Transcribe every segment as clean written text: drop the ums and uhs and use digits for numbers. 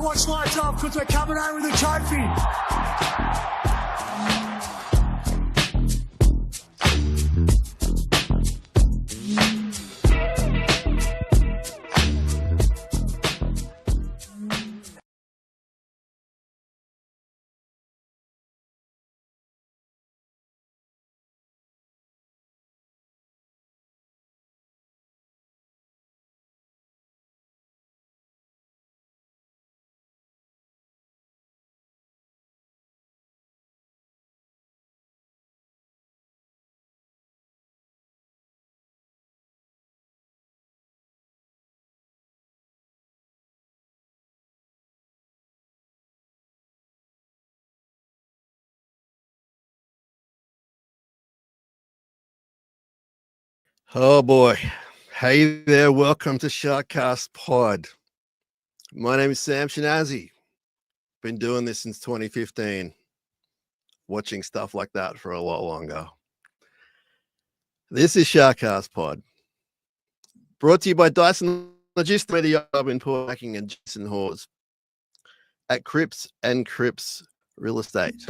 watch lights off because we're coming home with a trophy. Oh boy. Hey there, welcome to SharkCast Pod. My name is Sam Shinazzi. Been doing this since 2015. Watching stuff like that for a lot longer. This is SharkCast Pod. Brought to you by Dyson Logistics Pty Ltd in Port Hacking and Jason Hawes at Cripps and Cripps Real Estate.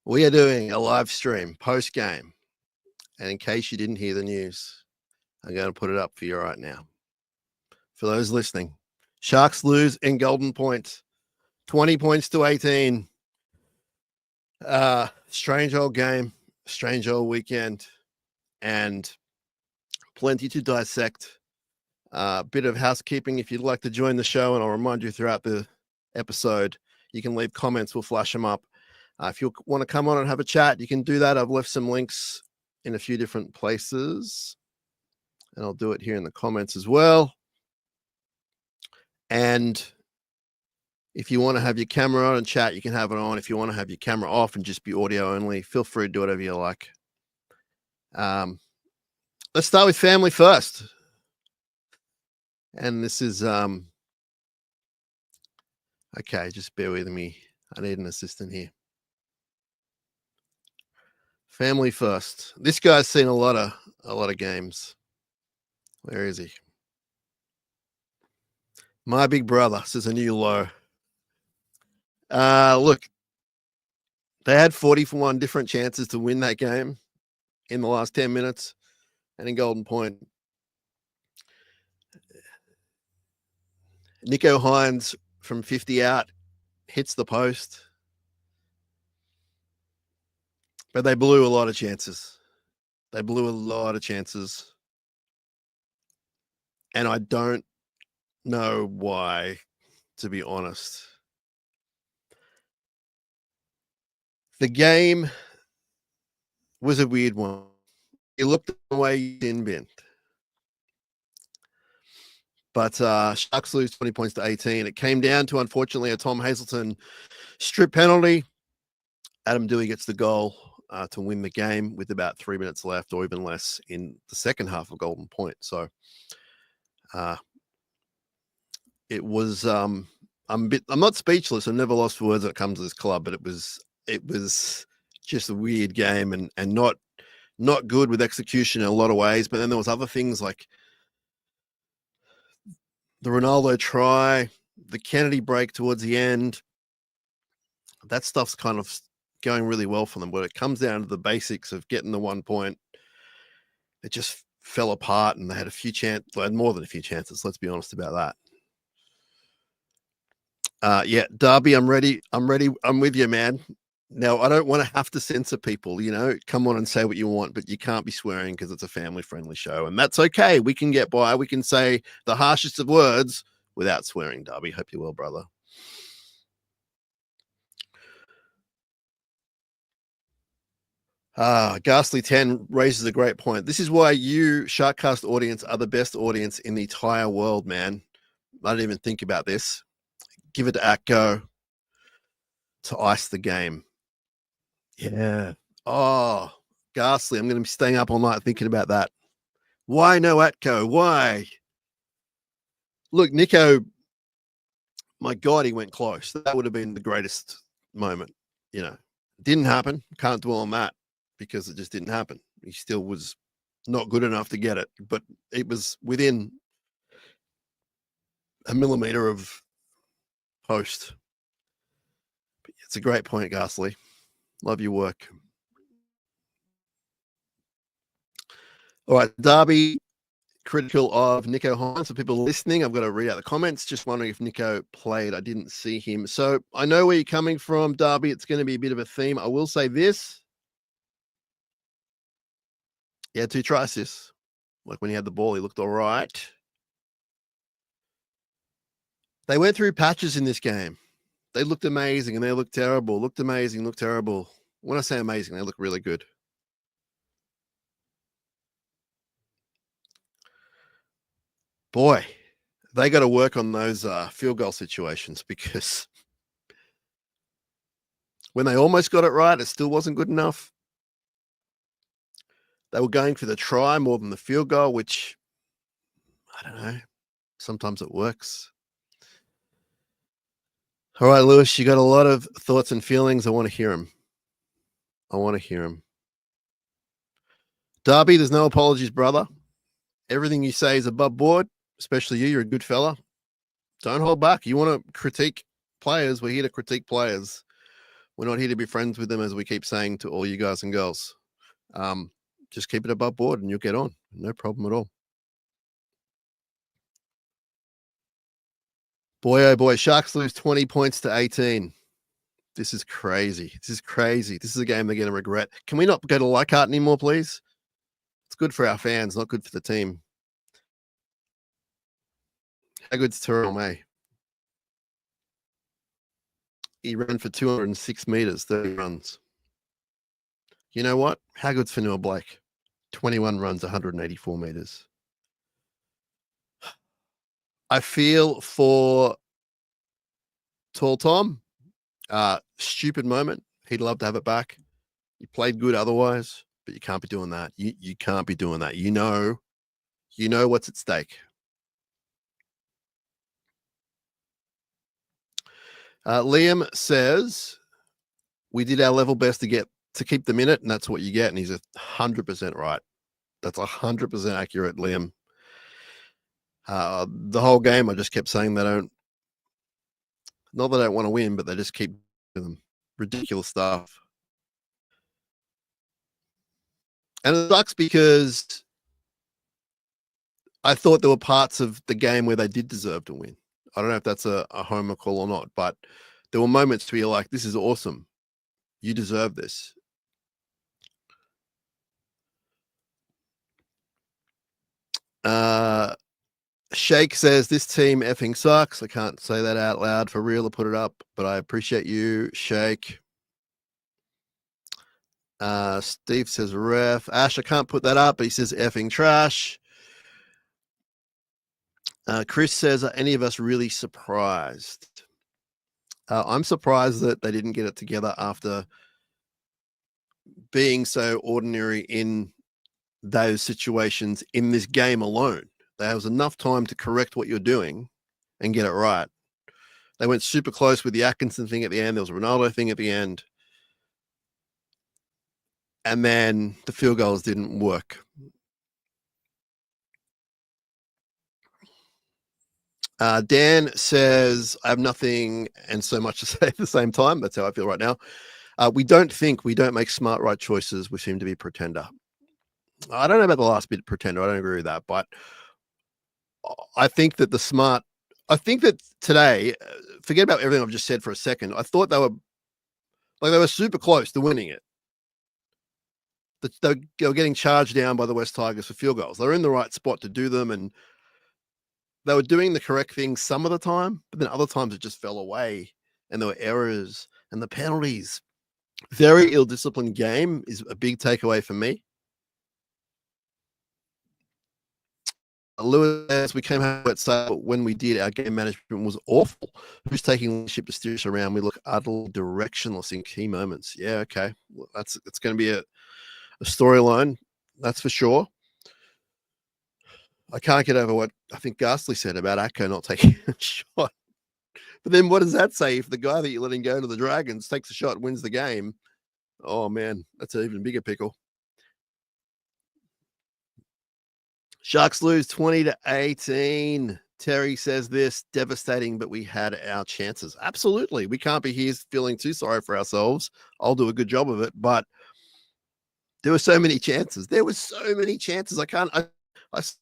We are doing a live stream post-game. And in case you didn't hear the news, I'm going to put it up for you right now. For those listening, Sharks lose in Golden Point, 20 points to 18. Strange old game, strange old weekend, and plenty to dissect. Bit of housekeeping. If you'd like to join the show, and I'll remind you throughout the episode, you can leave comments. We'll flash them up. If you want to come on and have a chat, you can do that. I've left some links in a few different places, and I'll do it here in the comments as well. And if you want to have your camera on and chat, you can have it on. If you want to have your camera off and just be audio only, feel free to do whatever you like. Let's start with family first. And this is, okay, just bear with me. I need an assistant here. Family first. This guy's seen a lot of games. Where is he? My big brother. This is a new low. Look, they had 41 different chances to win that game in the last 10 minutes, and in Golden Point, Nico Hines from 50 out hits the post. But they blew a lot of chances. They blew a lot of chances. And I don't know why, to be honest. The game was a weird one. It looked the way in bin. But Sharks lose 20 points to 18. It came down to, unfortunately, a Tom Hazelton strip penalty. Adam Dewey gets the goal to win the game with about 3 minutes left, or even less, in the second half of Golden Point. So it was I'm not speechless. I'm never lost for words when it comes to this club, but it was just a weird game and not good with execution in a lot of ways. But then there was other things like the Ronaldo try, the Kennedy break towards the end. That stuff's kind of going really well for them. But it comes down to the basics of getting the 1 point, it just fell apart, and they had more than a few chances. Let's be honest about that. Yeah, Derby, I'm ready. I'm with you, man. Now, I don't want to have to censor people, come on and say what you want, but you can't be swearing because it's a family-friendly show, and that's okay. We can get by. We can say the harshest of words without swearing, Derby. Hope you're well, brother. Ghastly 10 raises a great point. This is why you, SharkCast audience, are the best audience in the entire world, man. I didn't even think about this. Give it to Atco to ice the game. Yeah. Oh, Ghastly. I'm going to be staying up all night thinking about that. Why no Atco? Why? Look, Nico, my God, he went close. That would have been the greatest moment. Didn't happen. Can't dwell on that because it just didn't happen. He still was not good enough to get it, but it was within a millimeter of host. It's a great point, Ghastly. Love your work. All right, Derby, critical of Nico Hines. For people listening, I've got to read out the comments. Just wondering if Nico played. I didn't see him. So I know where you're coming from, Derby. It's going to be a bit of a theme. I will say this. He had 2 try assists. Like when he had the ball, he looked all right. They went through patches in this game. They looked amazing and they looked terrible. Looked amazing, looked terrible. When I say amazing, they look really good. Boy, they got to work on those field goal situations, because when they almost got it right, it still wasn't good enough. They were going for the try more than the field goal, which, I don't know, sometimes it works. All right, Lewis, you got a lot of thoughts and feelings. I want to hear them. Derby, there's no apologies, brother. Everything you say is above board, especially you. You're a good fella. Don't hold back. You want to critique players? We're here to critique players. We're not here to be friends with them, as we keep saying to all you guys and girls. Just keep it above board and you'll get on. No problem at all. Boy, oh boy, Sharks lose 20 points to 18. This is crazy. This is a game they're going to regret. Can we not go to Leichhardt anymore, please? It's good for our fans, not good for the team. How good's Terrell May? He ran for 206 meters, 30 runs. You know what? How good's Fanua Blake? 21 runs, 184 meters. I feel for Tall Tom. Stupid moment. He'd love to have it back. He played good otherwise, but you can't be doing that. You can't be doing that. You know what's at stake. Liam says, we did our level best to keep them in it, and that's what you get. And he's 100% right. That's 100% accurate, Liam. The whole game, I just kept saying not that I don't want to win, but they just keep doing them. Ridiculous stuff. And it sucks because I thought there were parts of the game where they did deserve to win. I don't know if that's a homer call or not, but there were moments where you're like, this is awesome. You deserve this. Shake says, this team effing sucks. I can't say that out loud for real or put it up, but I appreciate you, Shake. Steve says, ref. Ash, I can't put that up, but he says effing trash. Chris says, are any of us really surprised? I'm surprised that they didn't get it together after being so ordinary in those situations in this game alone. There was enough time to correct what you're doing and get it right. They went super close with the Atkinson thing at the end. There was a Ronaldo thing at the end. And then the field goals didn't work. Dan says, I have nothing and so much to say at the same time. That's how I feel right now. We don't make smart, right choices. We seem to be pretender. I don't know about the last bit pretender. I don't agree with that. But I think that today, forget about everything I've just said for a second. I thought they were super close to winning it. They were getting charged down by the West Tigers for field goals. They were in the right spot to do them, and they were doing the correct thing some of the time, but then other times it just fell away, and there were errors and the penalties. Very ill-disciplined game is a big takeaway for me. Lewis, we came home at sale when we did. Our game management was awful. Who's taking leadership to steer us around? We look utterly directionless in key moments. Yeah, okay. Well, it's going to be a storyline, that's for sure. I can't get over what I think Ghastly said about Acko not taking a shot. But then what does that say if the guy that you're letting go to the Dragons takes a shot and wins the game? Oh, man, that's an even bigger pickle. Sharks lose 20 to 18. Terry says this, devastating, but we had our chances. Absolutely. We can't be here feeling too sorry for ourselves. I'll do a good job of it, but there were so many chances. There were so many chances. I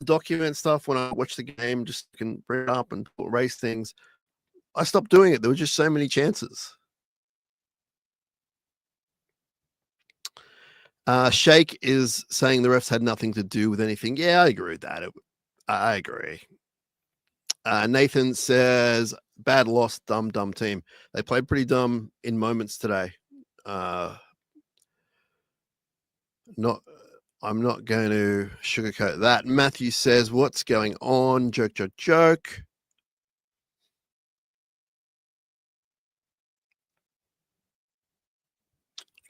document stuff when I watch the game, just can bring it up and race things. I stopped doing it. There were just so many chances. Shake is saying the refs had nothing to do with anything. Yeah, I agree with that. I agree. Nathan says, bad loss, dumb team. They played pretty dumb in moments today. I'm not going to sugarcoat that. Matthew says, what's going on? Joke.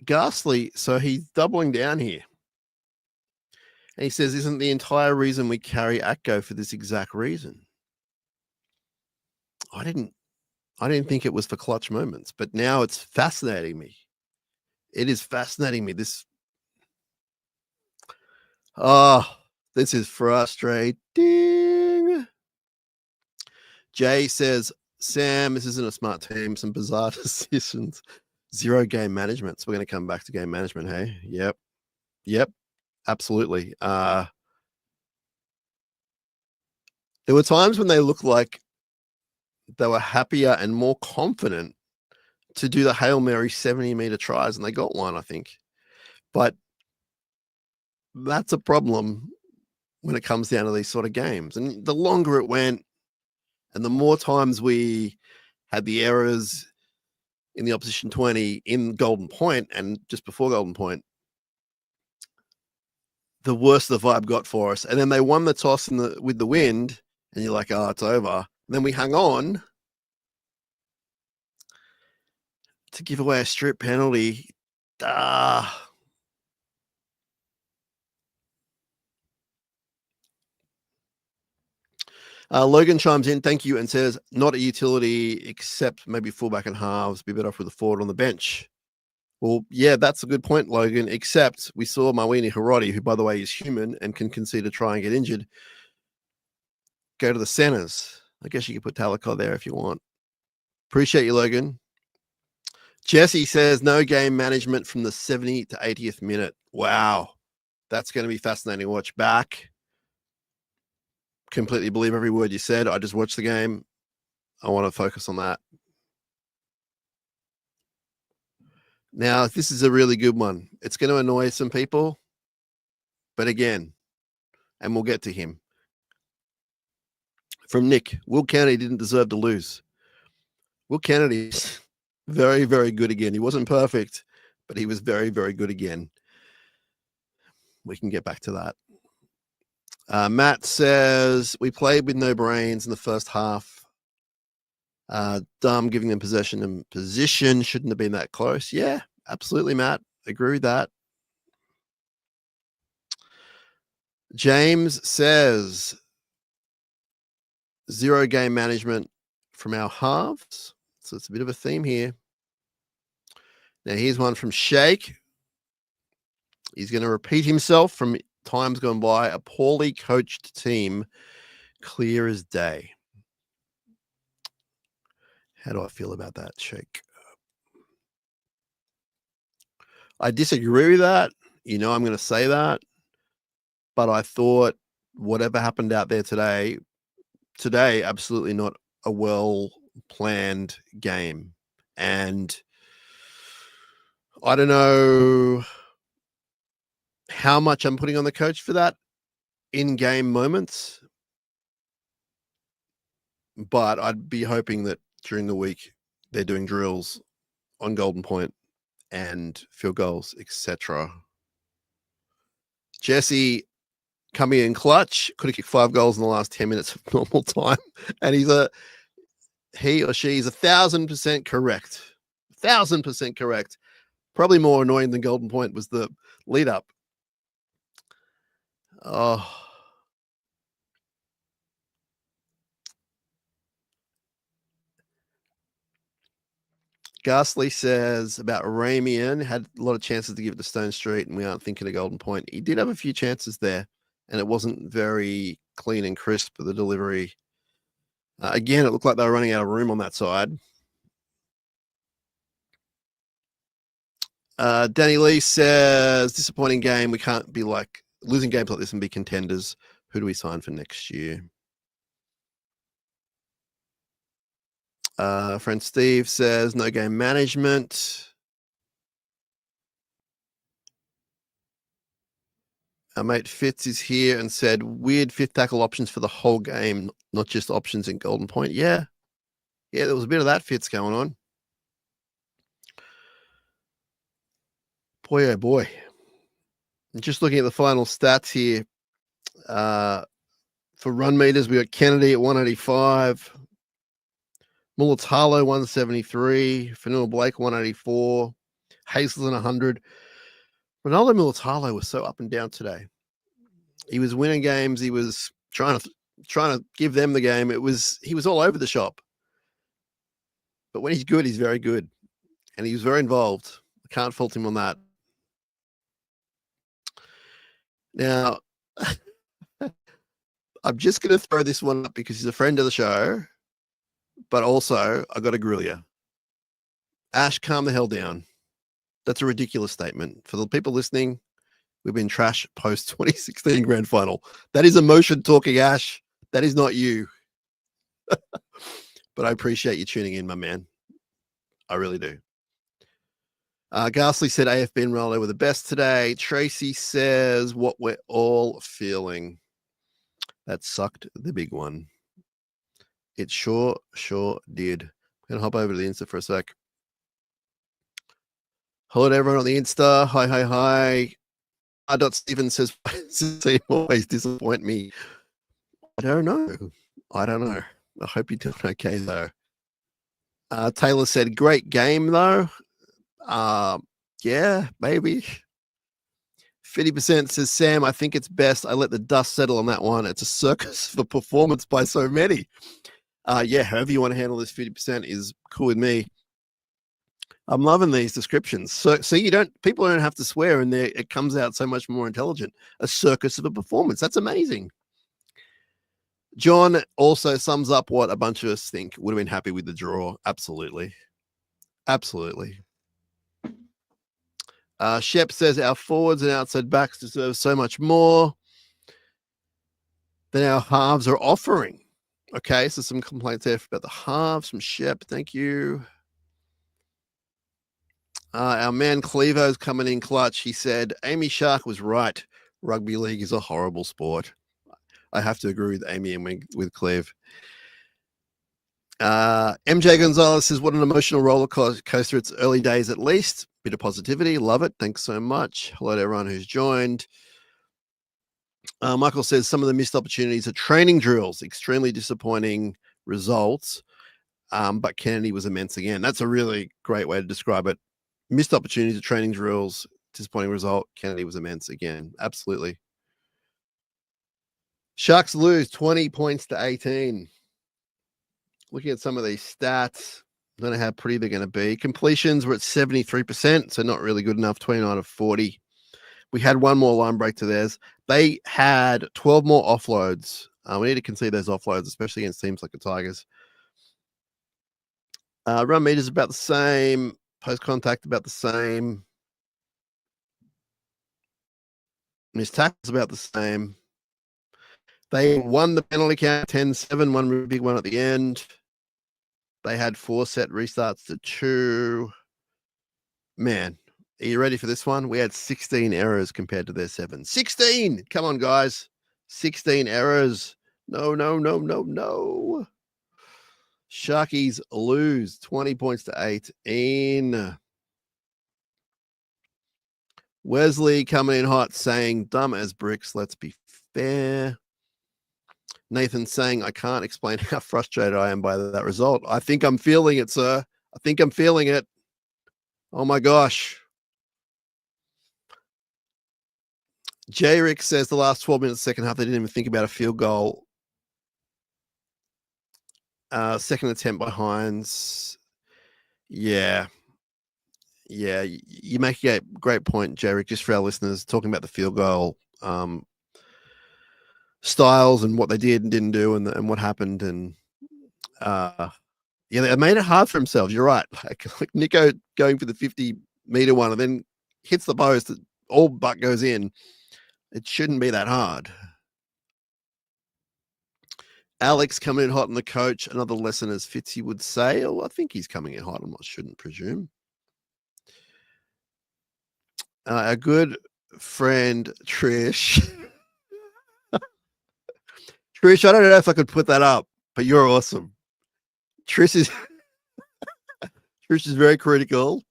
Ghastly, so he's doubling down here. And he says, isn't the entire reason we carry Atco for this exact reason? I didn't think it was for clutch moments, but now it's fascinating me. It is fascinating me. This is frustrating. Jay says, Sam, this isn't a smart team. Some bizarre decisions. 0 game management. So we're going to come back to game management, hey? Yep. Absolutely. There were times when they looked like they were happier and more confident to do the Hail Mary 70-meter tries, and they got one, I think. But that's a problem when it comes down to these sort of games. And the longer it went and the more times we had the errors in the opposition 20 in Golden Point and just before Golden Point, the worse the vibe got for us. And then they won the toss with the wind, and you're like, oh, it's over. And then we hung on to give away a strip penalty. Logan chimes in, thank you, and says, not a utility except maybe fullback and halves. Be better off with a forward on the bench. Well, yeah, that's a good point, Logan, except we saw Mawini Hiroti, who, by the way, is human and can concede a try and get injured, go to the centers. I guess you could put Talakot there if you want. Appreciate you, Logan. Jesse says, no game management from the 70th to 80th minute. Wow. That's going to be fascinating to watch back. Completely believe every word you said. I just watched the game. I want to focus on that. Now, this is a really good one. It's going to annoy some people, but again, and we'll get to him. From Nick, Will Kennedy didn't deserve to lose. Will Kennedy's very, very good again. He wasn't perfect, but he was very, very good again. We can get back to that. Matt says, we played with no brains in the first half. Dumb, giving them possession and position. Shouldn't have been that close. Yeah, absolutely, Matt. Agree with that. James says, 0 game management from our halves. So it's a bit of a theme here. Now here's one from Shake. He's going to repeat himself from times gone by. A poorly coached team, clear as day. How do I feel about that, Shake? I disagree with that. You know, I'm going to say that. But I thought whatever happened out there today, absolutely not a well-planned game. And I don't know how much I'm putting on the coach for that in-game moments, but I'd be hoping that during the week they're doing drills on Golden Point and field goals, etc. Jesse coming in clutch, could have kicked 5 goals in the last 10 minutes of normal time, and he or she is 1,000% correct. 1,000% correct. Probably more annoying than Golden Point was the lead up. Oh. Ghastly says about Ramian, had a lot of chances to give it to Stone Street, and we aren't thinking of Golden Point. He did have a few chances there, and it wasn't very clean and crisp for the delivery. Again, it looked like they were running out of room on that side. Danny Lee says, disappointing game. We can't be like losing games like this and be contenders. Who do we sign for next year? Friend Steve says, no game management. Our mate Fitz is here and said, weird fifth tackle options for the whole game, not just options in Golden Point. Yeah, there was a bit of that Fitz going on. Boy, oh boy. Just looking at the final stats here. For run meters, we got Kennedy at 185. Mulatalo 173. Fanua Blake 184. Hazelton 100. Ronaldo Mulatalo was so up and down today. He was winning games. He was trying to give them the game. He was all over the shop. But when he's good, he's very good. And he was very involved. I can't fault him on that. Now, I'm just going to throw this one up because he's a friend of the show. But also, I got to grill you. Ash, calm the hell down. That's a ridiculous statement. For the people listening, we've been trash post 2016 grand final. That is emotion talking, Ash. That is not you. But I appreciate you tuning in, my man. I really do. Ghastly said AFB and Ronaldo were the best today. Tracy says what we're all feeling. That sucked the big one. It sure did. I'm going to hop over to the Insta for a sec. Hello to everyone on the Insta. Hi. Steven says, "You always disappoint me." I don't know. I hope you're doing okay, though. Taylor said, great game, though. Yeah, maybe. 50% says, Sam, I think it's best I let the dust settle on that one. It's a circus for performance by so many. Yeah, however you want to handle this 50% is cool with me. I'm loving these descriptions. So people don't have to swear, and it comes out so much more intelligent. A circus of a performance. That's amazing. John also sums up what a bunch of us think. Would have been happy with the draw. Absolutely. Shep says our forwards and outside backs deserve so much more than our halves are offering. Okay, so some complaints there about the halves from Shep. Thank you. Our man Clevo's coming in clutch. He said, Amy Shark was right. Rugby league is a horrible sport. I have to agree with Amy and with Cleve. MJ Gonzalez says, what an emotional roller coaster. It's early days at least. Bit of positivity. Love it. Thanks so much. Hello to everyone who's joined. Michael says some of the missed opportunities are training drills. Extremely disappointing results. But Kennedy was immense again. That's a really great way to describe it. Missed opportunities at training drills. Disappointing result. Kennedy was immense again. Absolutely. Sharks lose 20 points to 18. Looking at some of these stats, I don't know how pretty they're going to be. Completions were at 73%, so not really good enough, 29 of 40. We had one more line break to theirs. They had 12 more offloads. We need to concede those offloads, especially against teams like the Tigers. Run meters about the same. Post contact about the same. Missed tackles about the same. They won the penalty count 10-7, one big one at the end. They had 4 set restarts to 2. Man, are you ready for this one? We had 16 errors compared to their 7. 16! Come on, guys. 16 errors. No. Sharkies lose 20 points to 18. Wesley coming in hot saying, dumb as bricks, let's be fair. Nathan saying, I can't explain how frustrated I am by that result. I think I'm feeling it, sir. I think I'm feeling it. Oh, my gosh. J. Rick says the last 12 minutes, second half, they didn't even think about a field goal. Second attempt by Hines. Yeah. You make a great point, J. Rick, just for our listeners, talking about the field goal styles and what they did and didn't do and what happened. And Yeah, they made it hard for themselves. You're right. Like Nico going for the 50-meter one and then hits the post, all but goes in. It shouldn't be that hard. Alex coming in hot on the coach. Another lesson, as Fitzy would say. Oh, I think he's coming in hot. Shouldn't presume. A good friend, Trish. Trish, I don't know if I could put that up, but you're awesome. Trish is very critical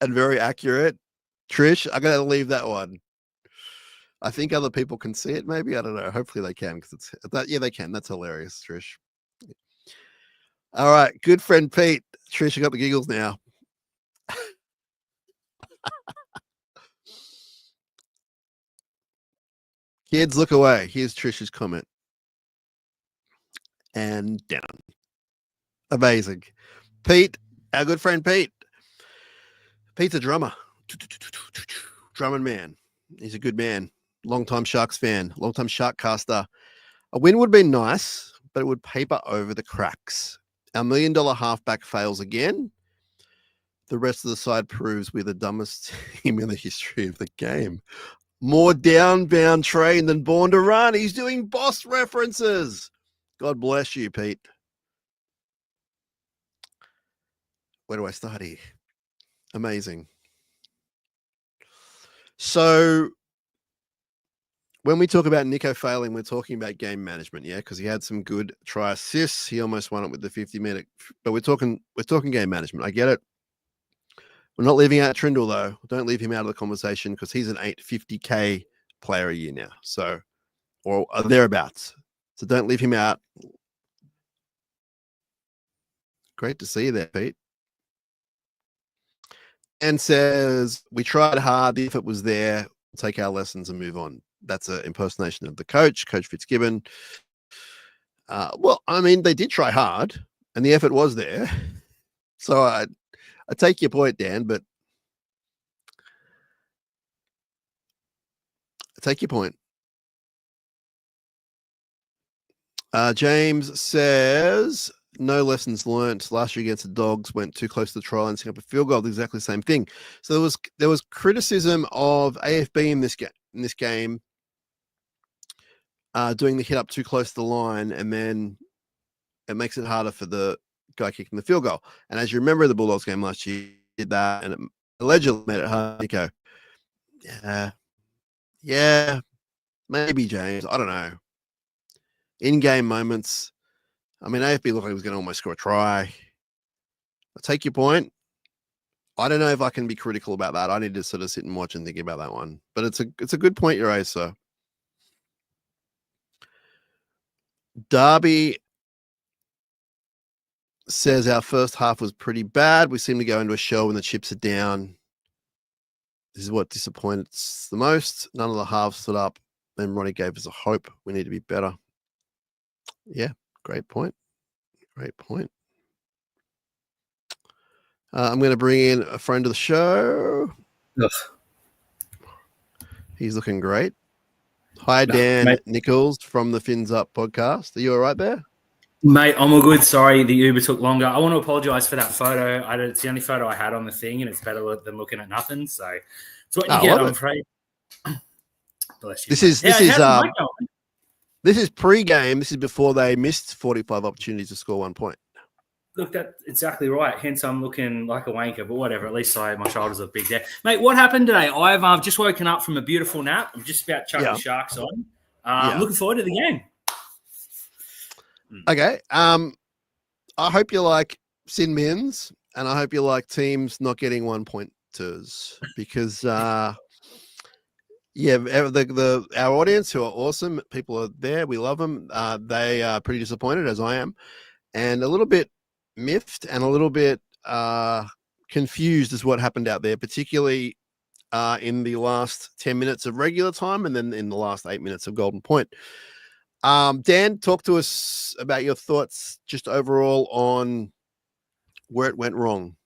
and very accurate. Trish, I'm going to leave that one. I think other people can see it, maybe. I don't know. Hopefully they can, because it's that. Yeah, they can. That's hilarious, Trish. All right, good friend Pete. Trish, I got the giggles now. Kids, look away. Here's Trish's comment. And down. Amazing. Pete, our good friend Pete. Pete's a drummer. Drumming man. He's a good man. Long-time Sharks fan. Long-time Sharkcaster. A win would be nice, but it would paper over the cracks. Our $1 million halfback fails again. The rest of the side proves we're the dumbest team in the history of the game. More downbound train than born to run. He's doing boss references. God bless you, Pete. Where do I start here? Amazing. So when we talk about Nico failing, we're talking about game management, yeah, because he had some good try assists. He almost won it with the 50-meter, but we're talking game management. I get it. We're not leaving out Trindle, though. Don't leave him out of the conversation, because he's an 850K player a year now, so, or thereabouts. So don't leave him out. Great to see you there, Pete. And says, we tried hard. The effort was there. We'll take our lessons and move on. That's an impersonation of the coach, Coach Fitzgibbon. Well, I mean, they did try hard, and the effort was there. So I take your point, Dan, but I take your point. James says, no lessons learnt. Last year against the Dogs, went too close to the try line, setting up a field goal. Exactly the same thing. So there was criticism of AFB in this game, doing the hit up too close to the line, and then it makes it harder for the guy kicking the field goal. And as you remember, the Bulldogs game last year did that, and it allegedly made it hard. Nico, yeah, maybe James. I don't know. In-game moments. I mean, AFB looked like he was going to almost score a try. I take your point. I don't know if I can be critical about that. I need to sort of sit and watch and think about that one. But it's a good point you raised, sir. Darby says our first half was pretty bad. We seem to go into a shell when the chips are down. This is what disappointed us the most. None of the halves stood up. Then Ronnie gave us a hope. We need to be better. Yeah, great point. Great point. I'm going to bring in a friend of the show. Ugh. He's looking great. Hi, Dan Nichols from the Fins Up podcast. Are you all right there? Mate, I'm all good. Sorry, the Uber took longer. I want to apologise for that photo. It's the only photo I had on the thing, and it's better than looking at nothing. So it's what you get, I'm afraid. Bless you. This is pre-game. This is before they missed 45 opportunities to score 1 point. Look, that's exactly right. Hence, I'm looking like a wanker, but whatever. At least my shoulders are big there. Mate, what happened today? I've just woken up from a beautiful nap. I'm just about chucking the Sharks on. I'm looking forward to the game. Okay. I hope you like Sin Mins, and I hope you like teams not getting 1-pointers, because our audience, who are awesome, people are there. We love them. They are pretty disappointed, as I am, and a little bit miffed and a little bit confused as what happened out there, particularly in the last 10 minutes of regular time and then in the last 8 minutes of Golden Point. Dan, talk to us about your thoughts just overall on where it went wrong.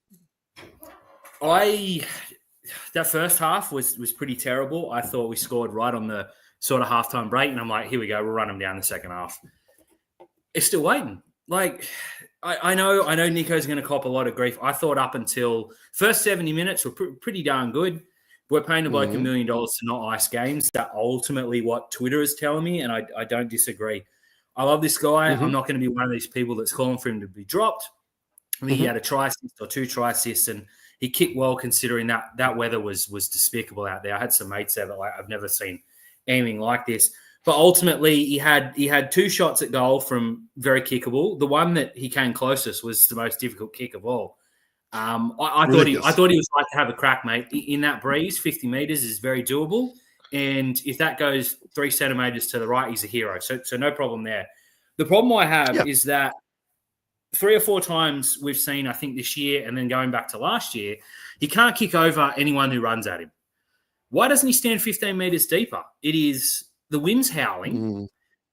That first half was pretty terrible. I thought we scored right on the sort of halftime break, and I'm like, here we go, we'll run them down the second half. It's still waiting. like, I know Nico's going to cop a lot of grief. I thought up until first 70 minutes were pretty darn good. We're paying a bloke $1 million to not ice games. That's ultimately what Twitter is telling me, and I don't disagree. I love this guy. I'm not going to be one of these people that's calling for him to be dropped. I think he had a try assist or 2 try assists, and he kicked well considering that weather was despicable out there. I had some mates there that I've never seen anything like this. But ultimately, he had 2 shots at goal from very kickable. The one that he came closest was the most difficult kick of all. I thought he was like to have a crack, mate. In that breeze, 50 metres is very doable. And if that goes 3 centimetres to the right, he's a hero. So no problem there. The problem I have is that 3 or 4 times we've seen, I think, this year and then going back to last year, he can't kick over anyone who runs at him. Why doesn't he stand 15 metres deeper? It is the wind's howling.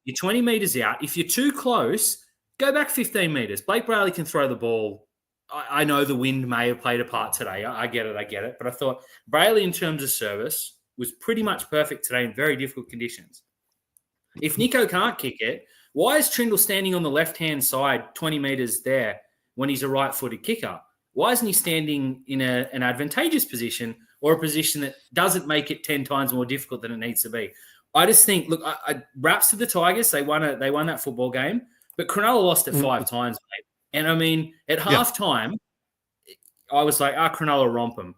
You're 20 metres out. If you're too close, go back 15 metres. Blake Brayley can throw the ball. I know the wind may have played a part today. I get it. But I thought Brayley, in terms of service, was pretty much perfect today in very difficult conditions. If Nico can't kick it, why is Trindle standing on the left-hand side 20 metres there when he's a right-footed kicker? Why isn't he standing in an advantageous position or a position that doesn't make it 10 times more difficult than it needs to be? I just think, look, raps to the Tigers. They won that football game, but Cronulla lost it 5 times, mate. And, I mean, at halftime, I was like, Cronulla romp them.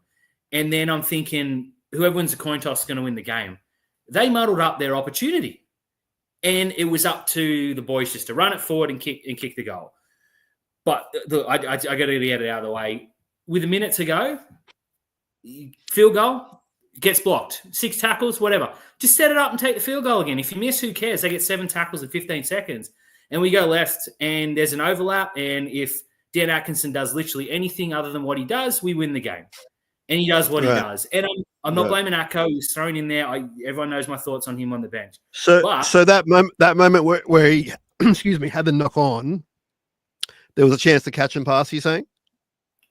And then I'm thinking, whoever wins the coin toss is going to win the game. They muddled up their opportunity. And it was up to the boys just to run it forward and kick the goal. But I got to get it out of the way. With a minute to go, field goal, gets blocked. 6 tackles, whatever. Just set it up and take the field goal again. If you miss, who cares? They get 7 tackles in 15 seconds. And we go left, and there's an overlap. And if Dan Atkinson does literally anything other than what he does, we win the game. And he does what he does. And I'm not blaming Atco. He's thrown in there. Everyone knows my thoughts on him on the bench. So that moment where he, excuse me, had the knock on, there was a chance to catch and pass, you're saying?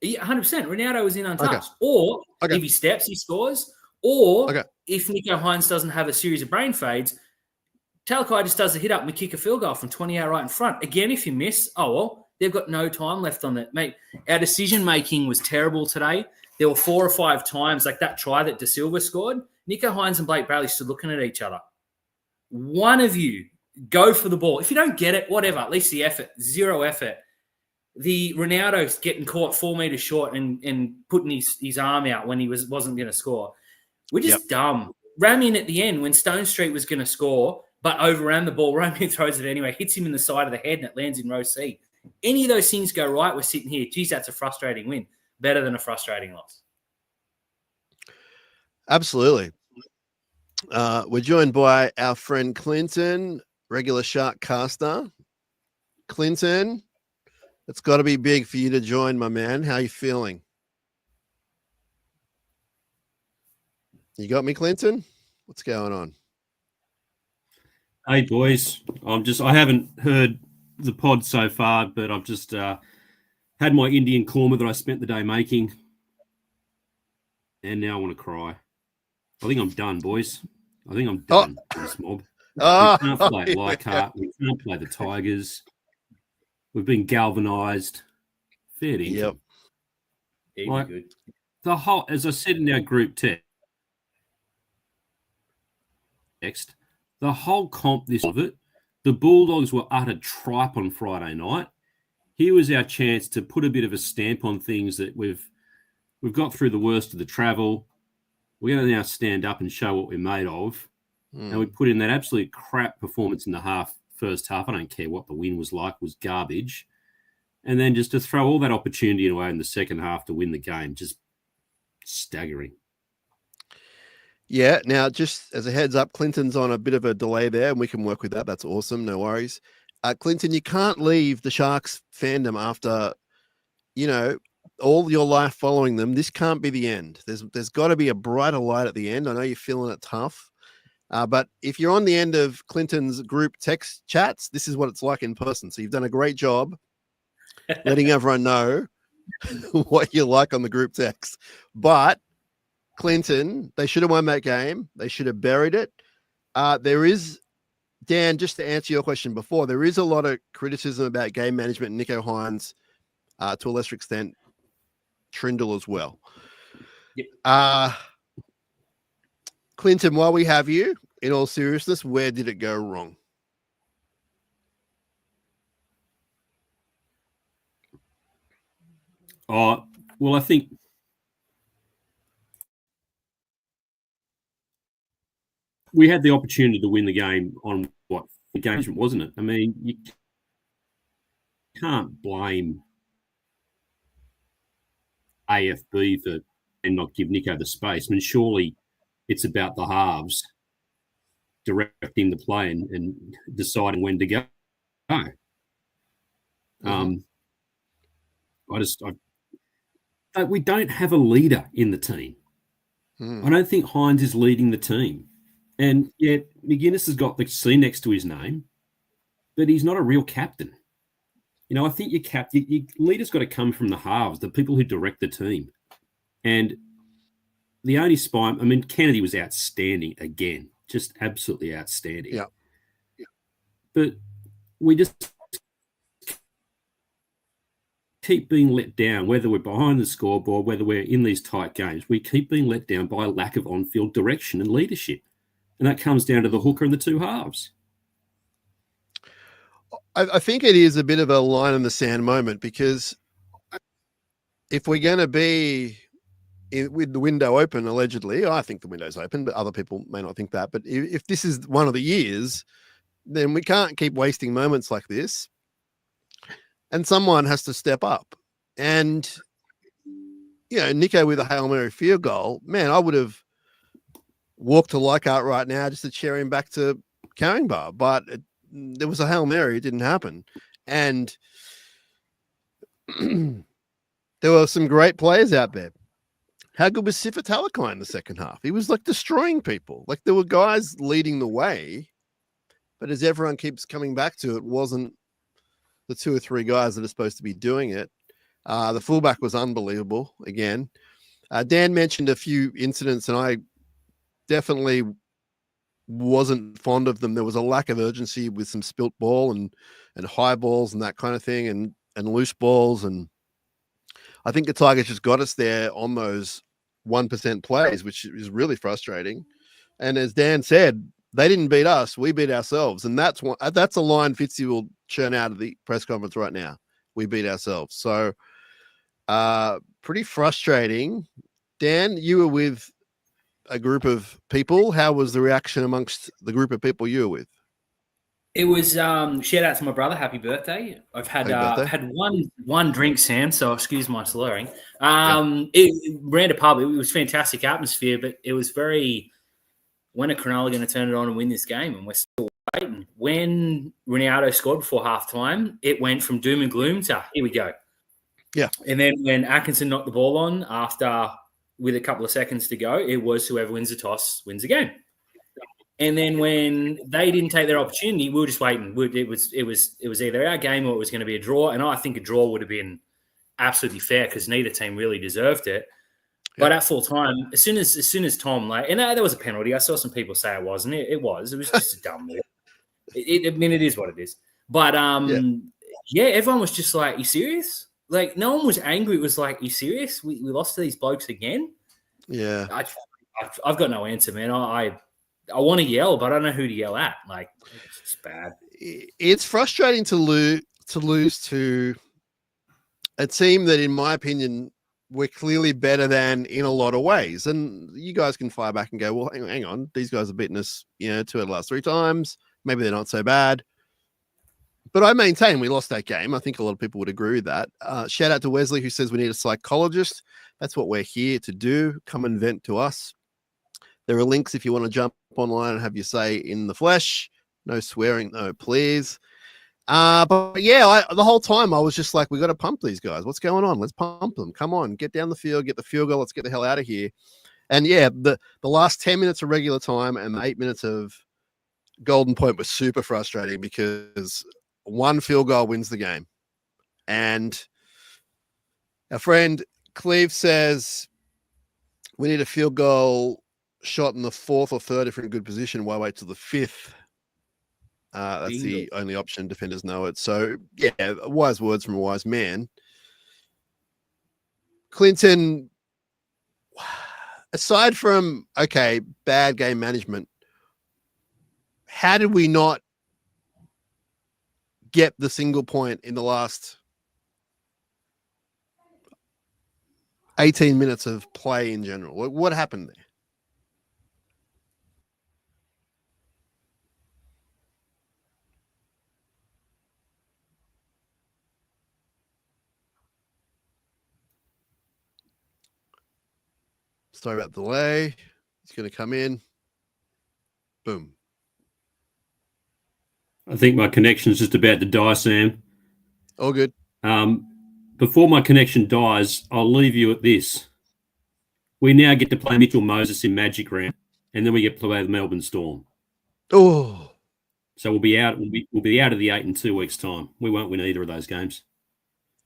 Yeah, 100%. Ronaldo was in untouched. Okay. Or if he steps, he scores. Or if Nico Hines doesn't have a series of brain fades, Talakai just does a hit up and we kick a field goal from 20 out right in front. Again, if you miss, they've got no time left on that. Mate, our decision-making was terrible today. There were 4 or 5 times, like that try that De Silva scored, Nico Hines and Blake Brayley stood looking at each other. One of you, go for the ball. If you don't get it, whatever, at least the effort, 0 effort. The Ronaldo's getting caught 4 meters short and putting his arm out when he wasn't going to score. We're just dumb. Ram in at the end when Stone Street was going to score, but overran the ball. Ram throws it anyway, hits him in the side of the head, and it lands in row C. Any of those things go right, we're sitting here. Geez, that's a frustrating win. Better than a frustrating loss. Absolutely. We're joined by our friend Clinton, regular SharkCaster. Clinton, it's got to be big for you to join, my man. How are you feeling? You got me, Clinton? What's going on? Hey, boys. I haven't heard the pod so far, but I've just had my Indian korma that I spent the day making, and now I want to cry. I think I'm done, boys. I think I'm done with this mob. We can't play Leichhardt. We can't play the Tigers. We've been galvanised. Fair dinkum. Yep. Like, good. The whole, as I said in our group text, the whole comp of it, the Bulldogs were utter tripe on Friday night. Here was our chance to put a bit of a stamp on things that we've got through the worst of the travel. We're going to now stand up and show what we're made of. And we put in that absolute crap performance in the first half. I don't care what the win was like, was garbage. And then just to throw all that opportunity away in the second half to win the game, just staggering. Yeah, now just as a heads up, Clinton's on a bit of a delay there, and we can work with that. That's awesome. No worries. Clinton, you can't leave the Sharks fandom after, all your life following them. This can't be the end. There's got to be a brighter light at the end. I know you're feeling it tough. But if you're on the end of Clinton's group text chats, this is what it's like in person. So you've done a great job letting everyone know what you like on the group text. But Clinton, they should have won that game. They should have buried it. There is Dan, just to answer your question before, there is a lot of criticism about game management. Nico Hines, to a lesser extent, Trindle as well. Yep. Clinton, while we have you, in all seriousness, where did it go wrong? Well, I think we had the opportunity to win the game on what engagement, wasn't it? I mean, you can't blame AFB for and not give Nico the space. I mean, surely it's about the halves directing the play and deciding when to go. We don't have a leader in the team. I don't think Hines is leading the team. And yet McGuinness has got the C next to his name, but he's not a real captain. You know, I think your leader's got to come from the halves, the people who direct the team. And the only spine, I mean, Kennedy was outstanding again, just absolutely outstanding. Yeah. But we just keep being let down, whether we're behind the scoreboard, whether we're in these tight games. We keep being let down by a lack of on-field direction and leadership. And that comes down to the hooker and the two halves. I think it is a bit of a line in the sand moment, because if we're going to be with the window open, allegedly, I think the window's open, but other people may not think that. But if this is one of the years, then we can't keep wasting moments like this. And someone has to step up. And, you know, Nico with a Hail Mary field goal, man, I would have walked to Leichhardt right now just to cheer him back to Caringbah. But there was a Hail Mary. It didn't happen. And there were some great players out there. How good was Sifa Talakai in the second half? He was like destroying people. Like there were guys leading the way, but as everyone keeps coming back to, it wasn't the two or three guys that are supposed to be doing it. The fullback was unbelievable again. Dan mentioned a few incidents, and I definitely wasn't fond of them. There was a lack of urgency with some spilt ball and high balls and that kind of thing, and loose balls. And I think the Tigers just got us there on those 1% plays, which is really frustrating. And as Dan said, they didn't beat us. We beat ourselves. And that's a line Fitzy will churn out of the press conference right now. We beat ourselves. So pretty frustrating. Dan, you were with a group of people. How was the reaction amongst the group of people you were with? It was shout out to my brother. Happy birthday! I've had had one drink, Sam. So excuse my slurring. It ran a pub. It was fantastic atmosphere, but it was very. When are Cronulla going to turn it on and win this game? And we're still waiting. When Ronaldo scored before halftime, it went from doom and gloom to here we go. Yeah. And then when Atkinson knocked the ball on with a couple of seconds to go, it was whoever wins the toss wins the game. And then when they didn't take their opportunity, we were just waiting. It was either our game or it was going to be a draw. And I think a draw would have been absolutely fair because neither team really deserved it. But at full time, as soon as Tom, and there was a penalty. I saw some people say it wasn't. It was. It was just a dumb move. I mean, it is what it is. But everyone was just like, "You serious?" Like, no one was angry. It was like, "You serious? We lost to these blokes again?" Yeah. I've got no answer, man. I want to yell, but I don't know who to yell at. Like, it's just bad. It's frustrating to lose to a team that, in my opinion, we're clearly better than in a lot of ways. And you guys can fire back and go, well, hang on. These guys have beaten us, 2 out of the last 3 times. Maybe they're not so bad. But I maintain we lost that game. I think a lot of people would agree with that. Shout out to Wesley, who says we need a psychologist. That's what we're here to do. Come and vent to us. There are links if you want to jump online and have your say in the flesh. No swearing, no, please. But yeah, the whole time I was just like, we got to pump these guys. What's going on? Let's pump them. Come on, get down the field, get the field goal. Let's get the hell out of here. And yeah, the last 10 minutes of regular time and the 8 minutes of golden point was super frustrating because one field goal wins the game. And our friend Cleve says we need a field goal shot in the 4th or 3rd if we're in good position. Why wait till the 5th? That's the only option. Defenders know it. So, yeah, wise words from a wise man. Clinton, aside from, okay, bad game management, how did we not get the single point in the last 18 minutes of play in general? What happened there? Sorry about the delay. He's going to come in. Boom. I think my connection's just about to die, Sam. All good. Before my connection dies, I'll leave you at this. We now get to play Mitchell Moses in Magic Round, and then we get to play the Melbourne Storm. Oh. So we'll be out. We'll be out of the 8 in 2 weeks' time. We won't win either of those games.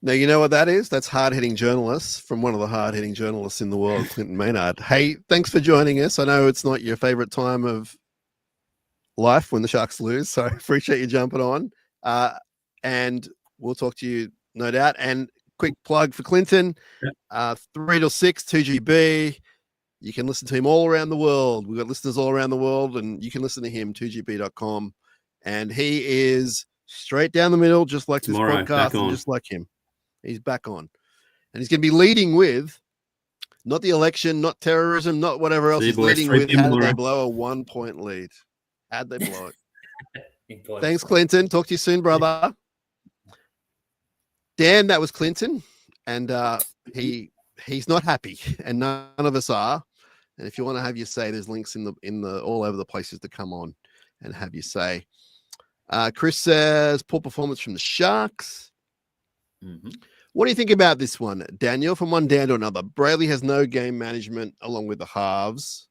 Now, you know what that is? That's hard-hitting journalists from one of the hard-hitting journalists in the world, Clinton Maynard. Hey, thanks for joining us. I know it's not your favorite time of life when the Sharks lose, so I appreciate you jumping on. And we'll talk to you, no doubt. And quick plug for Clinton, 3 till 6, 2GB. You can listen to him all around the world. We've got listeners all around the world, and you can listen to him, 2gb.com. And he is straight down the middle, just like this podcast, and just like him. He's back on. And he's going to be leading with, not the election, not terrorism, not whatever else. He's leading with, how did they blow a 1-point lead? How'd they blow it? Thanks, Clinton. Talk to you soon, brother. Dan, that was Clinton. And he's not happy. And none of us are. And if you want to have your say, there's links in the all over the places to come on and have your say. Chris says, poor performance from the Sharks. Mm-hmm. What do you think about this one, Daniel? From one Dan to another, Brayley has no game management along with the halves.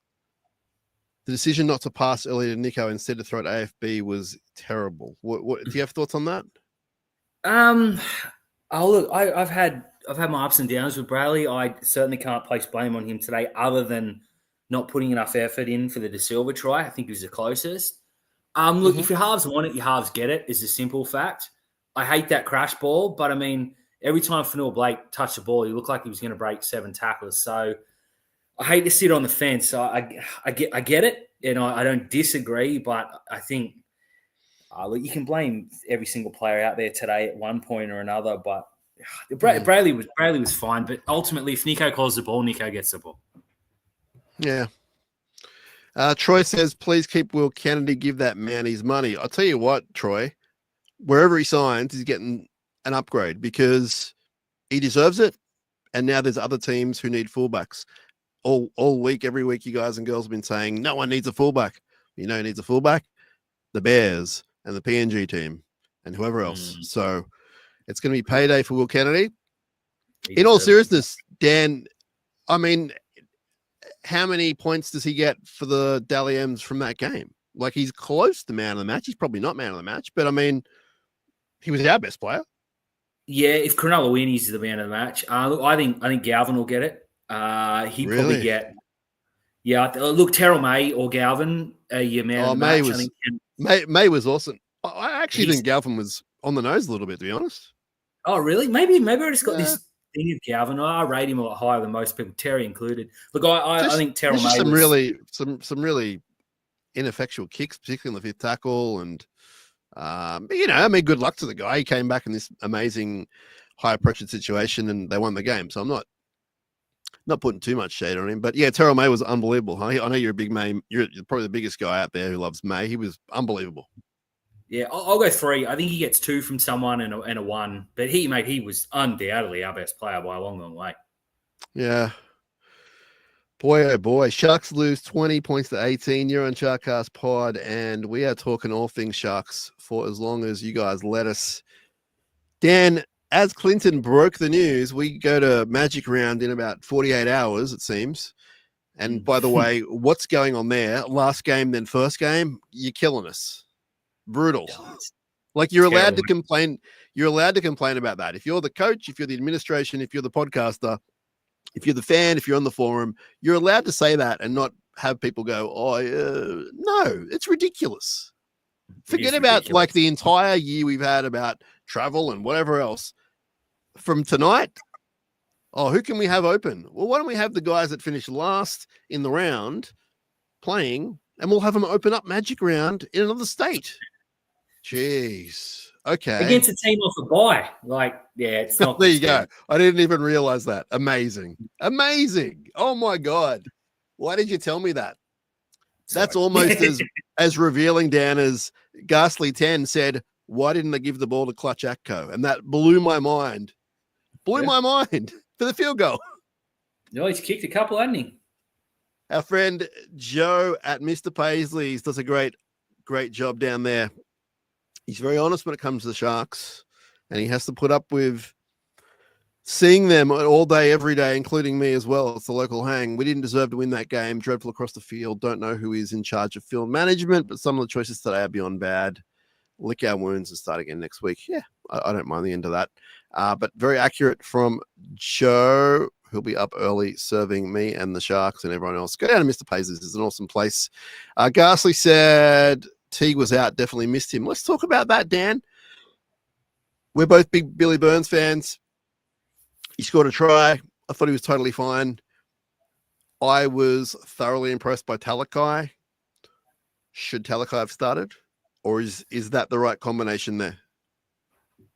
The decision not to pass early to Nico instead to throw at AFB was terrible. What do you have thoughts on that? Look, I've had my ups and downs with Brayley. I certainly can't place blame on him today, other than not putting enough effort in for the De Silva try. I think he was the closest. Look, if your halves want it, your halves get it, is a simple fact. I hate that crash ball, but I mean, every time Fanua Blake touched the ball, he looked like he was going to break 7 tackles. So I hate to sit on the fence. So I get it, and I don't disagree, but I think look, you can blame every single player out there today at one point or another. But Brayley was fine. But ultimately, if Nico calls the ball, Nico gets the ball. Yeah. Troy says, please keep Will Kennedy. Give that man his money. I'll tell you what, Troy. Wherever he signs, he's getting an upgrade because he deserves it. And now there's other teams who need fullbacks. All week, every week, you guys and girls have been saying, no one needs a fullback. You know who needs a fullback? The Bears and the PNG team and whoever else. So it's going to be payday for Will Kennedy. In all seriousness, Dan, I mean, how many points does he get for the Dally M's from that game? Like, he's close to man of the match. He's probably not man of the match, but I mean, he was our best player. Yeah, if Cronulla win, he's the man of the match. Look, I think Galvin will get it. He'd probably get. Yeah, look, Terrell May or Galvin, your man of the match. May was awesome. I actually think Galvin was on the nose a little bit, to be honest. Oh, really? Maybe I just got this thing of Galvin. I rate him a lot higher than most people, Terry included. Look, I think Terrell May some really ineffectual kicks, particularly in the 5th tackle, and I mean, good luck to the guy. He came back in this amazing high pressure situation, and they won the game. So I'm not putting too much shade on him, but yeah, Terrell May was unbelievable. I know you're a big May. You're probably the biggest guy out there who loves May. He was unbelievable. Yeah, I'll go 3. I think he gets 2 from someone and a 1. But he was undoubtedly our best player by a long, long way. Yeah. Boy, oh boy. Sharks lose 20 points to 18. You're on SharkCast Pod, and we are talking all things Sharks for as long as you guys let us. Dan, as Clinton broke the news, we go to Magic Round in about 48 hours, it seems. And by the way, what's going on there? Last game, then first game, you're killing us. Brutal. Like, you're allowed to complain. You're allowed to complain about that. If you're the coach, if you're the administration, if you're the podcaster, if you're the fan, if you're on the forum, you're allowed to say that and not have people go, no, it's ridiculous. Forget about like the entire year we've had about travel and whatever else. From tonight, who can we have open? Well, why don't we have the guys that finished last in the round playing, and we'll have them open up Magic Round in another state. Jeez. Okay. Against a team off a bye. Like, yeah, it's not. There you go. I didn't even realize that. Amazing. Amazing. Oh my God. Why did you tell me that? That's almost as revealing, Dan, as Ghastly 10 said, why didn't they give the ball to Clutch Atco? And that blew my mind. Blew my mind for the field goal. No, he's kicked a couple, hasn't he? Our friend Joe at Mr. Paisley's does a great job down there. He's very honest when it comes to the Sharks, and he has to put up with seeing them all day, every day, including me as well. It's the local hang. We didn't deserve to win that game. Dreadful across the field. Don't know who is in charge of field management, but some of the choices today are beyond bad. Lick our wounds and start again next week. Yeah, I don't mind the end of that. But very accurate from Joe. He'll be up early serving me and the Sharks and everyone else. Go down to Mr. Paisley's. It's an awesome place. Ghastly said Teague was out. Definitely missed him. Let's talk about that, Dan. We're both big Billy Burns fans. He scored a try. I thought he was totally fine. I was thoroughly impressed by Talakai. Should Talakai have started? Or is that the right combination there?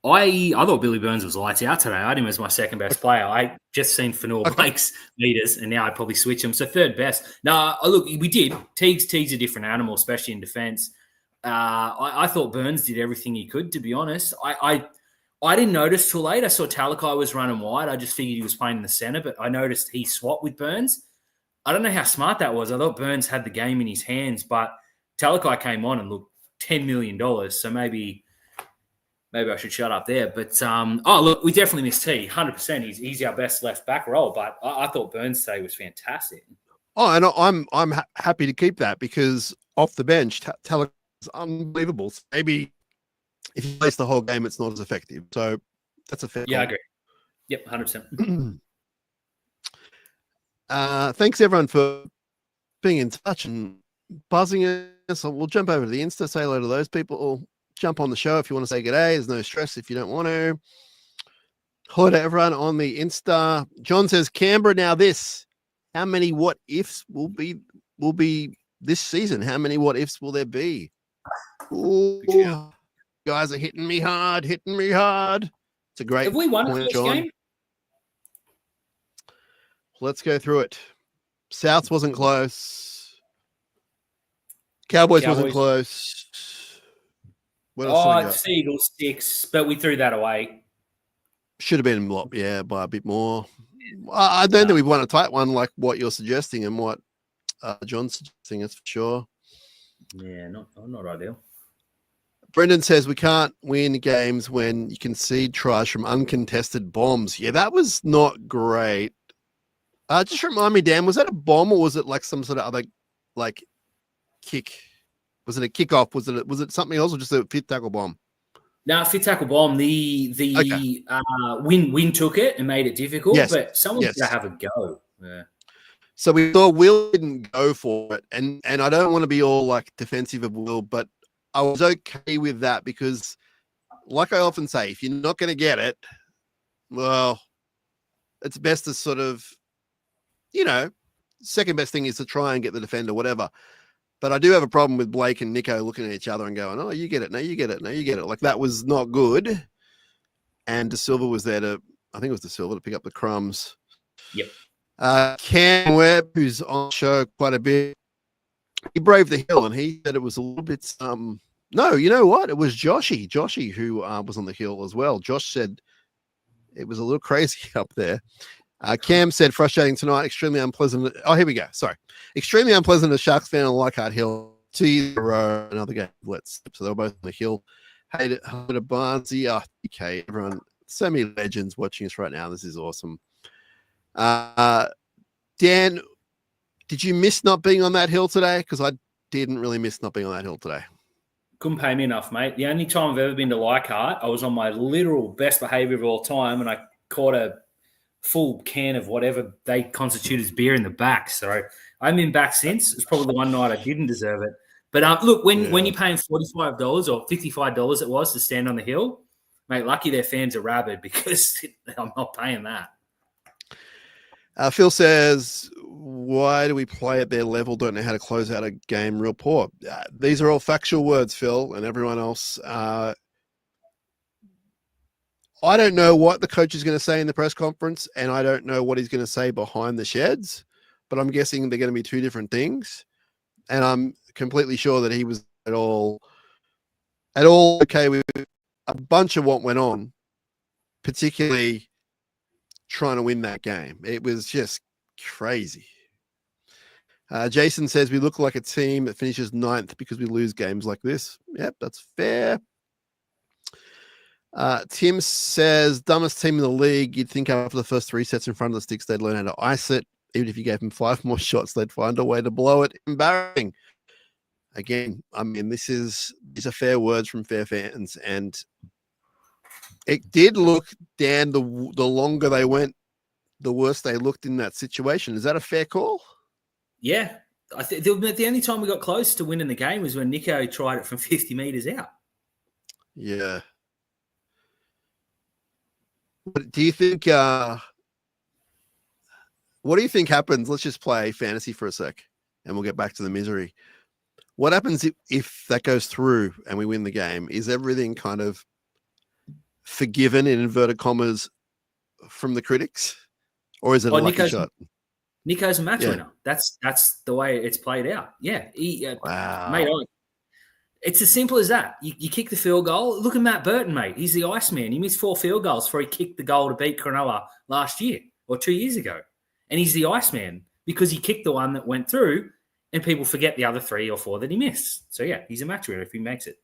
I thought Billy Burns was lights out today. I had him as my second best player. I just seen Fanua Blake's meters, and now I'd probably switch him. So third best. No, look, we did. Teague's a different animal, especially in defence. I thought Burns did everything he could, to be honest. I didn't notice till late. I saw Talakai was running wide. I just figured he was playing in the centre, but I noticed he swapped with Burns. I don't know how smart that was. I thought Burns had the game in his hands, but Talakai came on and looked $10 million. So maybe I should shut up there. But, look, we definitely missed T. 100%. He's our best left back role, but I thought Burns today was fantastic. Oh, and I'm happy to keep that because off the bench, Talakai is unbelievable. So maybe if he plays the whole game, it's not as effective. So that's a fair Yeah, I agree. Yep, 100%. Thanks, everyone, for being in touch and buzzing us. We'll jump over to the Insta, say hello to those people, or jump on the show if you want to say good day. There's no stress if you don't want to. Hello to everyone on the Insta. John says, Canberra, now this. How many what ifs will be this season? How many what ifs will there be? Ooh, guys are hitting me hard. It's a great Have we won a point, first John. game? Let's go through it. Souths wasn't close. Cowboys wasn't close. What else have we got? Eagles 6, but we threw that away. Should have been by a bit more. I don't think we've won a tight one like what you're suggesting and what John's suggesting, that's for sure. Yeah, not ideal. Brendan says we can't win games when you concede tries from uncontested bombs. Yeah, that was not great. Just remind me, Dan, was that a bomb or was it like some sort of other like kick? Was it a kickoff? Was it something else or just a fit tackle bomb? No, fit tackle bomb. The Win took it and made it difficult, but someone's got to have a go. Yeah. So we thought Will didn't go for it, and I don't want to be all like defensive of Will, but I was okay with that because, like I often say, if you're not going to get it, well, it's best to sort of, second best thing is to try and get the defender, whatever. But I do have a problem with Blake and Nico looking at each other and going, oh, you get it. No, you get it. No, you get it. Like that was not good. And De Silva was there to pick up the crumbs. Yep. Cam Webb, who's on the show quite a bit, he braved the hill and he said it was a little bit, no, you know what? It was Joshy who was on the hill as well. Josh said it was a little crazy up there. Cam said, frustrating tonight, extremely unpleasant. Oh, here we go. Sorry. Extremely unpleasant as Sharks fan on Leichhardt Hill. 2 years in a row, another game. So they were both on the hill. Hey to Barnesy. Oh, okay, everyone. So many legends watching us right now. This is awesome. Dan, did you miss not being on that hill today? Because I didn't really miss not being on that hill today. Couldn't pay me enough, mate. The only time I've ever been to Leichhardt, I was on my literal best behaviour of all time, and I caught a full can of whatever they constitute as beer in the back. So I haven't been back since. It's probably the one night I didn't deserve it. But look, when you're paying $45 or $55 it was to stand on the hill, mate, lucky their fans are rabid because I'm not paying that. Phil says, why do we play at their level? Don't know how to close out a game real poor. These are all factual words, Phil, and everyone else. I don't know what the coach is going to say in the press conference, and I don't know what he's going to say behind the sheds, but I'm guessing they're going to be two different things. And I'm completely sure that he was at all okay with a bunch of what went on, particularly trying to win that game. It was just crazy. Jason says we look like a team that finishes 9th because we lose games like this. Yep, that's fair. Tim says dumbest team in the league. You'd think after the first 3 sets in front of the sticks, they'd learn how to ice it. Even if you gave them 5 more shots, they'd find a way to blow it. Embarrassing. Again, I mean, these are fair words from fair fans, and it did look, Dan, the longer they went, the worse they looked in that situation. Is that a fair call? Yeah. I think the only time we got close to winning the game was when Nico tried it from 50 metres out. Yeah. But do you think what do you think happens? Let's just play fantasy for a sec and we'll get back to the misery. What happens if that goes through and we win the game? Is everything kind of forgiven in inverted commas from the critics? Or is it a lucky shot? Nico's a match winner. That's the way it's played out. Yeah. Wow. Mate, it's as simple as that. You kick the field goal. Look at Matt Burton, mate. He's the Iceman. He missed 4 field goals before he kicked the goal to beat Cronulla last year or 2 years ago. And he's the Iceman because he kicked the one that went through and people forget the other 3 or 4 that he missed. So, yeah, he's a match winner if he makes it.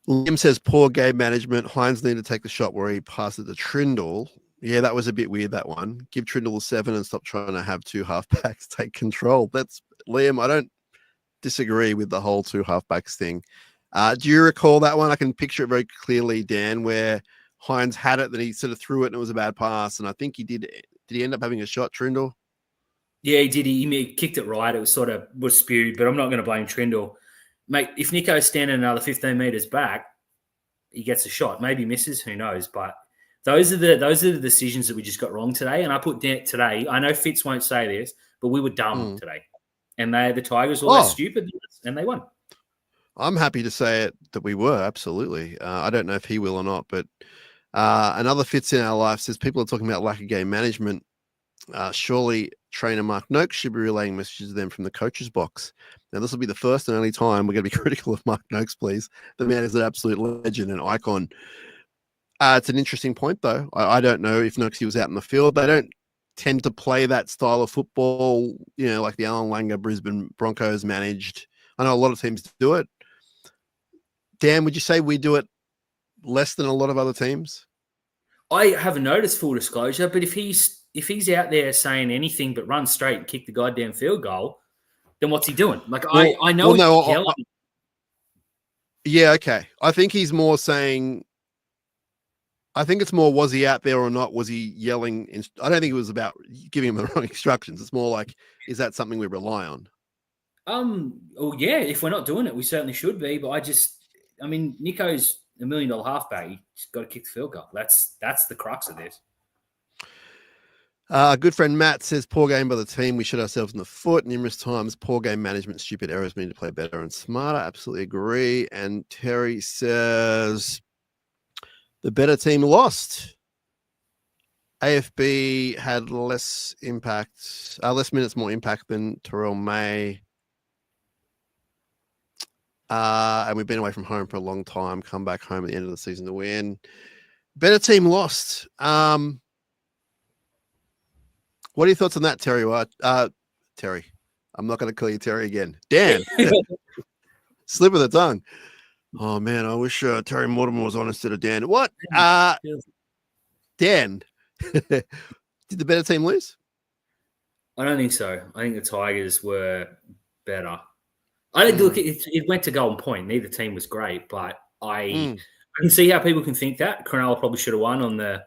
Liam says poor game management. Hines needed to take the shot where he passed it to Trindle. Yeah, that was a bit weird, that one. Give Trindle a 7 and stop trying to have 2 halfbacks take control. That's Liam. I don't disagree with the whole 2 halfbacks thing. Do you recall that one? I can picture it very clearly, Dan, where Hines had it, then he sort of threw it and it was a bad pass. And I think he did he end up having a shot, Trindle? Yeah, he did. He kicked it right. It was was spewed, but I'm not going to blame Trindle. Mate, if Nico's standing another 15 metres back, he gets a shot. Maybe misses, who knows? But those are the decisions that we just got wrong today. And I put today, I know Fitz won't say this, but we were dumb today. And the Tigers were less stupid than us, and they won. I'm happy to say it that we were, absolutely. I don't know if he will or not, but another Fitz in our life says people are talking about lack of game management. Surely trainer Mark Noakes should be relaying messages to them from the coach's box. Now, this will be the first and only time we're going to be critical of Mark Noakes, please. The man is an absolute legend and icon. It's an interesting point, though. I don't know if Noakes was out in the field. They don't tend to play that style of football, like the Alan Langer Brisbane Broncos managed. I know a lot of teams do it. Dan, would you say we do it less than a lot of other teams? I haven't noticed, full disclosure, but if he's out there saying anything but run straight and kick the goddamn field goal, then what's he doing? I know. Yeah, okay. I think he's more saying. I think it's more, was he out there or not? Was he yelling? I don't think it was about giving him the wrong instructions. It's more like, is that something we rely on? Well, yeah, if we're not doing it, we certainly should be. But Nico's $1 million halfback. He's got to kick the field goal. That's the crux of this. Good friend Matt says, poor game by the team. We shot ourselves in the foot numerous times. Poor game management, stupid errors. We need to play better and smarter. Absolutely agree. And Terry says, the better team lost. AFB had less minutes, more impact than Terrell May. And we've been away from home for a long time. Come back home at the end of the season to win. Better team lost. What are your thoughts on that, Terry? Terry. I'm not going to call you Terry again. Dan. Slip of the tongue. Oh, man, I wish Terry Mortimer was on instead of Dan. What? Dan, did the better team lose? I don't think so. I think the Tigers were better. I didn't look. It went to golden point. Neither team was great, but I can see how people can think that Cronulla probably should have won on the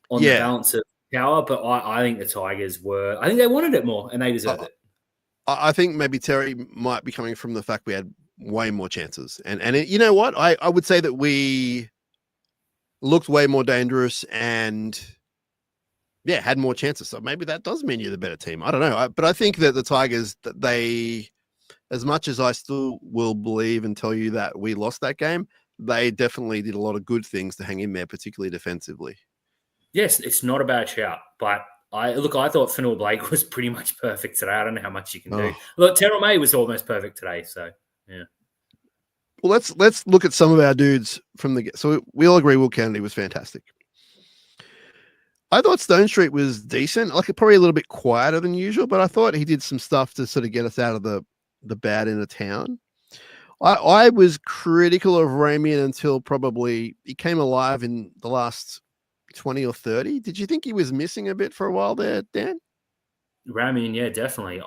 balance of power. But I think the Tigers were. I think they wanted it more, and they deserved it. I think maybe Terry might be coming from the fact we had way more chances. And you know what? I would say that we looked way more dangerous and, yeah, had more chances. So maybe that does mean you're the better team. I don't know. But I think that the Tigers, that they, as much as I still will believe and tell you that we lost that game, they definitely did a lot of good things to hang in there, particularly defensively. Yes, it's not a bad shout, but I thought Fanua Blake was pretty much perfect today. I don't know how much you can do. Look, Terrell May was almost perfect today, so yeah. Well, let's look at some of our dudes from the. So we all agree Will Kennedy was fantastic. I thought Stone Street was decent, like probably a little bit quieter than usual, but I thought he did some stuff to sort of get us out of the bad end of town. I was critical of Ramian until probably he came alive in the last 20 or 30. Did you think he was missing a bit for a while there, Dan? Ramian, yeah, definitely.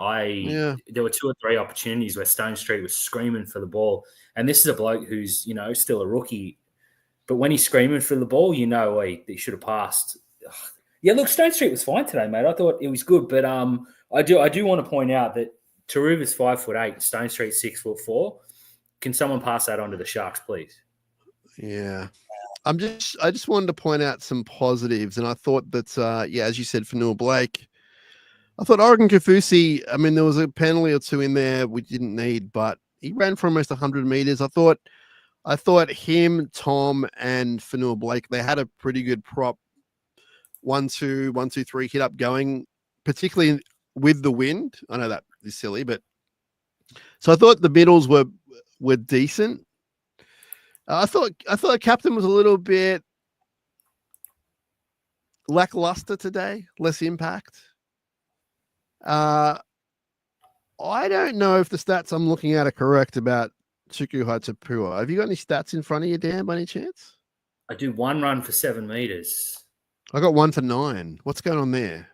There were 2 or 3 opportunities where Stone Street was screaming for the ball. And this is a bloke who's, still a rookie. But when he's screaming for the ball, he should have passed. Ugh. Yeah, look, Stone Street was fine today, mate. I thought it was good. But I do want to point out that Taruva's 5'8", Stone Street 6'4". Can someone pass that on to the Sharks, please? Yeah. I just wanted to point out some positives. And I thought that, as you said, Fanua Blake, I thought Oregon Kafusi, I mean, there was a penalty or 2 in there we didn't need, but he ran for almost 100 meters. I thought him, Tom, and Fanua Blake, they had a pretty good prop 1-2, 1-2-3 hit up going, particularly with the wind. I know that is silly, but so I thought the middles were decent. I thought the captain was a little bit lackluster today, less impact. I don't know if the stats I'm looking at are correct about Tuku Haitapua. Have you got any stats in front of you, Dan, by any chance? I do 1 run for 7 meters. I got 1 for 9. What's going on there?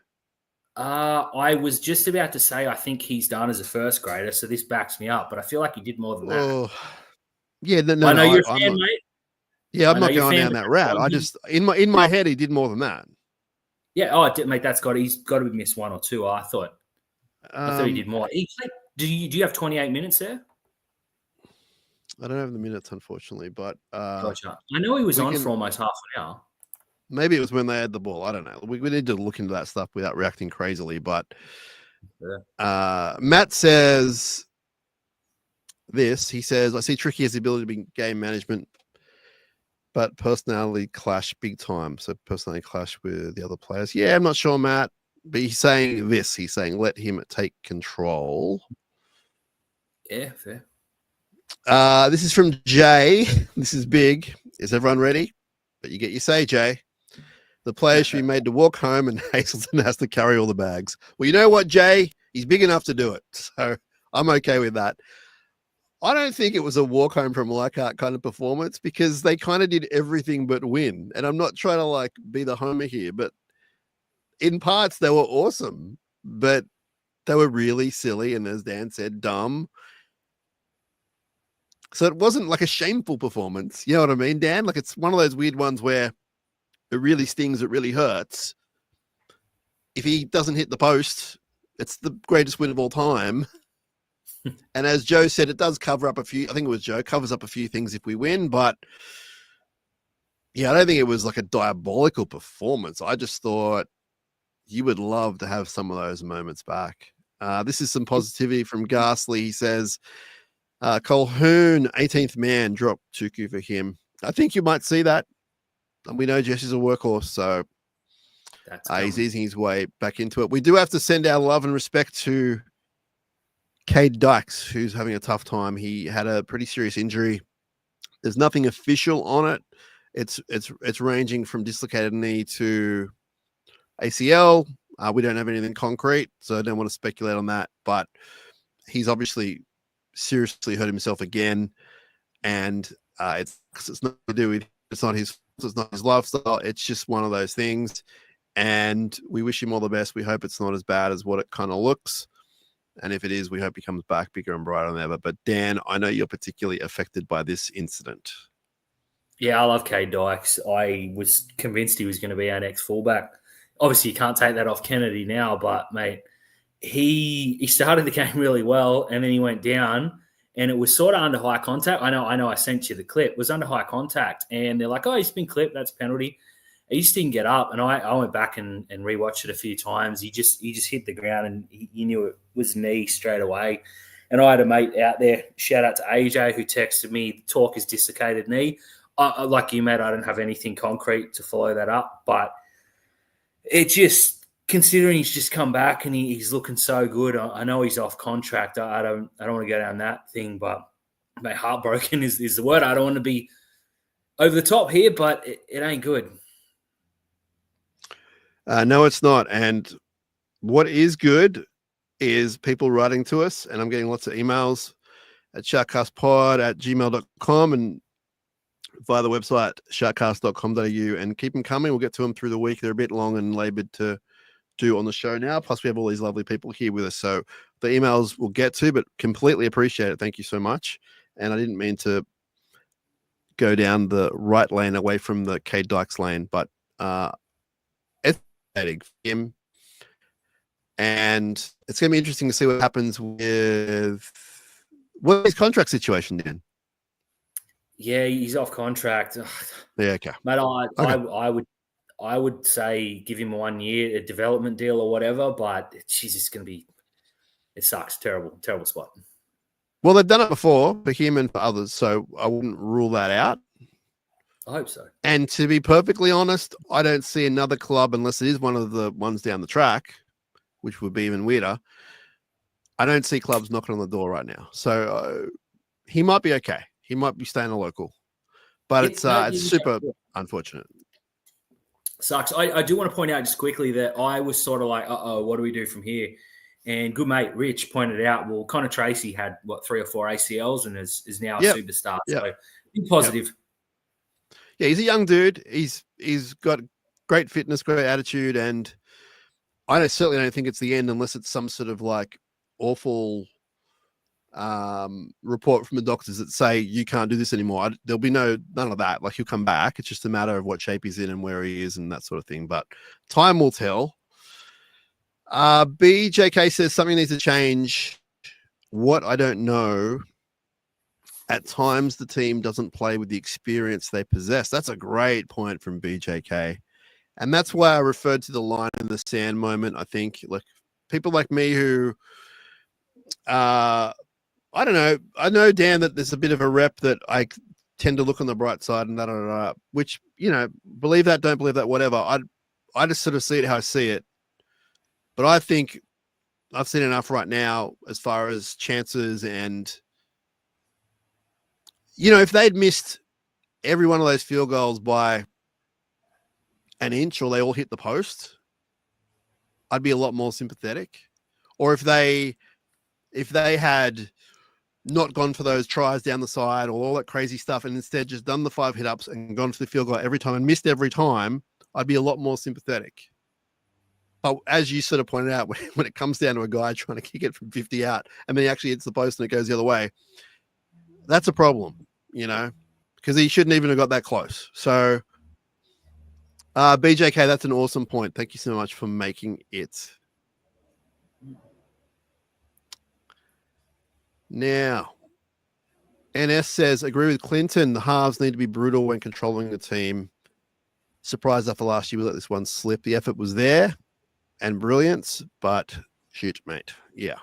I was just about to say I think he's done as a first grader, so this backs me up, but I feel like he did more than that. Yeah, I know you're a fan, mate. Yeah, I'm not going down that route. I just in my head he did more than that. Yeah, mate, he's got to be missed 1 or 2. I thought he did more. Do you have 28 minutes there? I don't have the minutes, unfortunately, but gotcha. I know he was on for almost half an hour. Maybe it was when they had the ball. I don't know. We need to look into that stuff without reacting crazily. But Matt says this. He says, I see Tricky has the ability to be game management, but personality clash big time. So personality clash with the other players. Yeah, I'm not sure, Matt. But he's saying this. He's saying, let him take control. Yeah, fair. This is from Jay. This is big. Is everyone ready? But you get your say, Jay. The player should be made to walk home and Hazelton has to carry all the bags. Well, you know what, Jay? He's big enough to do it. So I'm okay with that. I don't think it was a walk home from Leichhardt kind of performance because they kind of did everything but win. And I'm not trying to be the homer here, but in parts they were awesome, but they were really silly. And as Dan said, dumb. So it wasn't like a shameful performance. You know what I mean, Dan? Like it's one of those weird ones where it really stings, it really hurts. If he doesn't hit the post, it's the greatest win of all time. And as Joe said, it does cover up a few, I think it was Joe, covers up a few things if we win. But yeah, I don't think it was like a diabolical performance. I just thought you would love to have some of those moments back. This is some positivity from Ghastly. He says, Colhoun, 18th man, dropped Tuku for him. I think you might see that. And we know Jesse's a workhorse, so he's easing his way back into it. We do have to send our love and respect to Cade Dykes, who's having a tough time. He had a pretty serious injury. There's nothing official on it. It's ranging from dislocated knee to ACL. We don't have anything concrete, so I don't want to speculate on that. But he's obviously seriously hurt himself again, and it's not to do with it's not his lifestyle. It's just one of those things, and we wish him all the best. We hope it's not as bad as what it kind of looks, and if it is, we hope he comes back bigger and brighter than ever. But Dan, I know you're particularly affected by this incident. Yeah, I love Cade Dykes. I was convinced he was going to be our next fullback. Obviously, you can't take that off Kennedy now, but mate, he started the game really well, and then he went down, and it was sort of under high contact. I know. I sent you the clip. It was under high contact, and they're like, "Oh, he's been clipped. That's a penalty." He just didn't get up, and I went back and rewatched it a few times. He just hit the ground, and he knew it was knee straight away. And I had a mate out there, shout out to AJ, who texted me, "Talk is dislocated knee." Like you, mate, I don't have anything concrete to follow that up, but it just, considering he's just come back and he's looking so good, I know he's off contract. I don't want to go down that thing, but mate, heartbroken is the word. I don't want to be over the top here, but it ain't good. No, it's not. And what is good is people writing to us, and I'm getting lots of emails at sharkcastpod@gmail.com and via the website sharkcast.com.au, and keep them coming. We'll get to them through the week. They're a bit long and labored to do on the show now. Plus, we have all these lovely people here with us. So the emails we'll get to, but completely appreciate it. Thank you so much. And I didn't mean to go down the right lane away from the Cade Dykes lane, but it's him. And it's going to be interesting to see what happens with his contract situation, Dan. Yeah, he's off contract. Yeah, okay. Mate, Okay. I would say give him 1 year, a development deal or whatever, but it's going to be, it sucks. Terrible spot. Well, they've done it before for him and for others, so I wouldn't rule that out. I hope so. And to be perfectly honest, I don't see another club, unless it is one of the ones down the track, which would be even weirder. I don't see clubs knocking on the door right now. So he might be okay. He might be staying a local. But it's super unfortunate. Sucks. I do want to point out just quickly that I was sort of like, what do we do from here? And good mate Rich pointed out, well, Connor Tracy had, 3 or 4 ACLs and is now a superstar. So be positive. Yeah, he's a young dude. He's got great fitness, great attitude, and I certainly don't think it's the end unless it's some sort of like awful report from the doctors that say you can't do this anymore. There'll be none of that. Like, he'll come back. It's just a matter of what shape he's in and where he is and that sort of thing. But time will tell. BJK says something needs to change. What? I don't know. At times, the team doesn't play with the experience they possess. That's a great point from BJK. And that's why I referred to the line in the sand moment. I think, like, people like me who, I don't know. I know, Dan, that there's a bit of a rep that I tend to look on the bright side and that, which, believe that, don't believe that, whatever. I just sort of see it how I see it. But I think I've seen enough right now as far as chances and, if they'd missed every one of those field goals by an inch or they all hit the post, I'd be a lot more sympathetic. Or if they had not gone for those tries down the side or all that crazy stuff and instead just done the 5 hit-ups and gone for the field goal every time and missed every time, I'd be a lot more sympathetic. But as you sort of pointed out, when it comes down to a guy trying to kick it from 50 out and then he actually hits the post and it goes the other way, that's a problem, because he shouldn't even have got that close. So, BJK, that's an awesome point. Thank you so much for making it. Now, NS says, agree with Clinton. The halves need to be brutal when controlling the team. Surprised after last year we let this one slip. The effort was there and brilliance, but shoot, mate. Yeah.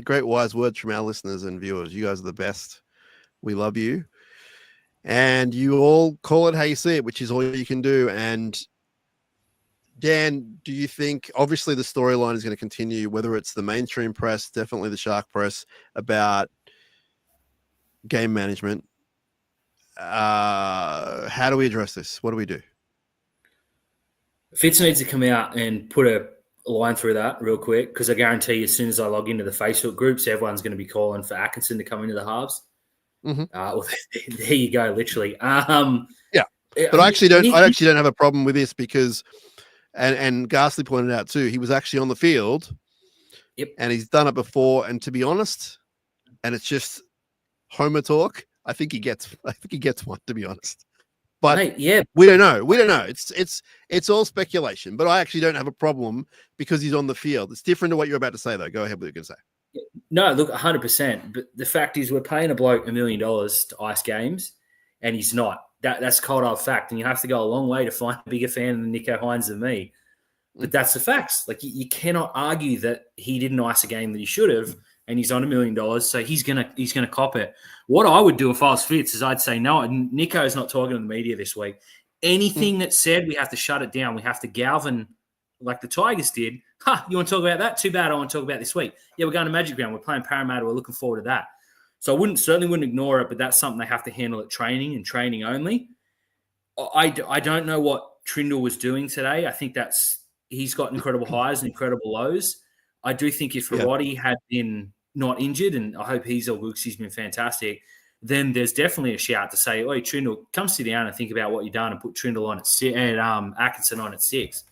Great wise words from our listeners and viewers. You guys are the best. We love you. And you all call it how you see it, which is all you can do. And Dan, do you think, obviously the storyline is going to continue, whether it's the mainstream press, definitely the Shark press, about game management? How do we address this? What do we do? Fitz needs to come out and put a line through that real quick, because I guarantee you, as soon as I log into the Facebook groups, everyone's going to be calling for Atkinson to come into the halves. Mm-hmm. Well, there you go, literally. But I actually don't have a problem with this because, and Ghastly pointed out too, he was actually on the field. Yep. And he's done it before. And to be honest, and it's just Homer talk, I think he gets one, to be honest. But Mate, yeah, we don't know. We don't know. It's all speculation. But I actually don't have a problem because he's on the field. It's different to what you're about to say, though. Go ahead with what you're going to say. no, look, 100%. But the fact is, we're paying a bloke $1 million to ice games, and he's not. That's cold hard fact, and you have to go a long way to find a bigger fan than Nico Hines than me. But that's the facts. Like you cannot argue that he didn't ice a game that he should have, and he's on $1 million, so he's gonna cop it. What I would do if I was Fitz is I'd say no. Nico's not talking to the media this week. Anything that's said, we have to shut it down. We have to Galvin like the Tigers did. You want to talk about that? Too bad. I want to talk about this week. Yeah, we're going to Magic Round. We're playing Parramatta. We're looking forward to that. So I certainly wouldn't ignore it, but that's something they have to handle at training and training only. I don't know what Trindle was doing today. I think he's got incredible highs and incredible lows. I do think if Roddy had been not injured, and I hope he's all good because he's been fantastic, then there's definitely a shout to say, "Oi, Trindle, come sit down and think about what you've done and put Trindle on at 6 and Atkinson on at 6."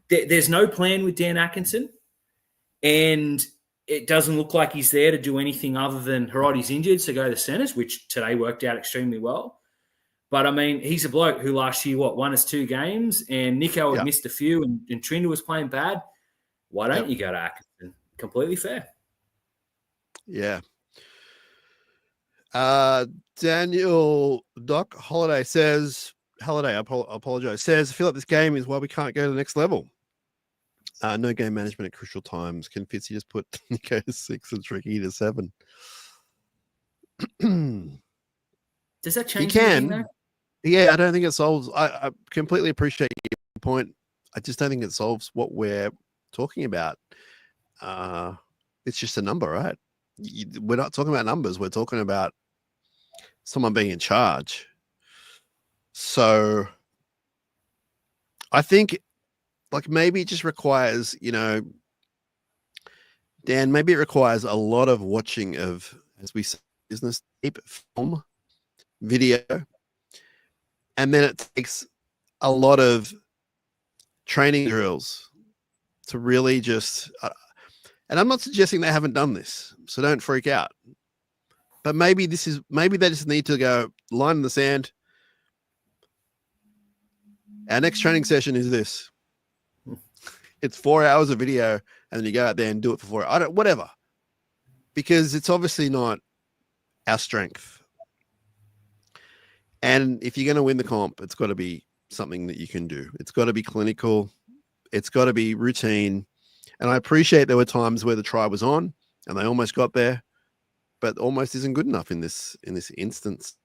There's no plan with Dan Atkinson, and it doesn't look like he's there to do anything other than Roddy's injured, so go to the centres, which today worked out extremely well. But, I mean, he's a bloke who last year, won us 2 games, and Nico had missed a few, and Trindle was playing bad. Why don't you go to Atkinson? Completely fair. Yeah. Daniel Doc Holiday, I apologize, says, I feel like this game is why we can't go to the next level. No game management at crucial times. Can Fitzy just put Nico to 6 and Tricky to 7? Does that change? He can. Yeah, I don't think it solves. I completely appreciate your point. I just don't think it solves what we're talking about. It's just a number, right? We're not talking about numbers. We're talking about someone being in charge. So I think maybe it just requires, Dan, maybe it requires a lot of watching of, as we say, business tape, film, video. And then it takes a lot of training drills to really just, and I'm not suggesting they haven't done this, so don't freak out. But maybe they just need to go line in the sand. Our next training session is this. It's 4 hours of video, and then you go out there and do it for 4 hours. Whatever. Because it's obviously not our strength. And if you're going to win the comp, it's got to be something that you can do. It's got to be clinical. It's got to be routine. And I appreciate there were times where the try was on and they almost got there, but almost isn't good enough in this instance.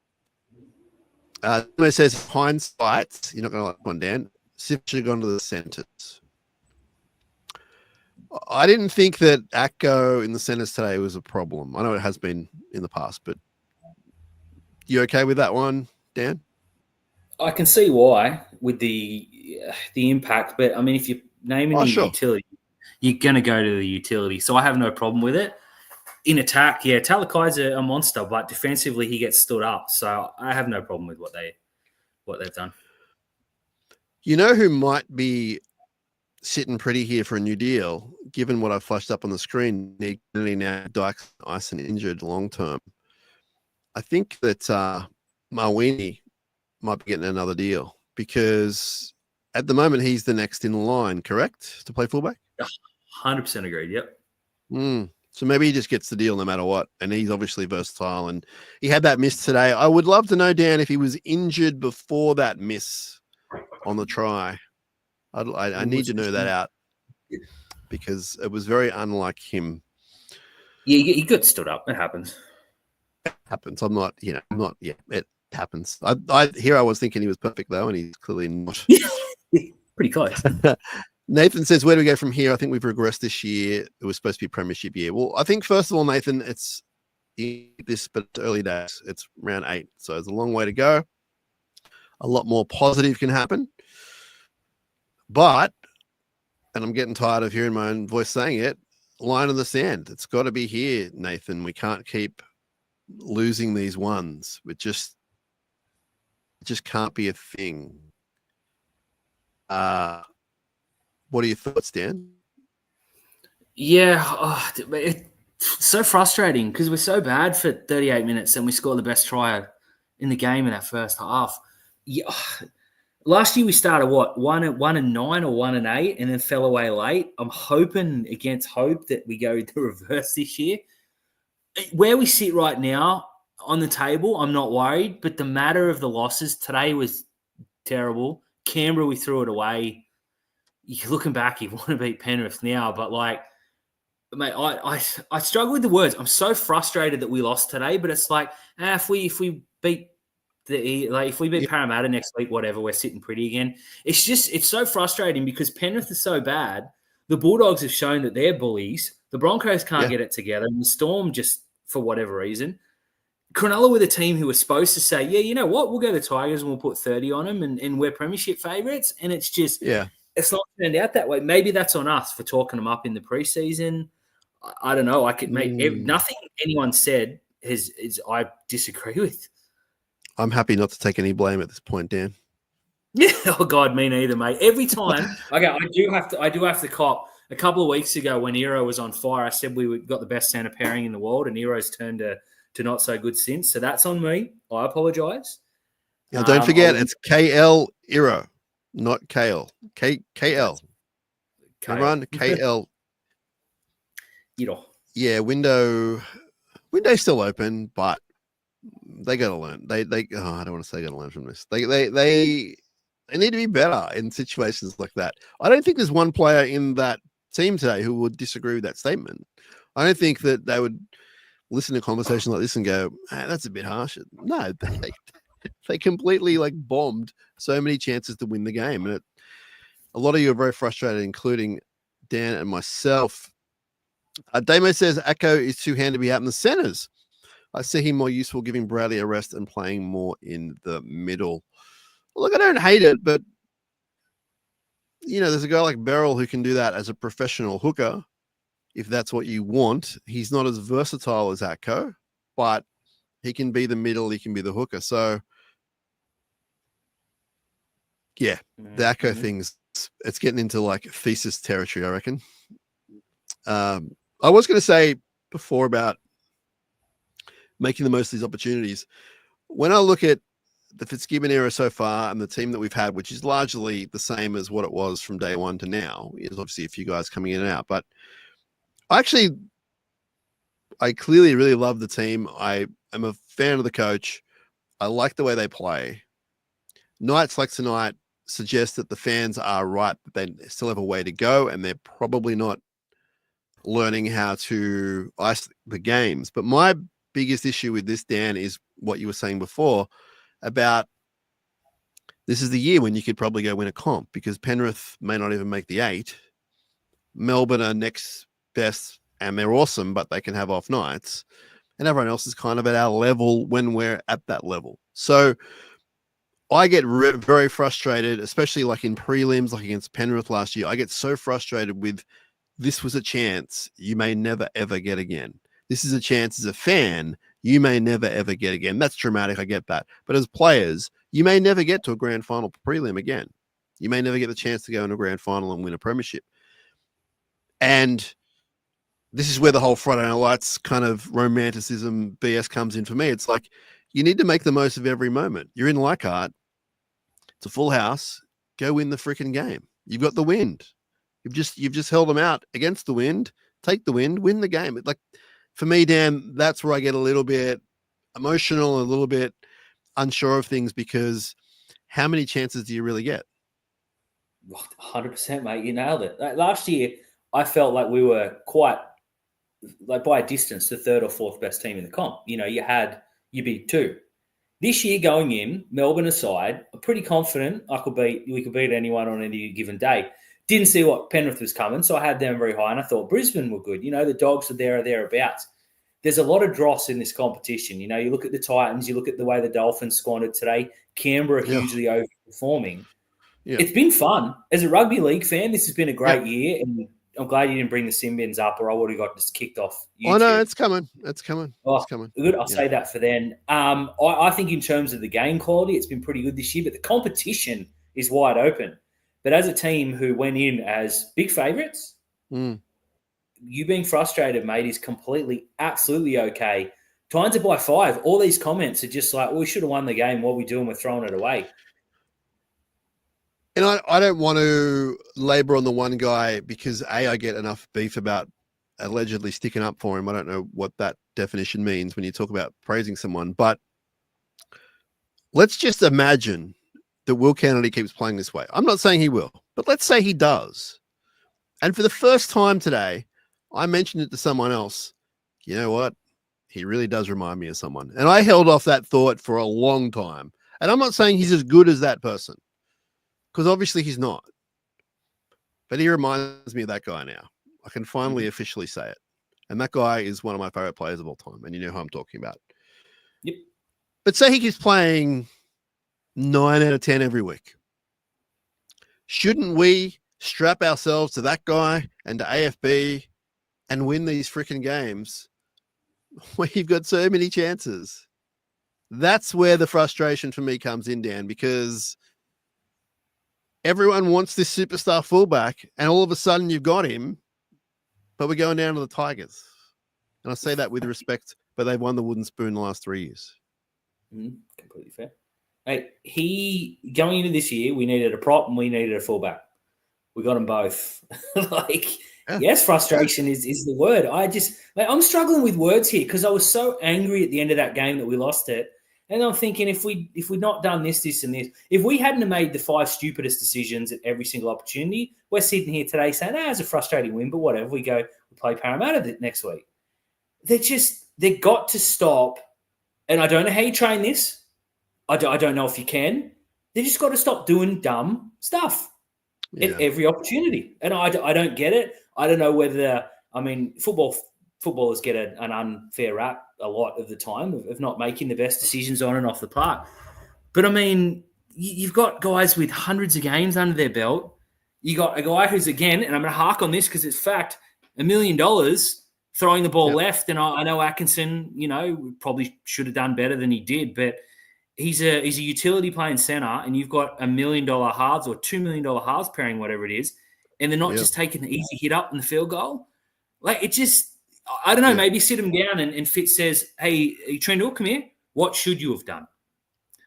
It says hindsight. You're not going to like one, Dan. Sif should have gone to the centres. I didn't think that Atco in the centres today was a problem. I know it has been in the past, but you okay with that one, Dan? I can see why with the impact, but I mean, if you're naming utility, you're going to go to the utility. So I have no problem with it. In attack, Talakai's a monster, but defensively he gets stood up. So I have no problem with what they've done. You know who might be sitting pretty here for a new deal, given what I've flashed up on the screen, now Dyson Ison injured long term. I think that Mawini might be getting another deal because at the moment he's the next in line, correct, to play fullback? 100% agreed, yep. So maybe he just gets the deal no matter what, and he's obviously versatile, and he had that miss today. I would love to know, Dan, if he was injured before that miss on the try. I need to know that out because it was very unlike him. Yeah, he got stood up. It happens. It happens. It happens. I was thinking he was perfect though, and he's clearly not. Pretty close. Nathan says, where do we go from here? I think we've regressed this year. It was supposed to be premiership year. Well, I think first of all, Nathan, but it's early days. It's round 8. So there's a long way to go. A lot more positive can happen. But, and I'm getting tired of hearing my own voice saying it, line in the sand. It's got to be here, Nathan. We can't keep losing these ones. It just can't be a thing. What are your thoughts, Dan? Yeah, it's so frustrating because we're so bad for 38 minutes and we score the best try in the game in that first half. Yeah. Last year we started 1-9 or 1-8, and then fell away late. I'm hoping against hope that we go the reverse this year. Where we sit right now on the table, I'm not worried, but the matter of the losses today was terrible. Canberra, we threw it away. You're looking back, you want to beat Penrith now, but like, mate, I struggle with the words. I'm so frustrated that we lost today, but it's like, if we beat if we beat Parramatta next week, whatever, we're sitting pretty again. It's so frustrating because Penrith is so bad. The Bulldogs have shown that they're bullies. The Broncos can't get it together. And the Storm just, for whatever reason. Cronulla with a team who was supposed to say, yeah, you know what, we'll go to the Tigers and we'll put 30 on them and we're premiership favourites. And it's just, it's not turned out that way. Maybe that's on us for talking them up in the preseason. I don't know. I could make nothing anyone said I disagree with. I'm happy not to take any blame at this point, Dan. Yeah, oh God, me neither, mate. Every time I do have to cop. A couple of weeks ago when Ero was on fire, I said we got the best centre pairing in the world, and Ero's turned to not so good since. So that's on me. I apologise. Now don't forget, it's KL Ero, not KL. KL. Run KL. Yeah, window's still open, but they got to learn. I don't want to say got to learn from this. They need to be better in situations like that. I don't think there's one player in that team today who would disagree with that statement. I don't think that they would listen to a conversation like this and go, that's a bit harsh. No, they completely bombed so many chances to win the game. And a lot of you are very frustrated, including Dan and myself. Damo says Acco is too handy to be out in the centres. I see him more useful giving Bradley a rest and playing more in the middle. Look, I don't hate it, but there's a guy like Beryl who can do that as a professional hooker. If that's what you want, he's not as versatile as Acco, but he can be the middle, he can be the hooker. So, yeah, the Acco thing's, it's getting into thesis territory, I reckon. I was going to say before about making the most of these opportunities. When I look at the Fitzgibbon era so far and the team that we've had, which is largely the same as what it was from day one to now, is obviously a few guys coming in and out, but I clearly really love the team. I am a fan of the coach. I like the way they play. Nights like tonight suggest that the fans are right, but they still have a way to go, and they're probably not learning how to ice the games. But my biggest issue with this, Dan, is what you were saying before about this is the year when you could probably go win a comp, because Penrith may not even make the 8. Melbourne are next best, and they're awesome, but they can have off nights. And everyone else is kind of at our level when we're at that level. So I get very frustrated, especially in prelims, against Penrith last year. I get so frustrated with, this was a chance you may never, ever get again. This is a chance as a fan you may never, ever get again. That's dramatic. I get that. But as players, you may never get to a grand final prelim again. You may never get the chance to go in a grand final and win a premiership. And this is where the whole Friday Night Lights kind of romanticism BS comes in for me. It's you need to make the most of every moment. You're in Leichhardt. It's a full house. Go win the freaking game. You've got the wind. You've just held them out against the wind. Take the wind, win the game. For me, Dan, that's where I get a little bit emotional, a little bit unsure of things, because how many chances do you really get? 100%, mate. You nailed it. Last year, I felt like we were quite, by a distance, the third or fourth best team in the comp. You beat 2. This year, going in, Melbourne aside, I'm pretty confident we could beat anyone on any given day. Didn't see what Penrith was coming, so I had them very high, and I thought Brisbane were good. The Dogs are there or thereabouts. There's a lot of dross in this competition. You look at the Titans, you look at the way the Dolphins squandered today. Canberra hugely overperforming. Yeah. It's been fun. As a rugby league fan, this has been a great year, and I'm glad you didn't bring the sim bins up, or I would have got just kicked off YouTube. Oh, no, it's coming. It's coming. Oh, it's coming. Good. I'll say that for then. I think in terms of the game quality, it's been pretty good this year, but the competition is wide open. But as a team who went in as big favourites, you being frustrated, mate, is absolutely okay. Tines it by 5. All these comments are just like, well, we should have won the game. What are we doing? We're throwing it away. And I don't want to labor on the one guy because I get enough beef about allegedly sticking up for him. I don't know what that definition means when you talk about praising someone, but let's just imagine that Will Kennedy keeps playing this way. I'm not saying he will, but let's say he does. And for the first time today, I mentioned it to someone else. You know what? He really does remind me of someone. And I held off that thought for a long time. And I'm not saying he's as good as that person, because obviously he's not. But he reminds me of that guy now. I can finally officially say it. And that guy is one of my favorite players of all time. And you know who I'm talking about. Yep. But say he keeps playing 9 out of 10 every week. Shouldn't we strap ourselves to that guy and to AFB and win these freaking games? We've got so many chances. That's where the frustration for me comes in, Dan, because everyone wants this superstar fullback, and all of a sudden you've got him, but we're going down to the Tigers. And I say that with respect, but they've won the wooden spoon the last 3 years. Completely fair. Hey, going into this year, we needed a prop and we needed a fullback. We got them both. Yes, frustration is the word. I'm struggling with words here because I was so angry at the end of that game that we lost it. And I'm thinking if we'd not done this, and this, if we hadn't have made the 5 stupidest decisions at every single opportunity, we're sitting here today saying, it's a frustrating win, but whatever. We play Parramatta next week. They got to stop. And I don't know how you train this. I don't know if you can. They just got to stop doing dumb stuff at every opportunity. And I don't get it. I don't know whether, footballers get an unfair rap a lot of the time of not making the best decisions on and off the park. But, you've got guys with hundreds of games under their belt. You got a guy who's, again, and I'm going to hark on this because it's fact, $1 million throwing the ball left. And I know Atkinson, probably should have done better than he did, but he's a utility playing center, and you've got $1 million halves or $2 million halves pairing, whatever it is, and they're not just taking the easy hit up in the field goal. I don't know, maybe sit him down and Fitz says, hey, Trendall, come here. What should you have done?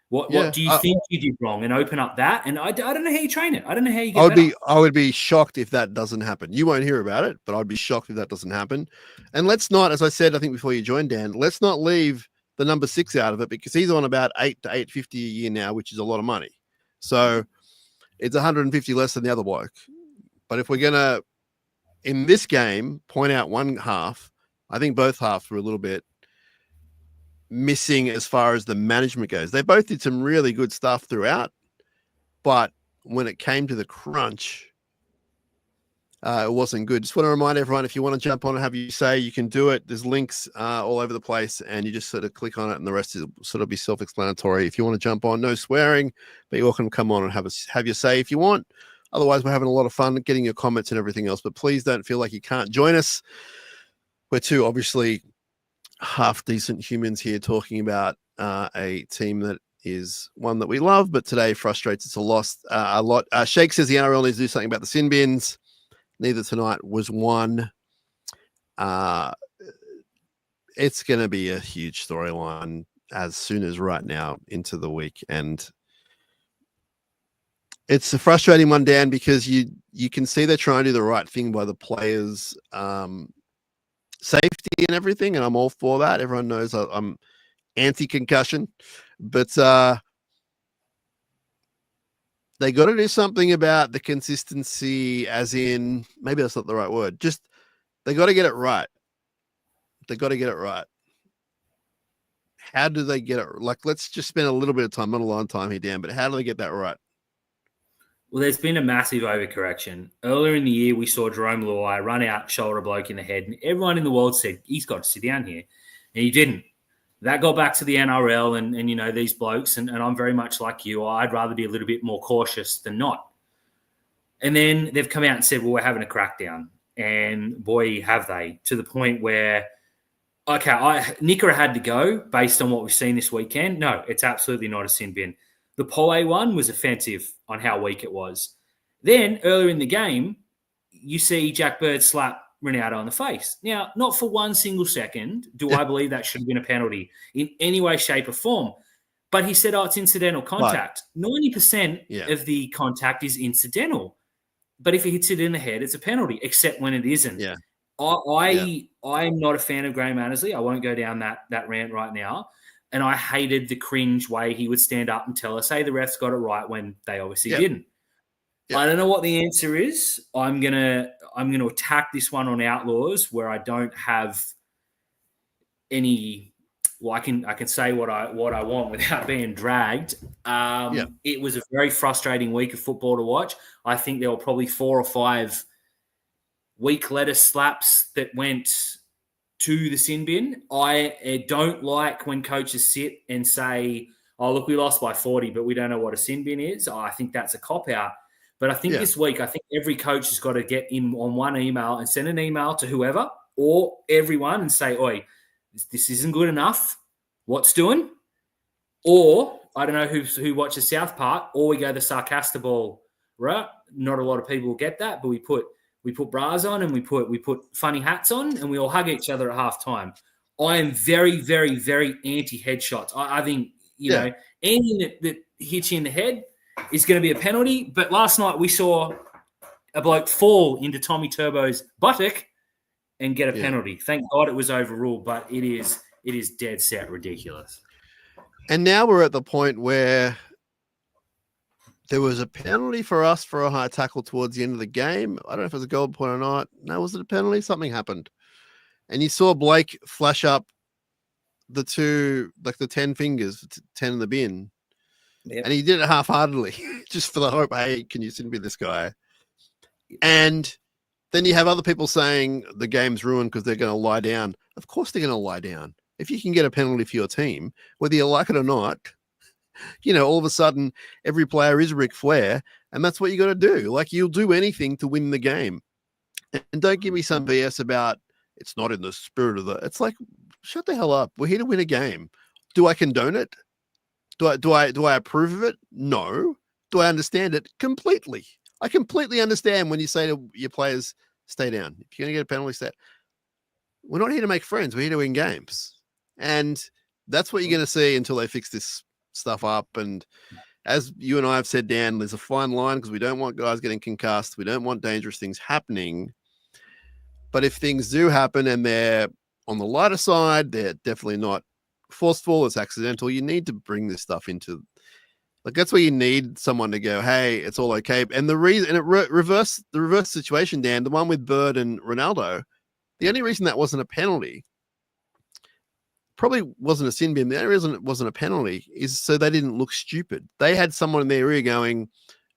What do you think you did wrong? And open up that. And I don't know how you train it. I don't know how you get better. I would be shocked if that doesn't happen. You won't hear about it, but I'd be shocked if that doesn't happen. And let's not, as I said, I think before you joined, Dan, let's not leave the number 6 out of it because he's on about 8 to 850 a year now, which is a lot of money. So it's 150 less than the other bloke. But if we're going to, in this game, point out one half, I think both halves were a little bit missing as far as the management goes. They both did some really good stuff throughout, but when it came to the crunch, it wasn't good. Just want to remind everyone, if you want to jump on and have you say, you can do it. There's links all over the place, and you just sort of click on it, and the rest is sort of be self-explanatory. If you want to jump on, no swearing, but you're welcome to come on and have your say if you want. Otherwise, we're having a lot of fun getting your comments and everything else, but please don't feel like you can't join us. We're two obviously half-decent humans here talking about a team that is one that we love, but today frustrates us a lot. Shake says the NRL needs to do something about the sin bins. Neither tonight was one. It's going to be a huge storyline as soon as right now into the week. And it's a frustrating one, Dan, because you can see they're trying to do the right thing by the players' safety and everything, and I'm all for that. Everyone knows I'm anti-concussion, but they got to do something about the consistency, as in, maybe that's not the right word. Just, they got to get it right. They got to get it right. How do they get it? Let's just spend a little bit of time, not a long time here, Dan, but how do they get that right? Well, there's been a massive overcorrection. Earlier in the year, we saw Jerome Luai run out, shoulder a bloke in the head, and everyone in the world said, he's got to sit down here. And he didn't. That got back to the NRL and these blokes, and I'm very much like you. I'd rather be a little bit more cautious than not. And then they've come out and said, well, we're having a crackdown. And boy, have they, to the point where, okay, Nickera had to go based on what we've seen this weekend. No, it's absolutely not a sin bin. The Pole one was offensive on how weak it was. Then earlier in the game, you see Jack Bird slap Ronaldo in the face. Now, not for one single second do I believe that should have been a penalty in any way, shape, or form. But he said, it's incidental contact. 90% of the contact is incidental. But if he hits it in the head, it's a penalty, except when it isn't. Yeah. I'm not a fan of Graham Annesley. I won't go down that rant right now. And I hated the cringe way he would stand up and tell us, hey, the refs got it right when they obviously didn't. Yeah. I don't know what the answer is. I'm gonna attack this one on Outlaws where I don't have any. Well, I can say what I want without being dragged. It was a very frustrating week of football to watch. I think there were probably 4 or 5 weak lettuce slaps that went to the sin bin. I don't like when coaches sit and say, oh, look, we lost by 40, but we don't know what a sin bin is. I think that's a cop-out. But I think this week, I think every coach has got to get in on one email and send an email to whoever or everyone and say, oi, this isn't good enough. What's doing? Or, I don't know who watches South Park, or we go the sarcastic ball, right? Not a lot of people will get that, but we put bras on and we put funny hats on and we all hug each other at halftime. I am very, very, very anti-headshots. I think, you know, anything that hits you in the head is going to be a penalty. But last night we saw a bloke fall into Tommy Turbo's buttock and get a penalty. Thank God it was overruled, but it is dead set ridiculous. And now we're at the point where there was a penalty for us for a high tackle towards the end of the game. I don't know if it was a goal point or not. No, was it a penalty? Something happened. And you saw Blake flash up the 10 fingers, 10 in the bin. Yep. And he did it half-heartedly, just for the hope, hey, can you send me this guy? And then you have other people saying the game's ruined because they're going to lie down. Of course they're going to lie down. If you can get a penalty for your team, whether you like it or not, you know, all of a sudden every player is Ric Flair, and that's what you got to do. Like, you'll do anything to win the game. And don't give me some BS about it's not in the spirit of the. It's like, shut the hell up. We're here to win a game. Do I condone it? Do I approve of it? No. Do I understand it? Completely. I completely understand when you say to your players, stay down. If you're going to get a penalty, stay. We're not here to make friends. We're here to win games. And that's what you're going to see until they fix this stuff up. And as you and I have said, Dan, there's a fine line because we don't want guys getting concussed. We don't want dangerous things happening. But if things do happen and they're on the lighter side, they're definitely not forceful, it's accidental, you need to bring this stuff into, like, that's where you need someone to go, hey, it's all okay. And the reason, and the reverse situation, Dan, the one with Bird and Ronaldo, the only reason that wasn't a penalty, probably wasn't a sin bin, the only reason it wasn't a penalty is so they didn't look stupid. They had someone in their ear going,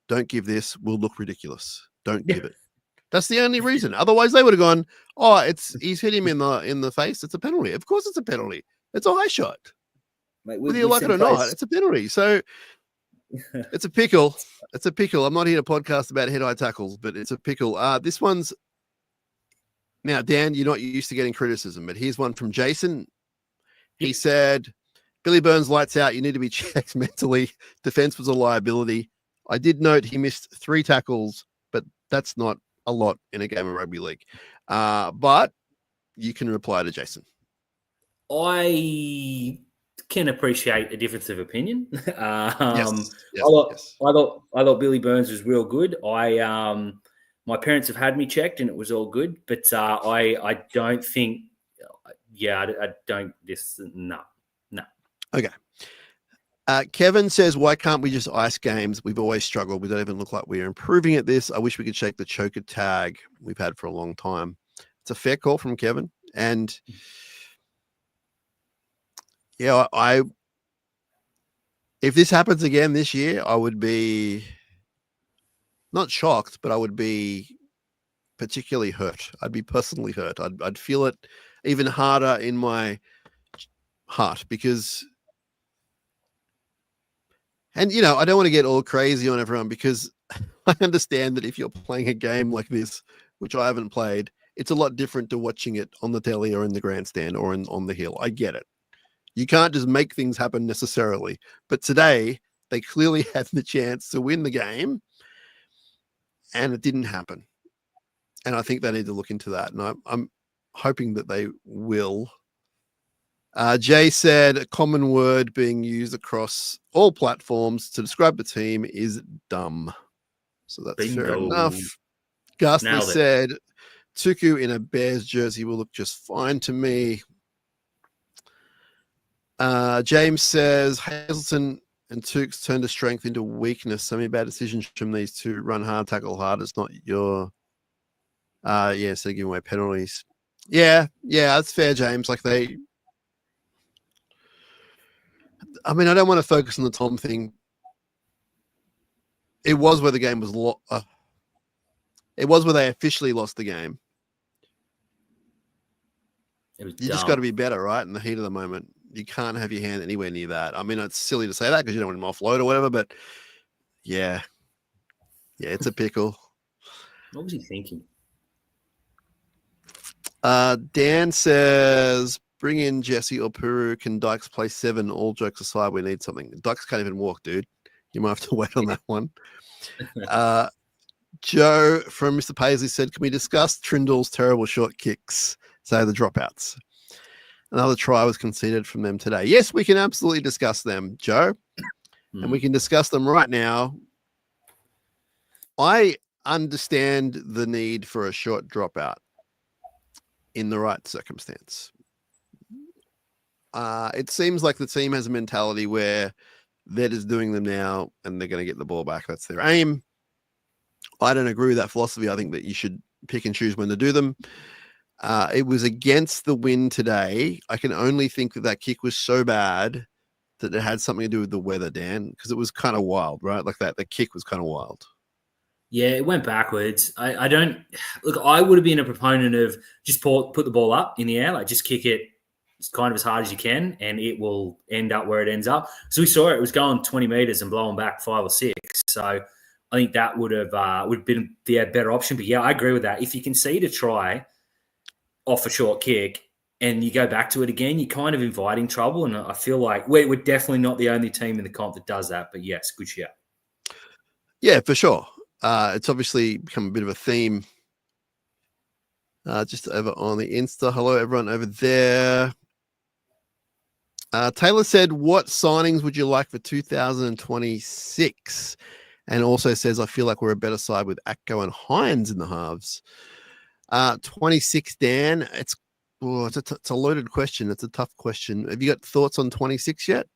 don't give this, we'll look ridiculous. Don't give it. That's the only reason. Otherwise they would have gone, oh, he's hit him in the face, it's a penalty. Of course it's a penalty. It's a high shot. Mate, whether you like it or not, it's a penalty. So it's a pickle. It's a pickle. I'm not here to podcast about head-high tackles, but it's a pickle. This one's now, Dan, you're not used to getting criticism, but here's one from Jason. He said, Billy Burns lights out. You need to be checked mentally. Defense was a liability. I did note he missed 3 tackles, but that's not a lot in a game of rugby league. But you can reply to Jason. I can appreciate a difference of opinion. Yes. I thought Billy Burns was real good. My parents have had me checked and it was all good, but I don't think. I don't. No. Okay. Kevin says, why can't we just ice games? We've always struggled. We don't even look like we're improving at this. I wish we could shake the choker tag we've had for a long time. It's a fair call from Kevin. And yeah, if this happens again this year, I would be not shocked, but I would be particularly hurt. I'd be personally hurt. I'd feel it even harder in my heart because, and you know, I don't want to get all crazy on everyone because I understand that if you're playing a game like this, which I haven't played, it's a lot different to watching it on the telly or in the grandstand or on the hill. I get it. You can't just make things happen necessarily. But today, they clearly had the chance to win the game, and it didn't happen. And I think they need to look into that. And I'm hoping that they will. Jay said a common word being used across all platforms to describe the team is dumb. So that's Bingo. fair enough. Ghastly Nailed it. said Tuku in a Bears jersey will look just fine to me. James says Hazelton and Tukes turned a strength into weakness. So many bad decisions from these two. Run hard, tackle hard. It's not your so they're giving away penalties. Yeah, that's fair, James. Like I don't want to focus on the Tom thing. It was where the game was it was where they officially lost the game. It was You just got to be better, right? In the heat of the moment. You can't have your hand anywhere near that. I mean, it's silly to say that because you don't want him offload or whatever, but yeah, it's a pickle. What was he thinking? Dan says, bring in Jesse or Puru. Can Dykes play 7? All jokes aside, we need something. Dykes can't even walk, dude. You might have to wait on that one. Joe from Mr. Paisley said, can we discuss Trindle's terrible short kicks? So the dropouts. Another try was conceded from them today. Yes, we can absolutely discuss them, Joe. And we can discuss them right now. I understand the need for a short dropout in the right circumstance. It seems like the team has a mentality where they're just doing them now and they're going to get the ball back. That's their aim. I don't agree with that philosophy. I think that you should pick and choose when to do them. It was against the wind today. I can only think that kick was so bad that it had something to do with the weather, Dan, because it was kind of wild, right? Like that, the kick was kind of wild. Yeah, it went backwards. I don't look. I would have been a proponent of just put the ball up in the air, like just kick it kind of as hard as you can, and it will end up where it ends up. So we saw it was going 20 meters and blowing back 5 or 6. So I think that would have been the better option. But yeah, I agree with that. If you concede a try off a short kick and you go back to it again, you're kind of inviting trouble. And I feel like we're definitely not the only team in the comp that does that. But yes, good shout. Yeah, for sure. It's obviously become a bit of a theme. Just over on the Insta. Hello, everyone over there. Taylor said, what signings would you like for 2026? And also says, I feel like we're a better side with Atko and Hines in the halves. 26, Dan. It's a loaded question. It's a tough question. Have you got thoughts on 26 yet?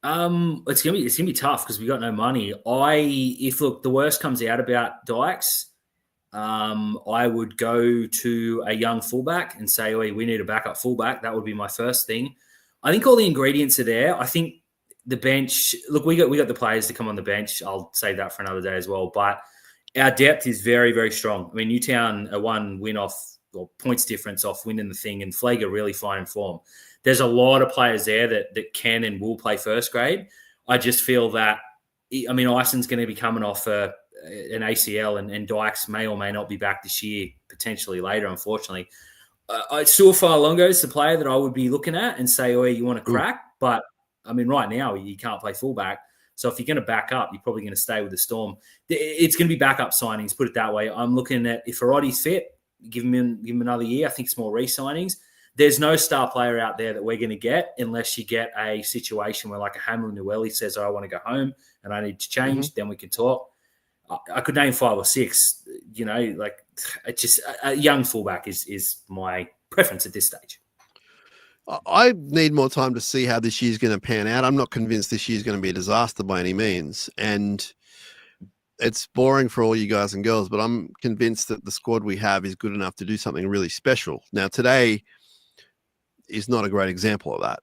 It's gonna be tough because we got no money. If the worst comes out about Dykes, I would go to a young fullback and say, we need a backup fullback. That would be my first thing. I think all the ingredients are there. I think the bench. Look, we got the players to come on the bench. I'll save that for another day as well. But our depth is very, very strong. I mean, Newtown are one win off or points difference off winning the thing, and Flegg are really fine in form. There's a lot of players there that can and will play first grade. I just feel that, Ison's going to be coming off an ACL and Dykes may or may not be back this year, potentially later, unfortunately. Suafa'alongo is the player that I would be looking at and say, you want to crack? But, right now you can't play fullback. So if you're going to back up, you're probably going to stay with the Storm. It's going to be backup signings, put it that way. I'm looking at if Arodi's fit, give him another year. I think it's more re-signings. There's no star player out there that we're going to get unless you get a situation where like a Hamlin Nueli says, I want to go home and I need to change. Then we can talk. I could name 5 or 6, it's just a young fullback is my preference at this stage. I need more time to see how this year's going to pan out. I'm not convinced this year's going to be a disaster by any means. And it's boring for all you guys and girls, but I'm convinced that the squad we have is good enough to do something really special. Now, today is not a great example of that.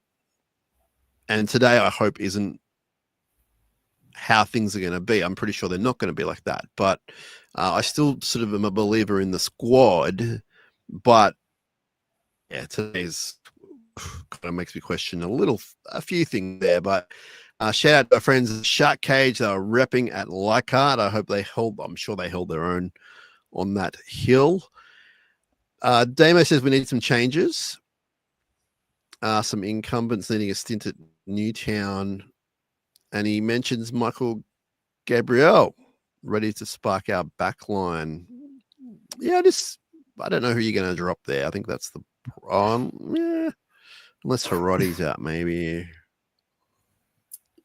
And today, I hope, isn't how things are going to be. I'm pretty sure they're not going to be like that. But I still sort of am a believer in the squad. But, yeah, today's kind of makes me question a few things there. But shout out to our friends at Shark Cage. They are repping at Leichhardt. I'm sure they held their own on that hill. Damo says we need some changes. Some incumbents needing a stint at Newtown. And he mentions Michael Gabriel ready to spark our back line. Yeah, I don't know who you're going to drop there. I think that's the yeah, unless Hirotti's out, maybe.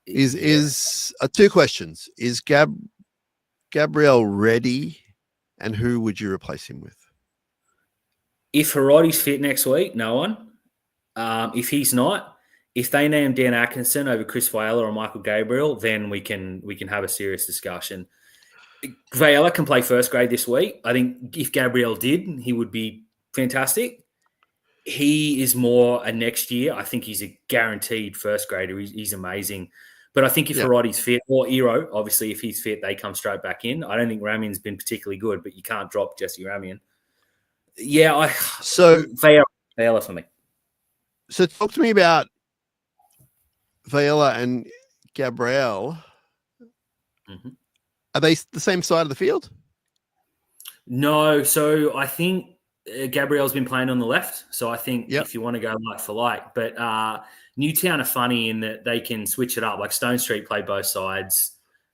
Is two questions. Is Gabriel ready, and who would you replace him with? If Hirotti's fit next week, no one. If he's not, if they name Dan Atkinson over Chris Viola or Michael Gabriel, then we can have a serious discussion. Viola can play first grade this week. I think if Gabriel did, he would be fantastic. He is more a next year. I think he's a guaranteed first grader. He's amazing. But I think if Hirotti's fit, or Iro, obviously, if he's fit, they come straight back in. I don't think Ramian's been particularly good, but you can't drop Jesse Ramian. Yeah, Viola for me. So talk to me about Viola and Gabriel. Mm-hmm. Are they the same side of the field? No. So I think Gabriel's been playing on the left. So I think if you want to go like for like. But Newtown are funny in that they can switch it up. Like Stone Street play both sides.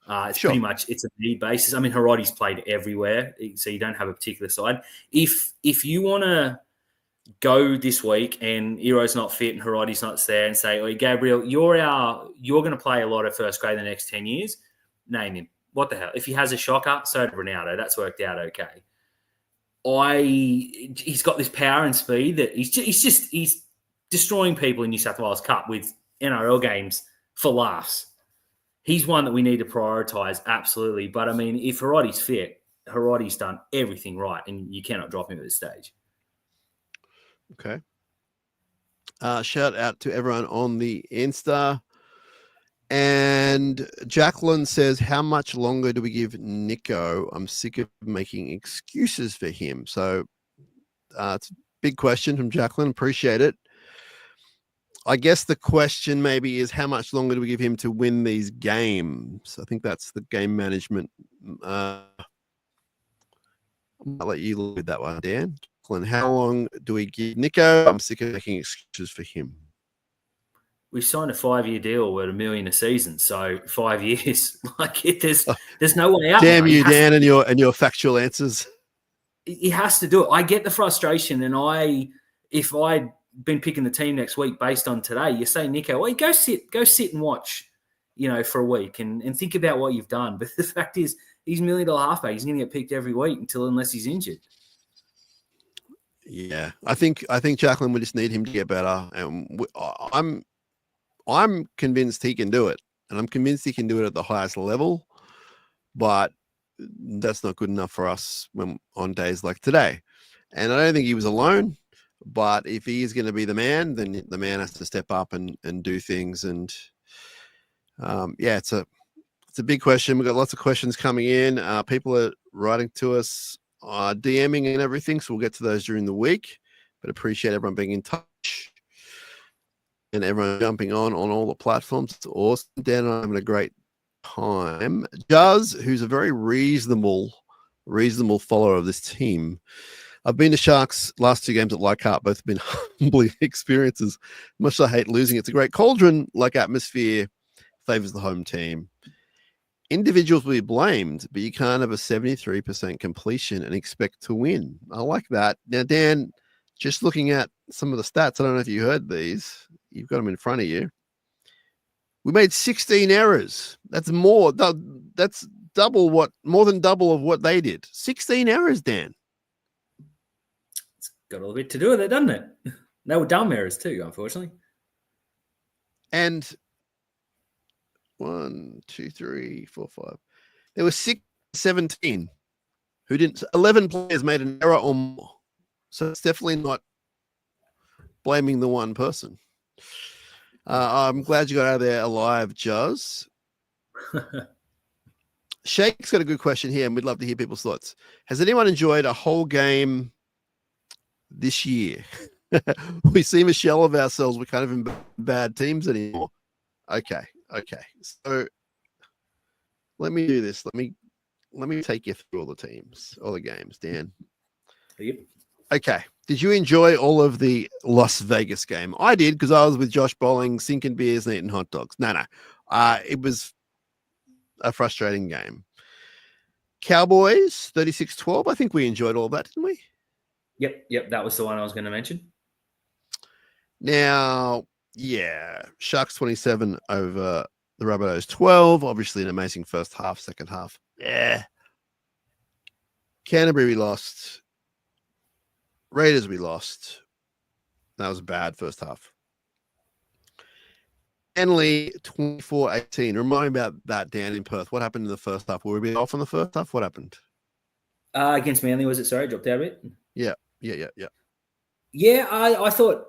It's pretty much it's a need basis. I mean, Hirotti's played everywhere, so you don't have a particular side. If you want to go this week and Iro's not fit and Hirotti's not there and say, "Oh, Gabriel, you're going to play a lot of first grade in the next 10 years," name him. What the hell? If he has a shocker, so did Ronaldo. That's worked out okay. He's got this power and speed that he's destroying people in New South Wales Cup with NRL games for laughs. He's one that we need to prioritise, absolutely. But, I mean, if Hirotti's fit, Hirotti's done everything right, and you cannot drop him at this stage. Okay. Shout out to everyone on the Insta. And Jacqueline says, how much longer do we give Nico? I'm sick of making excuses for him. So it's a big question from Jacqueline. Appreciate it. I guess the question maybe is how much longer do we give him to win these games? I think that's the game management. I'll let you look at that one, Dan. How long do we give Nico? I'm sick of making excuses for him. We signed a 5-year deal with $1 million a season, so 5 years. There's no way out. Damn you, Dan, and your factual answers. He has to do it. I get the frustration, and if I'd been picking the team next week based on today, you say, Nico, well, go sit and watch, for a week and think about what you've done. But the fact is, he's $1 million halfback. He's going to get picked every week unless he's injured. Yeah, I think Jacqueline, we just need him to get better, and I'm convinced he can do it, and I'm convinced he can do it at the highest level. But that's not good enough for us on days like today. And I don't think he was alone. But if he is going to be the man, then the man has to step up and do things. And it's a big question. We've got lots of questions coming in. People are writing to us, DMing and everything. So we'll get to those during the week. But appreciate everyone being in touch and everyone jumping on all the platforms. It's awesome. Dan and I are having a great time. Juz, who's a very reasonable follower of this team. I've been to Sharks last 2 games at Leichhardt. Both have been humbling experiences. Much as I hate losing, it's a great cauldron-like atmosphere. Favors the home team. Individuals will be blamed, but you can't have a 73% completion and expect to win. I like that. Now, Dan, just looking at some of the stats, I don't know if you heard these. You've got them in front of you. We made 16 errors. That's more. That's more than double of what they did. 16 errors, Dan. Got a little bit to do with it, doesn't it? They were dumb errors too, unfortunately. And 1, 2, 3, 4, 5. There were 17 who didn't. 11 players made an error or more. So it's definitely not blaming the one person. I'm glad you got out of there alive, Juz. Shake's got a good question here, and we'd love to hear people's thoughts. Has anyone enjoyed a whole game this year? We seem a shell of ourselves. We're kind of in bad teams anymore. Okay. So let me do this. Let me take you through all the teams, all the games, Dan. Yep. Okay. Did you enjoy all of the Las Vegas game? I did, because I was with Josh bowling, sinking beers and eating hot dogs. No. It was a frustrating game. Cowboys 36-12. I think we enjoyed all that, didn't we? Yep. That was the one I was going to mention. Now, yeah, Sharks 27 over the Rabbitohs 12. Obviously, an amazing first half, second half. Yeah. Canterbury we lost. Raiders we lost. That was a bad first half. Manly 24-18. Remind me about that, Dan, in Perth. What happened in the first half? Were we a bit off in the first half? What happened? Against Manly, was it? Sorry, dropped out a bit. Yeah. Yeah, I thought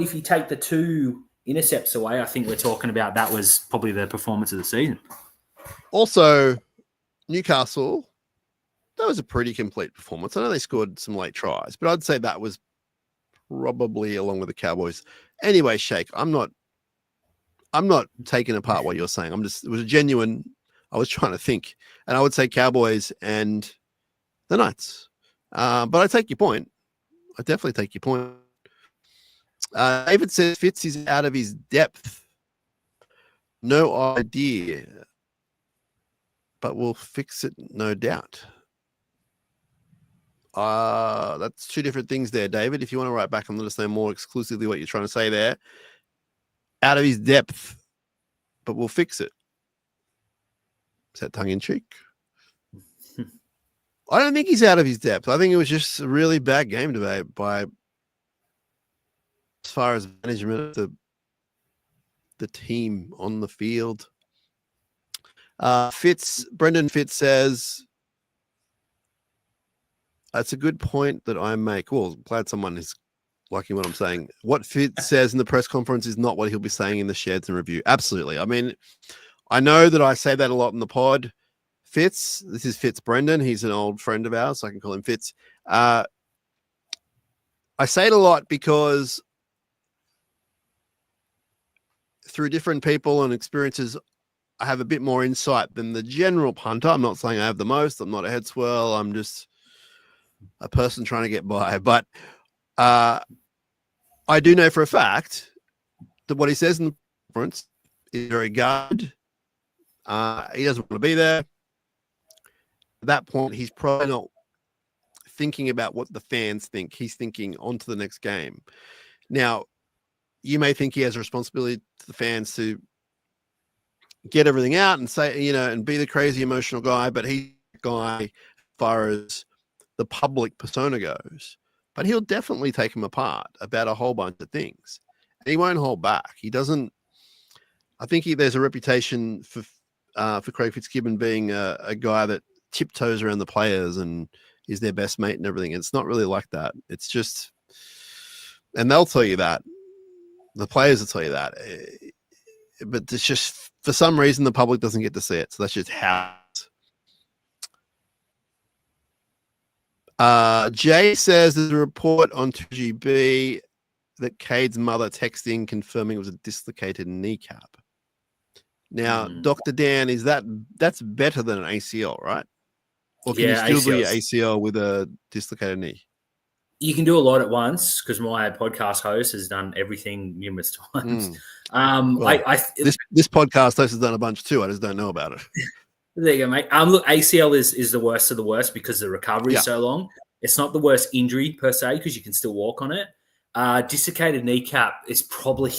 if you take the 2 intercepts away, I think we're talking about that was probably the performance of the season. Also, Newcastle, that was a pretty complete performance. I know they scored some late tries, but I'd say that was probably along with the Cowboys. Anyway, Shake, I'm not taking apart what you're saying. It was a genuine, I was trying to think. And I would say Cowboys and the Knights. But I take your point. I definitely take your point. David says Fitz is out of his depth. No idea. But we'll fix it, no doubt. That's 2 different things there, David. If you want to write back and let us know more exclusively what you're trying to say there. Out of his depth, but we'll fix it. Is that tongue-in-cheek? I don't think he's out of his depth. I think it was just a really bad game today by, as far as management of the team on the field. Brendan Fitz says, that's a good point that I make. Well, glad someone is liking what I'm saying. What Fitz says in the press conference is not what he'll be saying in the Sheds and Review. Absolutely. I mean, I know that I say that a lot in the pod. Fitz, this is Fitz Brendan. He's an old friend of ours, so I can call him Fitz. I say it a lot because through different people and experiences, I have a bit more insight than the general punter. I'm not saying I have the most. I'm not a head swirl. I'm just a person trying to get by. But I do know for a fact that what he says in the conference is very guarded. He doesn't want to be there. At that point, he's probably not thinking about what the fans think. He's thinking on to the next game. Now, you may think he has a responsibility to the fans to get everything out and say, and be the crazy emotional guy, but he's the guy as far as the public persona goes. But he'll definitely take him apart about a whole bunch of things. And he won't hold back. He doesn't. I think there's a reputation for Craig Fitzgibbon being a guy that tiptoes around the players and is their best mate and everything. It's not really like that. It's just, and they'll tell you that. The players will tell you that. But it's just, for some reason, the public doesn't get to see it. So that's just how Jay says there's a report on 2GB that Cade's mother texting confirming it was a dislocated kneecap. Now, Dr. Dan, that's better than an ACL, right? Or can you still be ACL with a dislocated knee? You can do a lot at once because my podcast host has done everything numerous times. This podcast host has done a bunch too. I just don't know about it. There you go, mate. Look, ACL is the worst of the worst because the recovery is so long. It's not the worst injury per se because you can still walk on it. Dislocated kneecap is probably,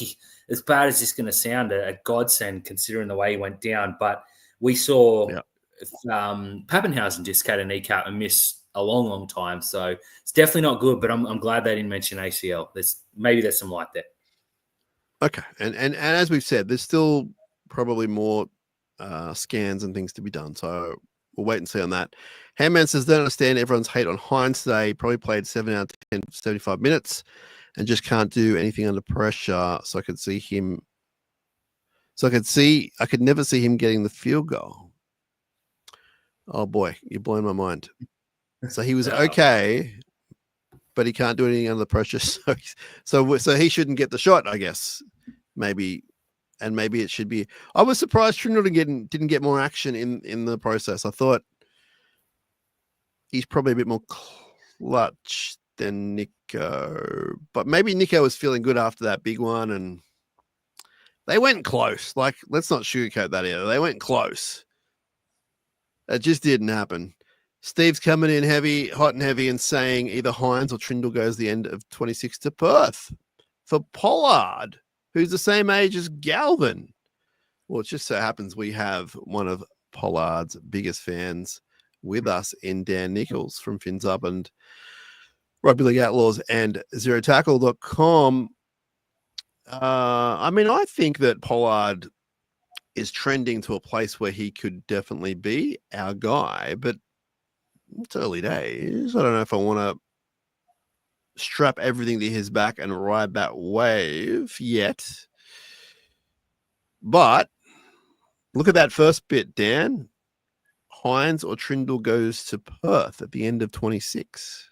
as bad as it's going to sound, a godsend considering the way he went down. But we saw Pappenhausen dislocated kneecap and miss a long, long time. So it's definitely not good, but I'm glad they didn't mention ACL. There's some light there. Okay. And as we've said, there's still probably more scans and things to be done. So we'll wait and see on that. Handman says, don't understand everyone's hate on Hines today. He probably played 7 out of 10, 75 minutes and just can't do anything under pressure. So I could see him. I could never see him getting the field goal. Oh boy, you're blowing my mind. So he was okay, but he can't do anything under pressure. So he shouldn't get the shot, I guess. Maybe it should be. I was surprised Trinidad didn't get more action in the process. I thought he's probably a bit more clutch than Nico, but maybe Nico was feeling good after that big one, and they went close. Like, let's not sugarcoat that either. They went close. It just didn't happen. Steve's coming in heavy, hot and heavy, and saying either Hines or Trindle goes the end of 26 to Perth for Pollard, who's the same age as Galvin. Well, it just so happens we have one of Pollard's biggest fans with us in Dan Nichols from Fins Up and Rugby League Outlaws and ZeroTackle.com. I think that Pollard is trending to a place where he could definitely be our guy, but it's early days. I don't know if I want to strap everything to his back and ride that wave yet. But look at that first bit, Dan. Hines or Trindle goes to Perth at the end of 26.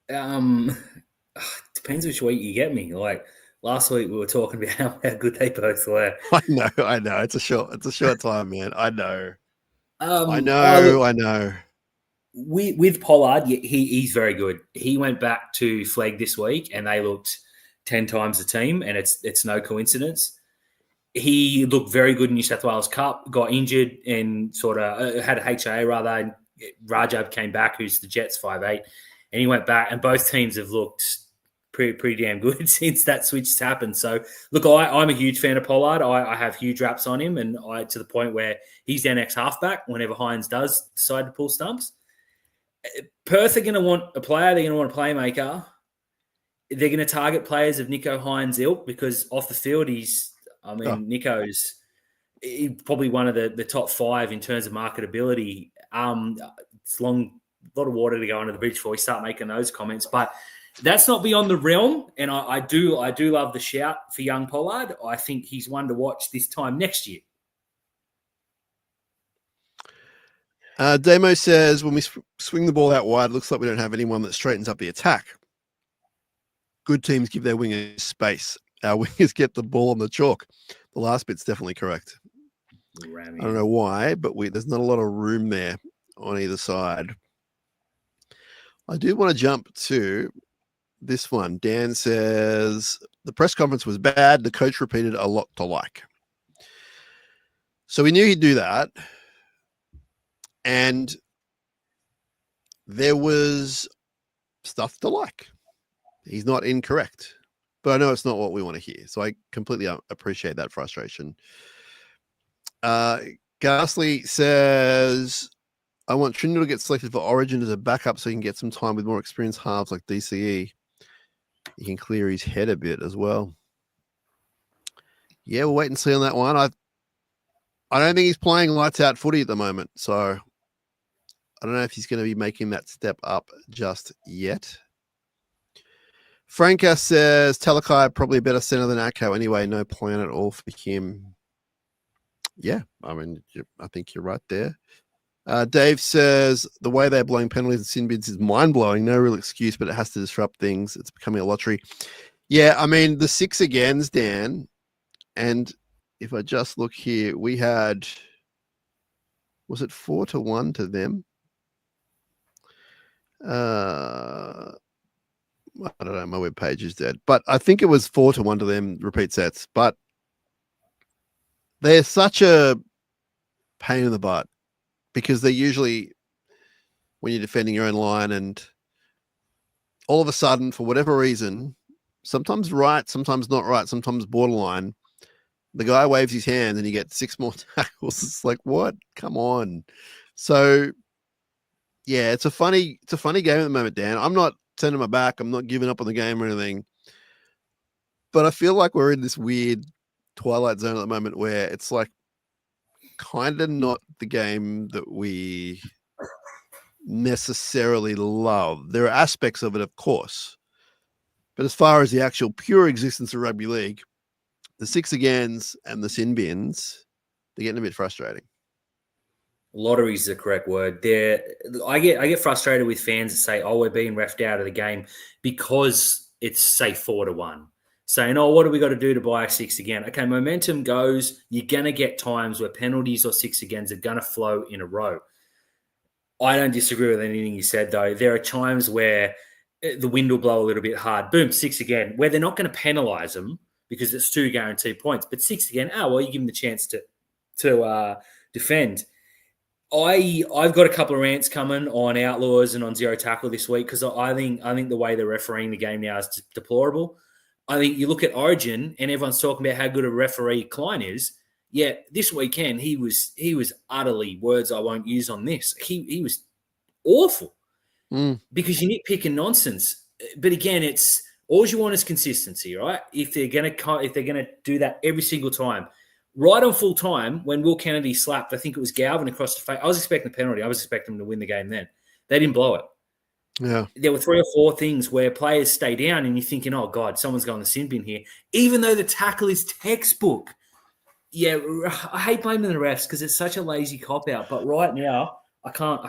Depends which week you get me. Like last week, we were talking about how good they both were. I know. It's a short time, man. I know. I know. With Pollard, he's very good. He went back to Flegg this week, and they looked 10 times the team, and it's no coincidence. He looked very good in New South Wales Cup, got injured and sort of had a HIA rather. And Rajab came back, who's the Jets 5'8", and he went back. And both teams have looked pretty damn good since that switch has happened. So, look, I'm a huge fan of Pollard. I have huge raps on him, and to the point where he's their next halfback whenever Hines does decide to pull stumps. Perth are going to want a player. They're going to want a playmaker. They're going to target players of Nicho Hines' ilk because off the field, Nicho's probably one of the top 5 in terms of marketability. It's a lot of water to go under the bridge before we start making those comments, but that's not beyond the realm. And I do love the shout for young Pollard. I think he's one to watch this time next year. Damo says, when we swing the ball out wide, looks like we don't have anyone that straightens up the attack. Good teams give their wingers space. Our wingers get the ball on the chalk. The last bit's definitely correct. I don't know why, but there's not a lot of room there on either side. I do want to jump to this one. Dan says, the press conference was bad. The coach repeated a lot to like. So we knew he'd do that. And there was stuff to like. He's not incorrect. But I know it's not what we want to hear. So I completely appreciate that frustration. Ghastly says, I want Trindle to get selected for Origin as a backup so he can get some time with more experienced halves like DCE. He can clear his head a bit as well. Yeah, we'll wait and see on that one. I don't think he's playing lights out footy at the moment. So I don't know if he's going to be making that step up just yet. Franca says, Talakai probably a better center than Akko anyway. No plan at all for him. Yeah, I think you're right there. Dave says, the way they're blowing penalties and sin bids is mind-blowing. No real excuse, but it has to disrupt things. It's becoming a lottery. Yeah, the 6 agains, Dan, and if I just look here, we had, was it 4-1 to them? I don't know, my webpage is dead, but I think it was 4-1 to them, repeat sets. But they're such a pain in the butt because they're usually, when you're defending your own line, and all of a sudden, for whatever reason, sometimes right, sometimes not right, sometimes borderline, the guy waves his hand and you get 6 more tackles. It's like, what? Come on. So, yeah, it's a funny game at the moment, Dan. I'm not sending my back. I'm not giving up on the game or anything. But I feel like we're in this weird twilight zone at the moment where it's like kind of not the game that we necessarily love. There are aspects of it, of course. But as far as the actual pure existence of rugby league, the 6 agains and the sin bins, they're getting a bit frustrating. Lottery is the correct word. I get frustrated with fans that say, "Oh, we're being refed out of the game because it's say 4-1." Saying, "Oh, what do we got to do to buy a 6 again?" Okay, momentum goes. You're gonna get times where penalties or 6 agains are gonna flow in a row. I don't disagree with anything you said, though. There are times where the wind will blow a little bit hard. Boom, 6 again, where they're not going to penalise them because it's 2 guaranteed points. But 6 again, you give them the chance to defend. I've got a couple of rants coming on Outlaws and on Zero Tackle this week because I think the way they're refereeing the game now is deplorable. I think you look at Origin and everyone's talking about how good a referee Klein is. Yeah, this weekend he was utterly, words I won't use on this. He was awful because you nitpick and nonsense. But again, it's all you want is consistency, right? If they're gonna do that every single time. Right on full time, when Will Kennedy slapped, I think it was Galvin across the face. I was expecting a penalty. I was expecting them to win the game then. They didn't blow it. Yeah. There were 3 or 4 things where players stay down and you're thinking, oh, God, someone's going to the sin bin here. Even though the tackle is textbook. Yeah, I hate blaming the refs because it's such a lazy cop-out. But right now, I can't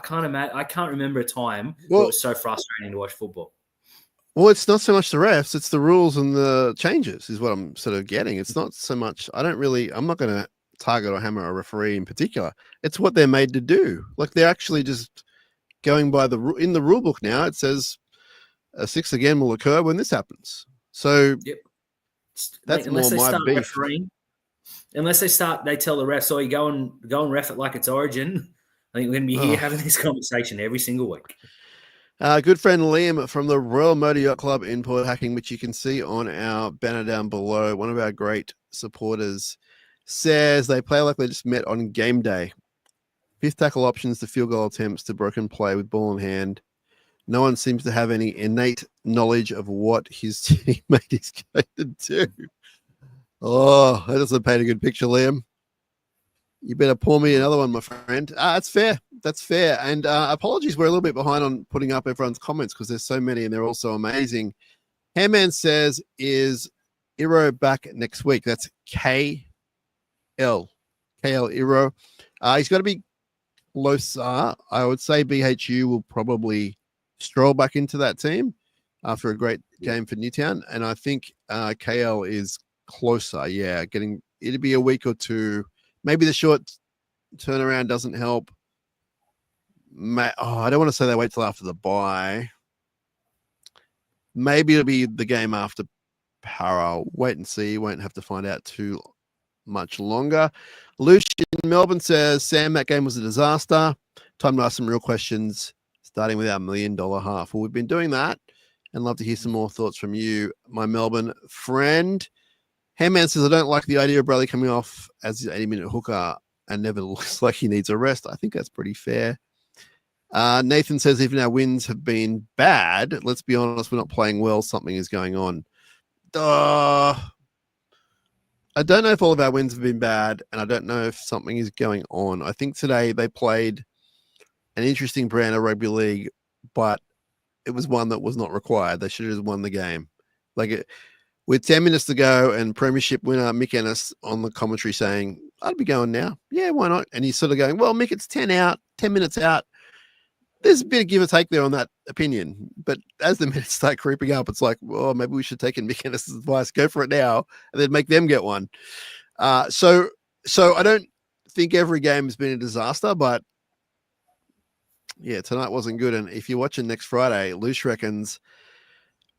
remember a time where it was so frustrating to watch football. Well, it's not so much the refs, it's the rules and the changes is what I'm sort of getting. It's not so much, I'm not going to target or hammer a referee in particular. It's what they're made to do. Like they're actually just going by in the rule book now, it says a 6 again will occur when this happens. So that's more my beef. Refereeing, unless they tell the refs, oh, you go and ref it like it's Origin. I think we're going to be here having this conversation every single week. Good friend Liam from the Royal Motor Yacht Club in Port Hacking, which you can see on our banner down below. One of our great supporters says they play like they just met on game day. 5th tackle options to field goal attempts to broken play with ball in hand. No one seems to have any innate knowledge of what his teammate is going to do. Oh, that doesn't paint a good picture, Liam. You better pour me another one, my friend. That's fair. That's fair. And apologies, we're a little bit behind on putting up everyone's comments because there's so many and they're all so amazing. Hairman says, is Iro back next week? That's KL Iro. He's got to be closer. I would say BHU will probably stroll back into that team after a great game for Newtown. And I think KL is closer. Yeah, it'll be a week or two. Maybe the short turnaround doesn't help. I don't want to say they wait till after the bye. Maybe it'll be the game after Para. Wait and see. Won't have to find out too much longer. Lucian in Melbourne says, Sam, that game was a disaster. Time to ask some real questions, starting with our $1 million half. Well, we've been doing that and love to hear some more thoughts from you, my Melbourne friend. Handman says, I don't like the idea of Bradley coming off as his 80-minute hooker and never looks like he needs a rest. I think that's pretty fair. Nathan says, even our wins have been bad. Let's be honest, we're not playing well. Something is going on. I don't know if all of our wins have been bad, and I don't know if something is going on. I think today they played an interesting brand of rugby league, but it was one that was not required. They should have just won the game. With 10 minutes to go and premiership winner Mick Ennis on the commentary saying, I'd be going now. Yeah, why not? And he's sort of going, well, Mick, it's 10 minutes out. There's a bit of give or take there on that opinion. But as the minutes start creeping up, it's like, well, maybe we should take in Mick Ennis's advice, go for it now, and then make them get one. So I don't think every game has been a disaster, but yeah, tonight wasn't good. And if you're watching next Friday, Luce reckons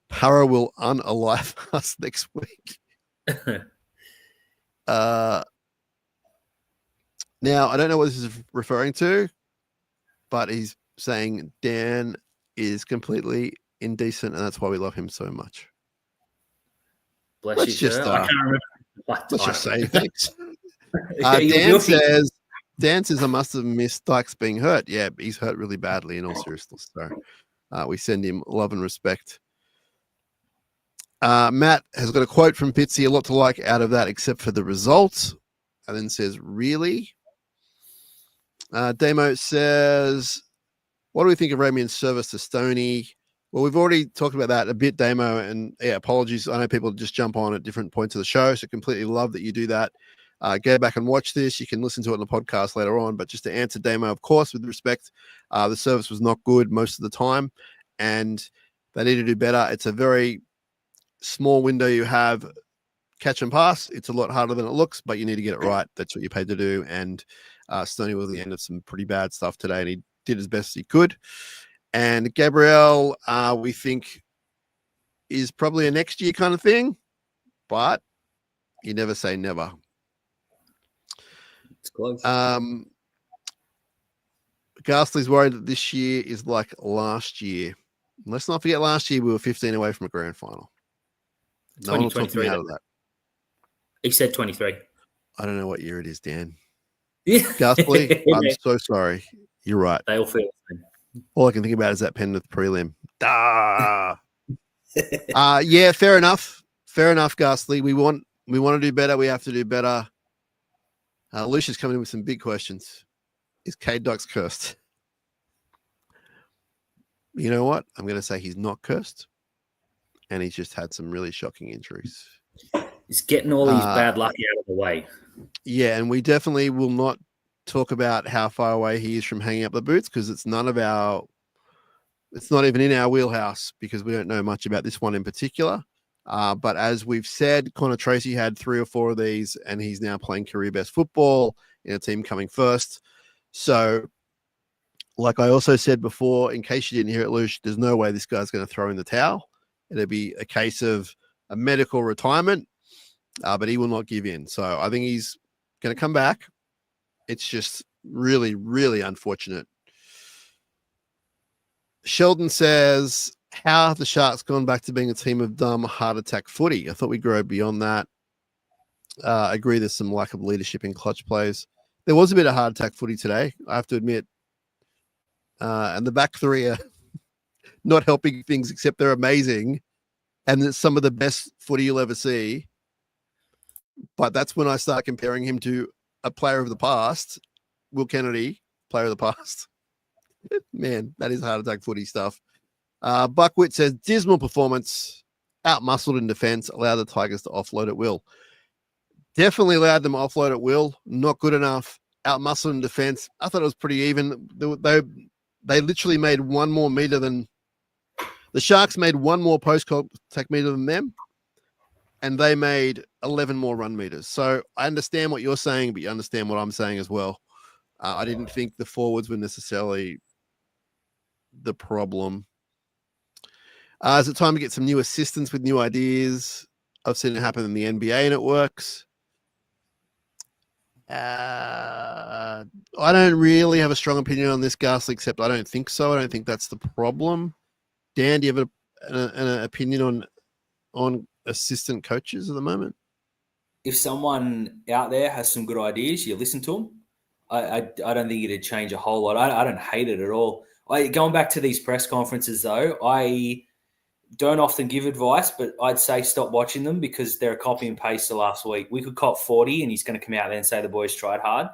Para will unalive us next week. Now, I don't know what this is referring to, but he's saying Dan is completely indecent, and that's why we love him so much. Let's just say thanks. Dan says I must have missed Dykes being hurt. Yeah, he's hurt really badly in all seriousness. So we send him love and respect. Matt has got a quote from Pitsy, a lot to like out of that, except for the results. And then says, really? Damo says, what do we think of Ramian's service to Stoney? Well, we've already talked about that a bit, Damo, and yeah, apologies. I know people just jump on at different points of the show, so completely love that you do that. Go back and watch this. You can listen to it on the podcast later on, but just to answer Damo, of course, with respect, the service was not good most of the time, and they need to do better. It's a very small window you have. Catch and pass. It's a lot harder than it looks, but you need to get it right. That's what you're paid to do, and Stoney was at the end of some pretty bad stuff today, and he did as best he could. And Gabriel, we think, is probably a next year kind of thing, but you never say never. It's close. Ghastly's worried that this year is like last year. Let's not forget last year we were 15 away from a grand final. No one will talk me out of that. He said 23. I don't know what year it is, Dan. Yeah. Ghastly, I'm so sorry. You're right. They all feel the same. All I can think about is that Penrith prelim. Yeah, fair enough. Fair enough, Ghastly. We want to do better. We have to do better. Lucia's coming in with some big questions. Is Cade Dykes cursed? You know what? I'm going to say he's not cursed. And he's just had some really shocking injuries. He's getting all these bad luck out of the way. Yeah, and we definitely will not talk about how far away he is from hanging up the boots because it's not even in our wheelhouse because we don't know much about this one in particular. But as we've said, Connor Tracy had 3 or 4 of these and he's now playing career best football in a team coming first. So like I also said before, in case you didn't hear it, Lush, there's no way this guy's going to throw in the towel. It'll be a case of a medical retirement, but he will not give in. So I think he's going to come back. It's just really, really unfortunate. Sheldon says, how have the Sharks gone back to being a team of dumb heart attack footy? I thought we'd grow beyond that. I agree there's some lack of leadership in clutch plays. There was a bit of heart attack footy today, I have to admit. And the back three are not helping things except they're amazing. And it's some of the best footy you'll ever see. But that's when I start comparing him to a player of the past, Will Kennedy, player of the past. Man, that is heart attack footy stuff. Buckwit says, dismal performance, out-muscled in defense, allow the Tigers to offload at will. Definitely allowed them to offload at will. Not good enough. Out-muscled in defense. I thought it was pretty even. They literally made one more meter than the Sharks made one more post-contact meter than them, and they made 11 more run meters. So I understand what you're saying, but you understand what I'm saying as well. I didn't think the forwards were necessarily the problem. Is it time to get some new assistants with new ideas? I've seen it happen in the NBA and it works. I don't really have a strong opinion on this, Ghastly, except I don't think so. I don't think that's the problem. Dan, do you have an opinion on assistant coaches at the moment? If someone out there has some good ideas, you listen to them. I don't think it'd change a whole lot. I don't hate it at all. Going back to these press conferences, though, I don't often give advice, but I'd say stop watching them because they're a copy and paste to last week. We could cop 40 and he's going to come out there and say the boys tried hard.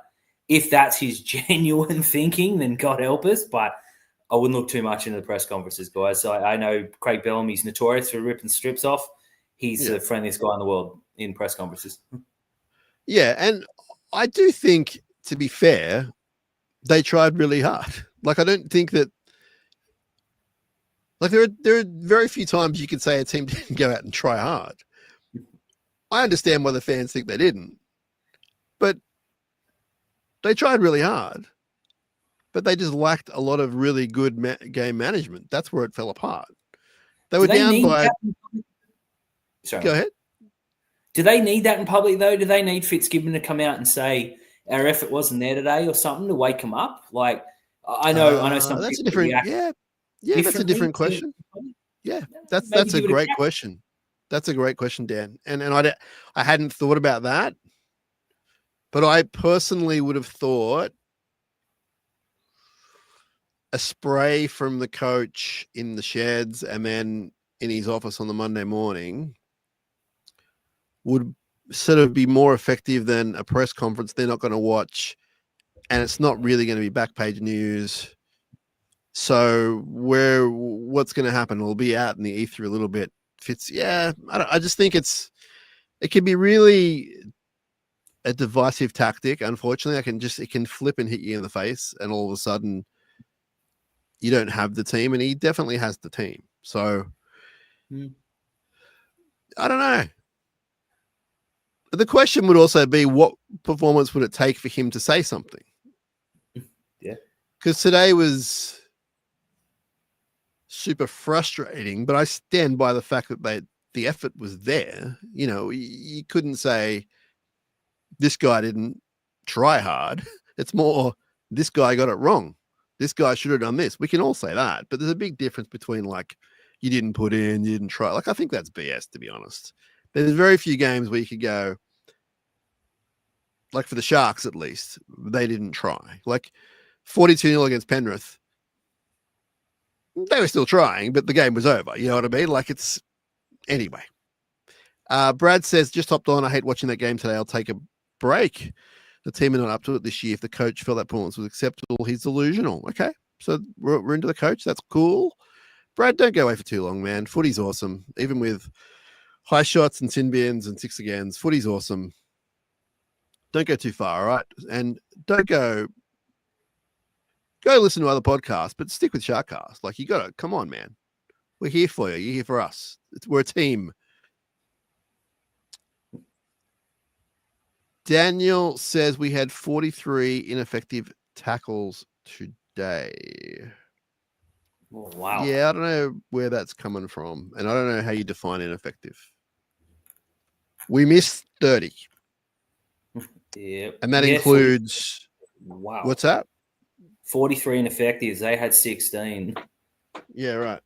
If that's his genuine thinking, then God help us. But I wouldn't look too much into the press conferences, guys. So I know Craig Bellamy's notorious for ripping strips off. He's the friendliest guy in the world in press conferences. Yeah, and I do think, to be fair, they tried really hard. Like, I don't think that, like, there are very few times you could say a team didn't go out and try hard. I understand why the fans think they didn't, but they tried really hard, but they just lacked a lot of really good game management. That's where it fell apart. They were down by... Sorry. Go ahead. Do they need that in public, though? Do they need Fitzgibbon to come out and say, our effort wasn't there today or something to wake them up? Like, I know some. That's a different, that's a different question. Yeah, that's a great question. That's a great question, Dan. And I hadn't thought about that, but I personally would have thought a spray from the coach in the sheds and then in his office on the Monday morning would sort of be more effective than a press conference they're not going to watch, and it's not really going to be back page news. So what's going to happen? It'll be out in the ether a little bit. I just think it can be really a divisive tactic. Unfortunately, it can flip and hit you in the face, and all of a sudden you don't have the team, and he definitely has the team. So I don't know. The question would also be, what performance would it take for him to say something? Yeah. Because today was super frustrating, but I stand by the fact that the effort was there. You know, you couldn't say this guy didn't try hard. It's more, this guy got it wrong. this guy should have done this. We can all say that, but there's a big difference between like you didn't put in, you didn't try. Like I think that's BS, to be honest. There's very few games where you could go, like for the Sharks at least, they didn't try. Like 42-0 against Penrith, they were still trying, but the game was over. You know what I mean? Like it's anyway. Brad says, just hopped on. I hate watching that game today. I'll take a break. The team are not up to it this year. If the coach felt that performance was acceptable, he's delusional. Okay, so we're into the coach. That's cool. Brad, don't go away for too long, man. Footy's awesome. Even with high shots and sin bins and six agains, footy's awesome. Don't go too far, all right? And don't go listen to other podcasts, but stick with SharkCast. Like, you got to, come on, man. We're here for you. You're here for us. We're a team. Daniel says we had 43 ineffective tackles today. Oh, wow. Yeah, I don't know where that's coming from, and I don't know how you define ineffective. We missed 30. Yeah. And that includes... 40. Wow. What's that? 43 ineffectives. They had 16. Yeah, right.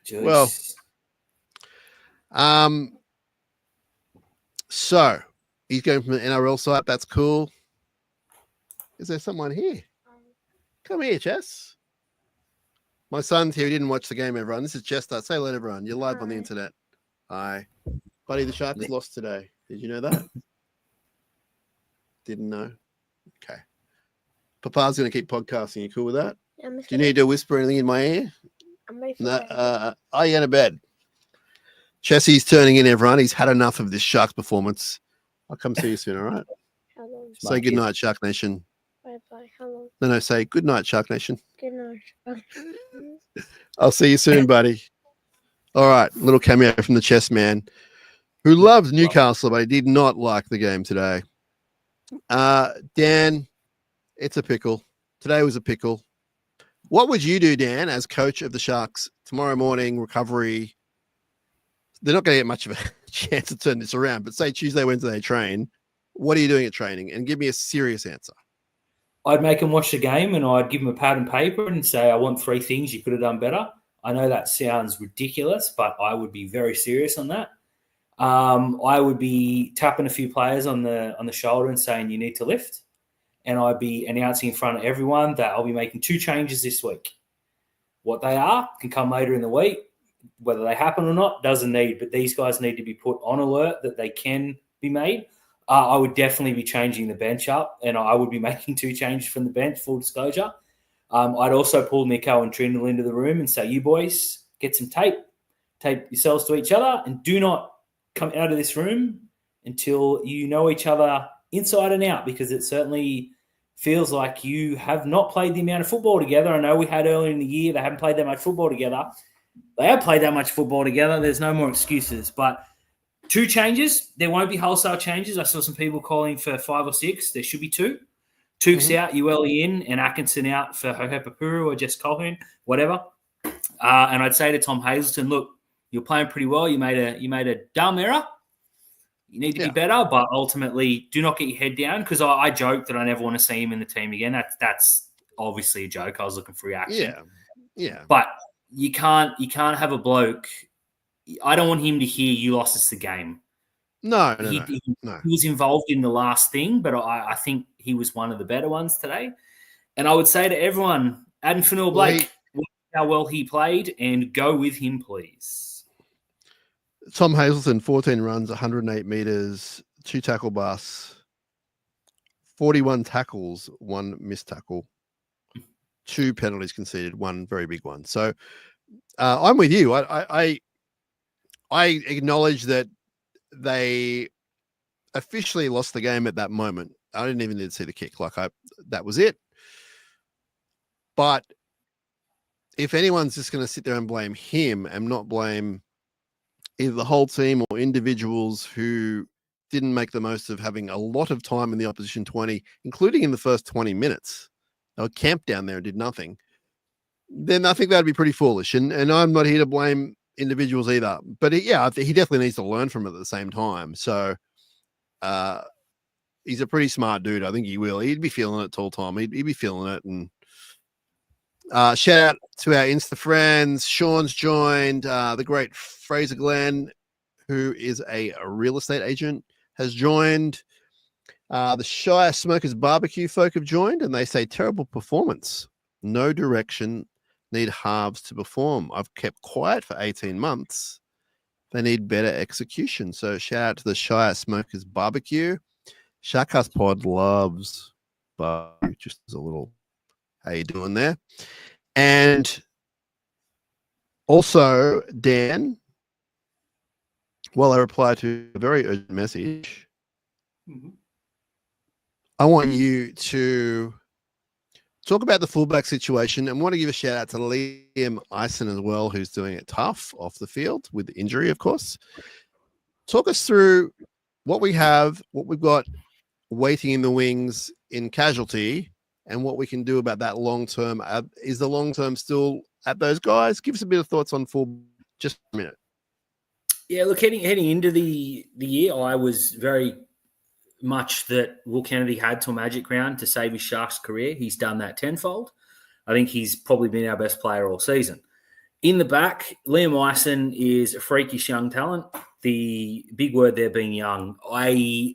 Jeez. Well, so he's going from an NRL site. That's cool. Is there someone here? Come here, Chess. My son's here. He didn't watch the game, everyone. This is Chester. Say hello, everyone. You're live on the internet. Hi. Buddy, the Sharks lost today. Did you know that? Didn't know? Okay. Papa's going to keep podcasting. You cool with that? Yeah, do you need to whisper anything in my ear? I'm ready for No. Are you in a bed? Chessie's turning in, everyone. He's had enough of this Sharks performance. I'll come see you soon, all right? Hello. Say good night, Shark Nation. Bye-bye. Hello. No, say good night, Shark Nation. Good night. I'll see you soon, buddy. All right, little cameo from the chess man who loves Newcastle, but he did not like the game today. Dan, it's a pickle. Today was a pickle. What would you do, Dan, as coach of the Sharks tomorrow morning, recovery? They're not going to get much of a chance to turn this around, but say Tuesday, Wednesday they train. What are you doing at training? And give me a serious answer. I'd make them watch the game and I'd give them a pad and paper and say, I want 3 things you could have done better. I know that sounds ridiculous, but I would be very serious on that. I would be tapping a few players on the shoulder and saying, you need to lift. And I'd be announcing in front of everyone that I'll be making 2 changes this week. What they are can come later in the week. Whether they happen or not doesn't need, but these guys need to be put on alert that they can be made. I would definitely be changing the bench up, and I would be making 2 changes from the bench, full disclosure. I'd also pull Nico and Trindle into the room and say, you boys, get some tape yourselves to each other, and do not come out of this room until you know each other inside and out, because it certainly feels like you have not played the amount of football together. I know we had earlier in the year, they haven't played that much football together. They have played that much football together. There's no more excuses. But 2 changes. There won't be wholesale changes. I saw some people calling for 5 or 6. There should be 2. Tukes out, Ueli in, and Atkinson out for Hohepapuru or Jess Colquhoun, whatever. And I'd say to Tom Hazelton, look, you're playing pretty well. You made a dumb error. You need to be better, but ultimately do not get your head down, because I joke that I never want to see him in the team again. That's obviously a joke. I was looking for reaction. Yeah. But you can't have a bloke. I don't want him to hear you lost us the game. No. He was involved in the last thing, but I think he was one of the better ones today. And I would say to everyone, Adam Fanua-Blake, how well he played, and go with him, please. Tom Hazelton, 14 runs, 108 meters, 2 tackle busts, 41 tackles, 1 missed tackle, 2 penalties conceded, 1 very big one. So I'm with you. I acknowledge that they officially lost the game at that moment. I didn't even need to see the kick. That was it. But if anyone's just going to sit there and blame him and not blame either the whole team or individuals who didn't make the most of having a lot of time in the opposition 20, including in the first 20 minutes, they were camped down there and did nothing, then I think that'd be pretty foolish. And I'm not here to blame individuals either. But he definitely needs to learn from it at the same time. So he's a pretty smart dude. I think he will. He'd be feeling it, Tall Tom. He'd be feeling it. And Shout out to our Insta friends. Sean's joined. The great Fraser Glenn, who is a real estate agent, has joined. The Shire Smokers Barbecue folk have joined, and they say terrible performance. No direction. Need halves to perform. I've kept quiet for 18 months. They need better execution. So shout out to the Shire Smokers Barbecue. SharkCast Pod loves barbecue. Just as a little, how you doing there? And also, Dan, while I reply to a very urgent message, I want you to talk about the fullback situation, and want to give a shout out to Liam Eisen as well, who's doing it tough off the field with injury, of course. Talk us through what we have, what we've got waiting in the wings in casualty, and what we can do about that long term. Is the long term still at those guys? Give us a bit of thoughts on full. Just a minute. Yeah, look, heading into the year, I was very much that Will Kennedy had to a magic round to save his Sharks career. He's done that tenfold. I think he's probably been our best player all season. In the back, Liam Eisen is a freakish young talent. The big word there being young. I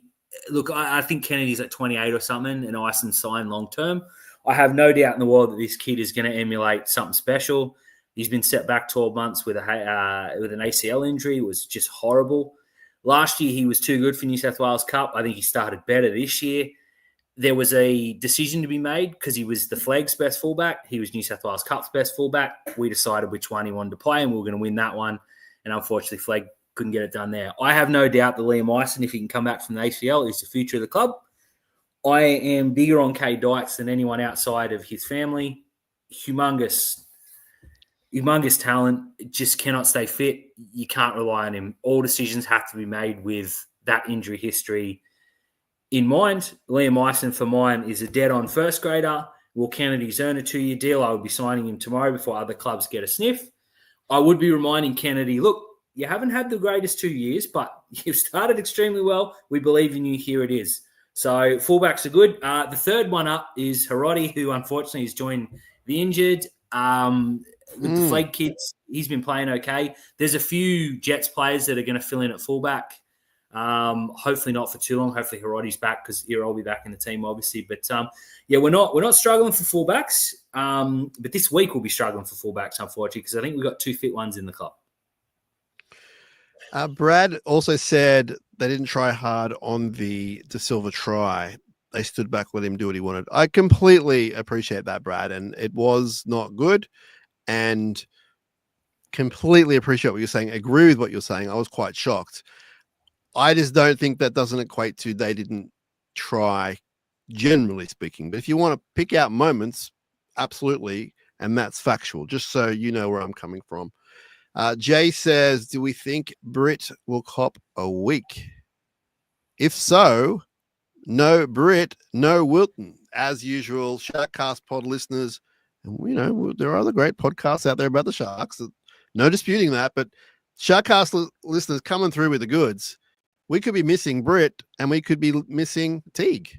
think Kennedy's at 28 or something, and Eisen signed long term. I have no doubt in the world that this kid is going to emulate something special. He's been set back 12 months with an ACL injury. It was just horrible. Last year, he was too good for New South Wales Cup. I think he started better this year. There was a decision to be made because he was the flag's best fullback. He was New South Wales Cup's best fullback. We decided which one he wanted to play, and we were going to win that one. And unfortunately, Flag couldn't get it done there. I have no doubt that Liam Eisen, if he can come back from the ACL, is the future of the club. I am bigger on Kay Dykes than anyone outside of his family. Humongous talent, just cannot stay fit. You can't rely on him. All decisions have to be made with that injury history in mind. Liam Eisen, for mine, is a dead-on first grader. Will Kennedy's earn a 2-year deal. I would be signing him tomorrow before other clubs get a sniff. I would be reminding Kennedy, look, you haven't had the greatest 2 years, but you've started extremely well. We believe in you. Here it is. So fullbacks are good. The third one up is Hiroti, who unfortunately has joined the injured. With the Flag kids, he's been playing okay. There's a few Jets players that are going to fill in at fullback. Hopefully not for too long. Hopefully Hiroti's back because Hiro will be back in the team, obviously. But we're not struggling for fullbacks. But this week we'll be struggling for fullbacks, unfortunately, because I think we've got 2 fit ones in the club. Brad also said they didn't try hard on the De Silva try. They stood back, let him do what he wanted. I completely appreciate that, Brad, and it was not good. And completely appreciate what you're saying. Agree with what you're saying. I was quite shocked. I just don't think that doesn't equate to they didn't try, generally speaking. But if you want to pick out moments, absolutely, and that's factual, just so you know where I'm coming from. Jay says, do we think Britt will cop a week? If so, no Britt, no Wilton. As usual, SharkCast pod listeners, and there are other great podcasts out there about the Sharks. No disputing that, but SharkCast listeners coming through with the goods. We could be missing Britt, and we could be missing Teague.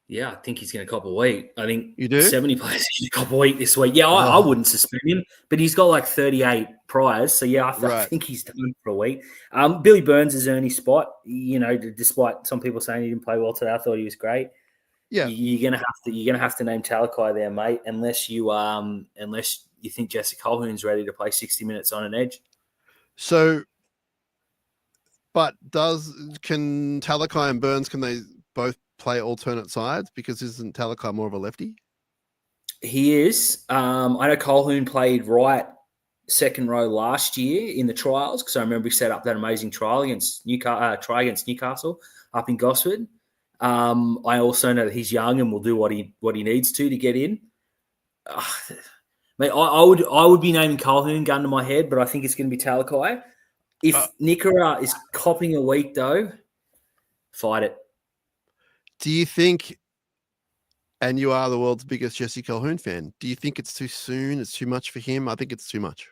Yeah, I think he's going to cop a week. I think you do 70 players going to cop a week this week. Yeah, I wouldn't suspend him, but he's got like 38 priors. So yeah, I think he's done for a week. Billy Burns has earned his spot. Despite some people saying he didn't play well today, I thought he was great. Yeah, you're gonna have to name Talakai there, mate, unless you think Jesse Colquhoun's ready to play 60 minutes on an edge. So, but can Talakai and Burns, can they both play alternate sides? Because isn't Talakai more of a lefty? He is. I know Colquhoun played right second row last year in the trials because I remember he set up that amazing trial against Newcastle up in Gosford. I also know that he's young and will do what he needs to get in. Mate, I would be naming Colquhoun, gun to my head, but I think it's going to be Talakai. If Nikora is copping a week, though, fight it. Do you think, and you are the world's biggest Jesse Colquhoun fan, do you think it's too soon? It's too much for him? I think it's too much.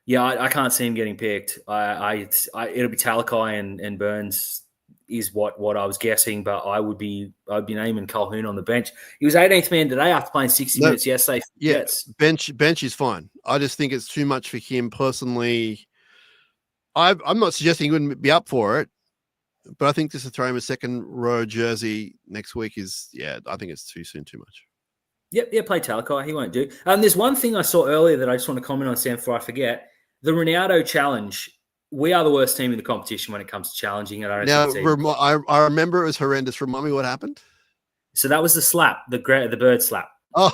Yeah, I can't see him getting picked. It'll be Talakai and Burns is what I was guessing, but I'd be naming Colquhoun on the bench. He was 18th man today after playing 60 minutes yesterday. Yeah, Jets. bench is fine. I just think it's too much for him personally. I'm not suggesting he wouldn't be up for it, but I think just to throw him a second row jersey next week I think it's too soon, too much. Yep, play Talakai. He won't do. There's one thing I saw earlier that I just want to comment on, Sam, before I forget. The Ronaldo challenge. We are the worst team in the competition when it comes to challenging it. I remember it was horrendous. Remind me what happened. So that was the slap, the bird slap. Oh,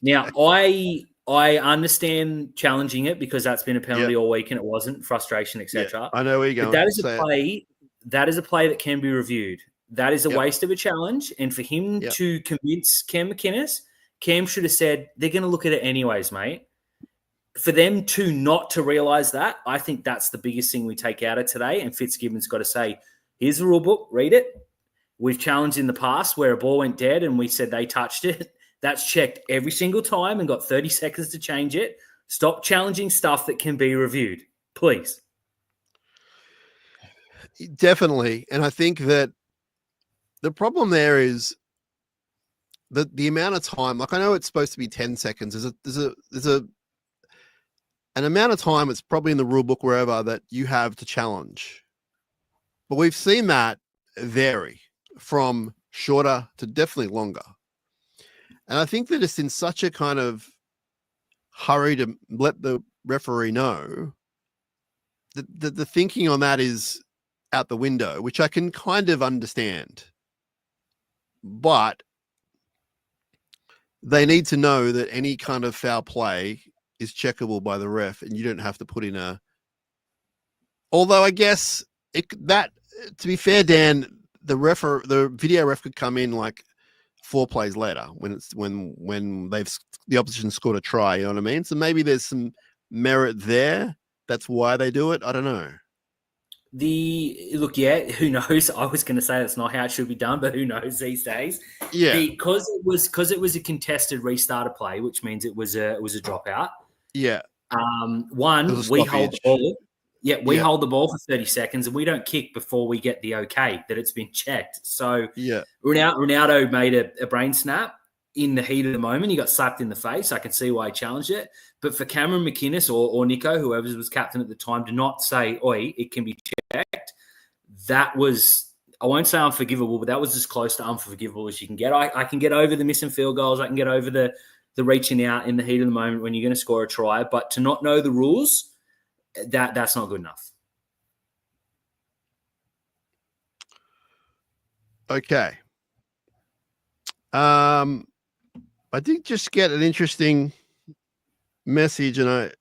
now I understand challenging it because that's been a penalty all week and it wasn't, frustration, etc. I know where you're going. But that is a play. That is a play that can be reviewed. That is a waste of a challenge, and for him to convince Cam McInnes, Cam should have said they're going to look at it anyways, mate. For them to not to realise that, I think that's the biggest thing we take out of today. And Fitzgibbon's got to say, here's the rule book, read it. We've challenged in the past where a ball went dead and we said they touched it. That's checked every single time and got 30 seconds to change it. Stop challenging stuff that can be reviewed, please. Definitely. And I think that the problem there is that the amount of time, like I know it's supposed to be 10 seconds. There's an amount of time, it's probably in the rule book, wherever, that you have to challenge. But we've seen that vary from shorter to definitely longer. And I think that it's in such a kind of hurry to let the referee know that the thinking on that is out the window, which I can kind of understand. But they need to know that any kind of foul play is checkable by the ref, and you don't have to put in a. Although I guess to be fair, Dan, the video ref could come in like 4 plays later when the opposition scored a try. You know what I mean? So maybe there's some merit there. That's why they do it. I don't know. Who knows? I was going to say that's not how it should be done, but who knows these days? Yeah, because it was a contested restarter play, which means it was a dropout. Yeah. We hold the ball. Yeah, we hold the ball for 30 seconds and we don't kick before we get the okay that it's been checked. So Ronaldo made a brain snap in the heat of the moment. He got slapped in the face. I can see why he challenged it. But for Cameron McInnes or Nico, whoever was captain at the time, to not say, oi, it can be checked, that was, I won't say unforgivable, but that was as close to unforgivable as you can get. I can get over the missing field goals. I can get over the reaching out in the heat of the moment when you're going to score a try. But to not know the rules, that's not good enough. Okay. I did just get an interesting message, and I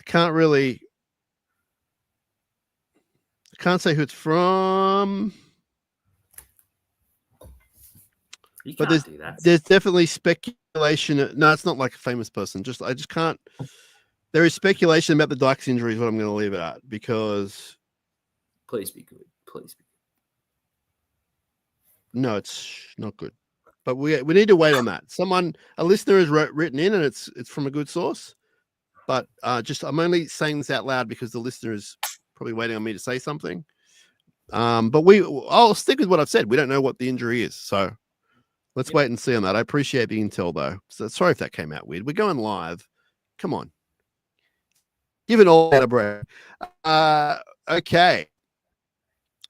can't say who it's from. You but can't do that. There's definitely speculation. No, it's not like a famous person. I just can't. There is speculation about the Dykes injury is what I'm going to leave it at, because. Please be good. Please be good. No, it's not good. But we need to wait on that. A listener has written in, and it's from a good source. But I'm only saying this out loud because the listener is probably waiting on me to say something. But I'll stick with what I've said. We don't know what the injury is, so let's wait and see on that. I appreciate the intel, though. So sorry if that came out weird. We're going live. Come on, give it all out a break. Okay.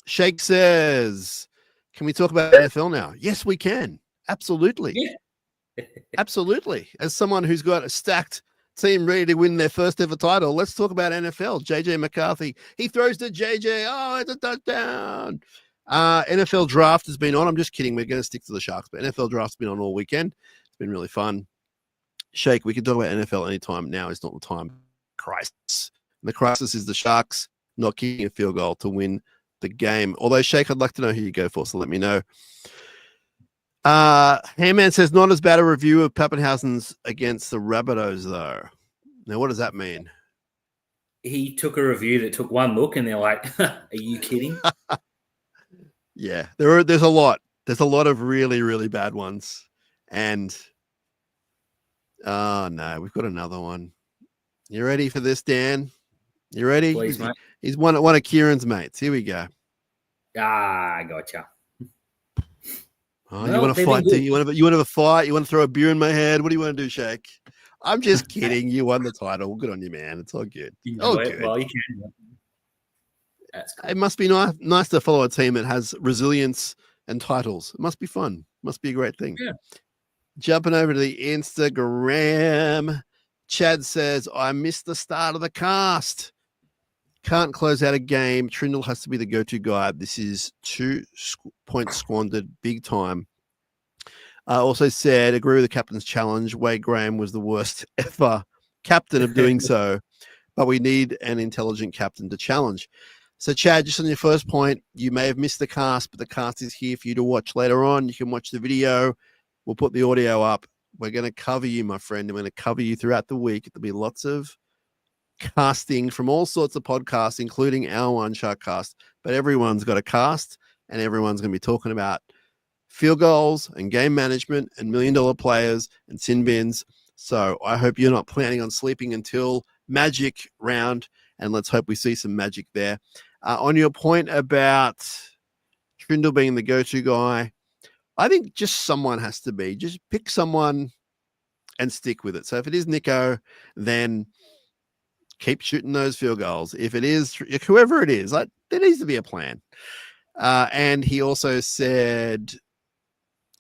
Shake says, "Can we talk about NFL now?" Yes, we can. Absolutely. Yeah. Absolutely. As someone who's got a stacked team ready to win their first ever title, let's talk about NFL. JJ McCarthy. He throws to JJ. Oh, it's a touchdown. NFL draft has been on. I'm just kidding. We're going to stick to the Sharks, but NFL draft's been on all weekend. It's been really fun. Shake, we can talk about NFL anytime. Now is not the time. Crisis. The crisis is the Sharks not kicking a field goal to win the game. Although, Shake, I'd like to know who you go for, so let me know. Handman says, not as bad a review of Pappenhausen's against the Rabbitohs, though. Now, what does that mean? He took a review that took one look, and they're like, are you kidding? Yeah, there's a lot. There's a lot of really, really bad ones. And, oh, no, we've got another one. You ready for this, Dan? You ready? Please, mate. He's one of Kieran's mates. Here we go. Ah, gotcha. Oh, Well, you want to they've been fight? Do good. you want to have a fight? You want to throw a beer in my head? What do you want to do, Shake? I'm just kidding. You won the title. Good on you, man. It's all good. Enjoy Oh, it. good. Well, you can. That's cool. It must be nice to follow a team that has resilience and titles. It must be fun. Must be a great thing. Yeah. Jumping over to the Instagram, Chad says, I missed the start of the cast. Can't close out a game. Trindle has to be the go-to guy. This is 2 points squandered big time. I also said, agree with the captain's challenge. Wade Graham was the worst ever captain of doing so, but we need an intelligent captain to challenge. So, Chad, just on your first point, you may have missed the cast, but the cast is here for you to watch later on. You can watch the video. We'll put the audio up. We're going to cover you, my friend. I'm going to cover you throughout the week. There'll be lots of casting from all sorts of podcasts, including our one, SharkCast. But everyone's got a cast, and everyone's going to be talking about field goals and game management and $1 million players and sin bins. So I hope you're not planning on sleeping until Magic round, and let's hope we see some magic there. On your point about Trindle being the go-to guy, I think just someone has to be. Just pick someone and stick with it. So if it is Nico, then keep shooting those field goals. If it is whoever it is, there needs to be a plan. And he also said,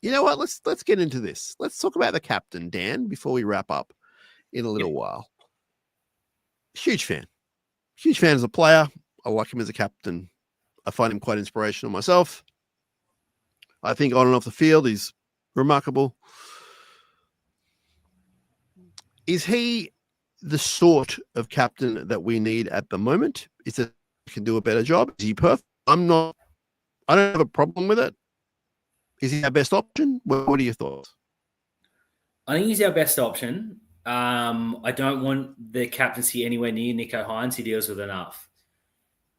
you know what? Let's get into this. Let's talk about the captain, Dan, before we wrap up in a little while. Huge fan as a player. I like him as a captain. I find him quite inspirational myself. I think on and off the field, he's remarkable. Is he the sort of captain that we need at the moment? Is it he can do a better job? Is he perfect? I don't have a problem with it. Is he our best option? What are your thoughts? I think he's our best option. I don't want the captaincy anywhere near Nico Hines. He deals with enough.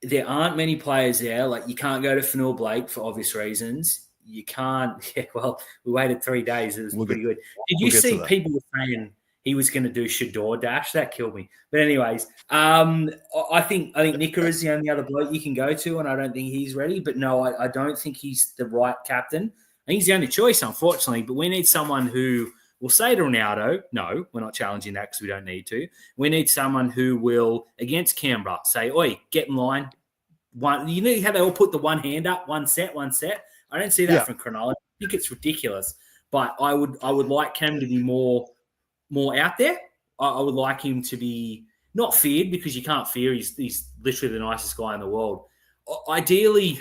There aren't many players there. Like, you can't go to Fanua Blake for obvious reasons. You can't. Yeah, well, we waited 3 days. It was pretty good. Did you see people were saying he was going to do Shador Dash? That killed me. But anyways, I think Nico is the only other bloke you can go to, and I don't think he's ready. But no, I don't think he's the right captain. I think he's the only choice, unfortunately. But we need someone who will say to Ronaldo, no, we're not challenging that because we don't need to. We need someone who will, against Canberra, say, oi, get in line. You know how they all put the one hand up, one set. I don't see that from Cronulla. I think it's ridiculous. But I would like Cam to be more out there. I would like him to be not feared, because you can't fear. He's literally the nicest guy in the world. Ideally,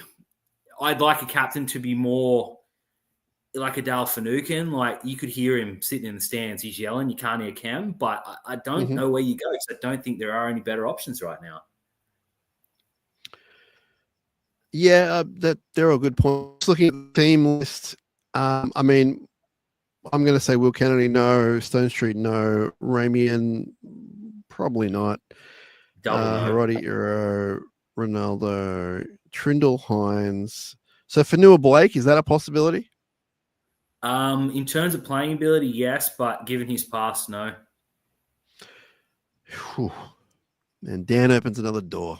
I'd like a captain to be more like a Dale Finucane. Like, you could hear him sitting in the stands. He's yelling. You can't hear Cam. But I don't know where you go, because I don't think there are any better options right now. Yeah, they're all good points. Looking at the team list, I mean, I'm going to say Will Kennedy, no. Stone Street, no. Ramian, probably not. Hiroti, Ronaldo, Trindle, Hines. So Fanua Blake, is that a possibility? In terms of playing ability, yes, but given his past, no. Whew. And Dan opens another door.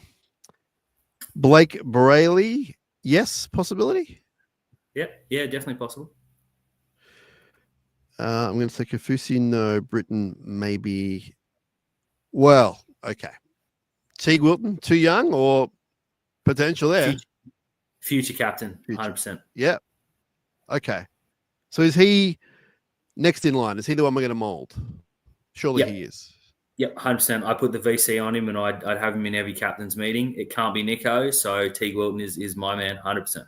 Blake Brayley, yes, possibility? Yeah, definitely possible. I'm going to say Kafusi, no. Britain, maybe. Well, okay. Teague Wilton, too young or potential there? Future captain, 100%. Yeah. Okay. So is he next in line? Is he the one we're going to mould? Surely he is. Yep, 100%. I put the VC on him, and I'd have him in every captain's meeting. It can't be Nico, so Teague Wilton is my man, 100%.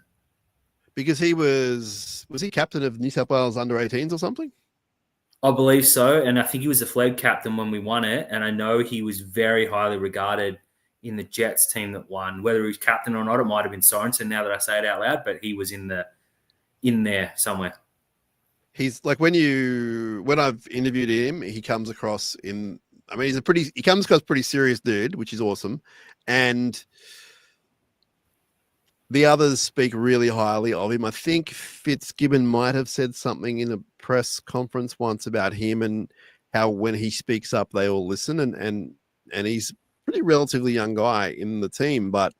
Because he was he captain of New South Wales under-18s or something? I believe so, and I think he was the flag captain when we won it, and I know he was very highly regarded in the Jets team that won. Whether he was captain or not, it might have been Sorensen now that I say it out loud, but he was in there somewhere. He's like, when I've interviewed him, he comes across he comes across pretty serious dude, which is awesome. And the others speak really highly of him. I think Fitzgibbon might have said something in a press conference once about him and how when he speaks up, they all listen. And he's a pretty relatively young guy in the team, but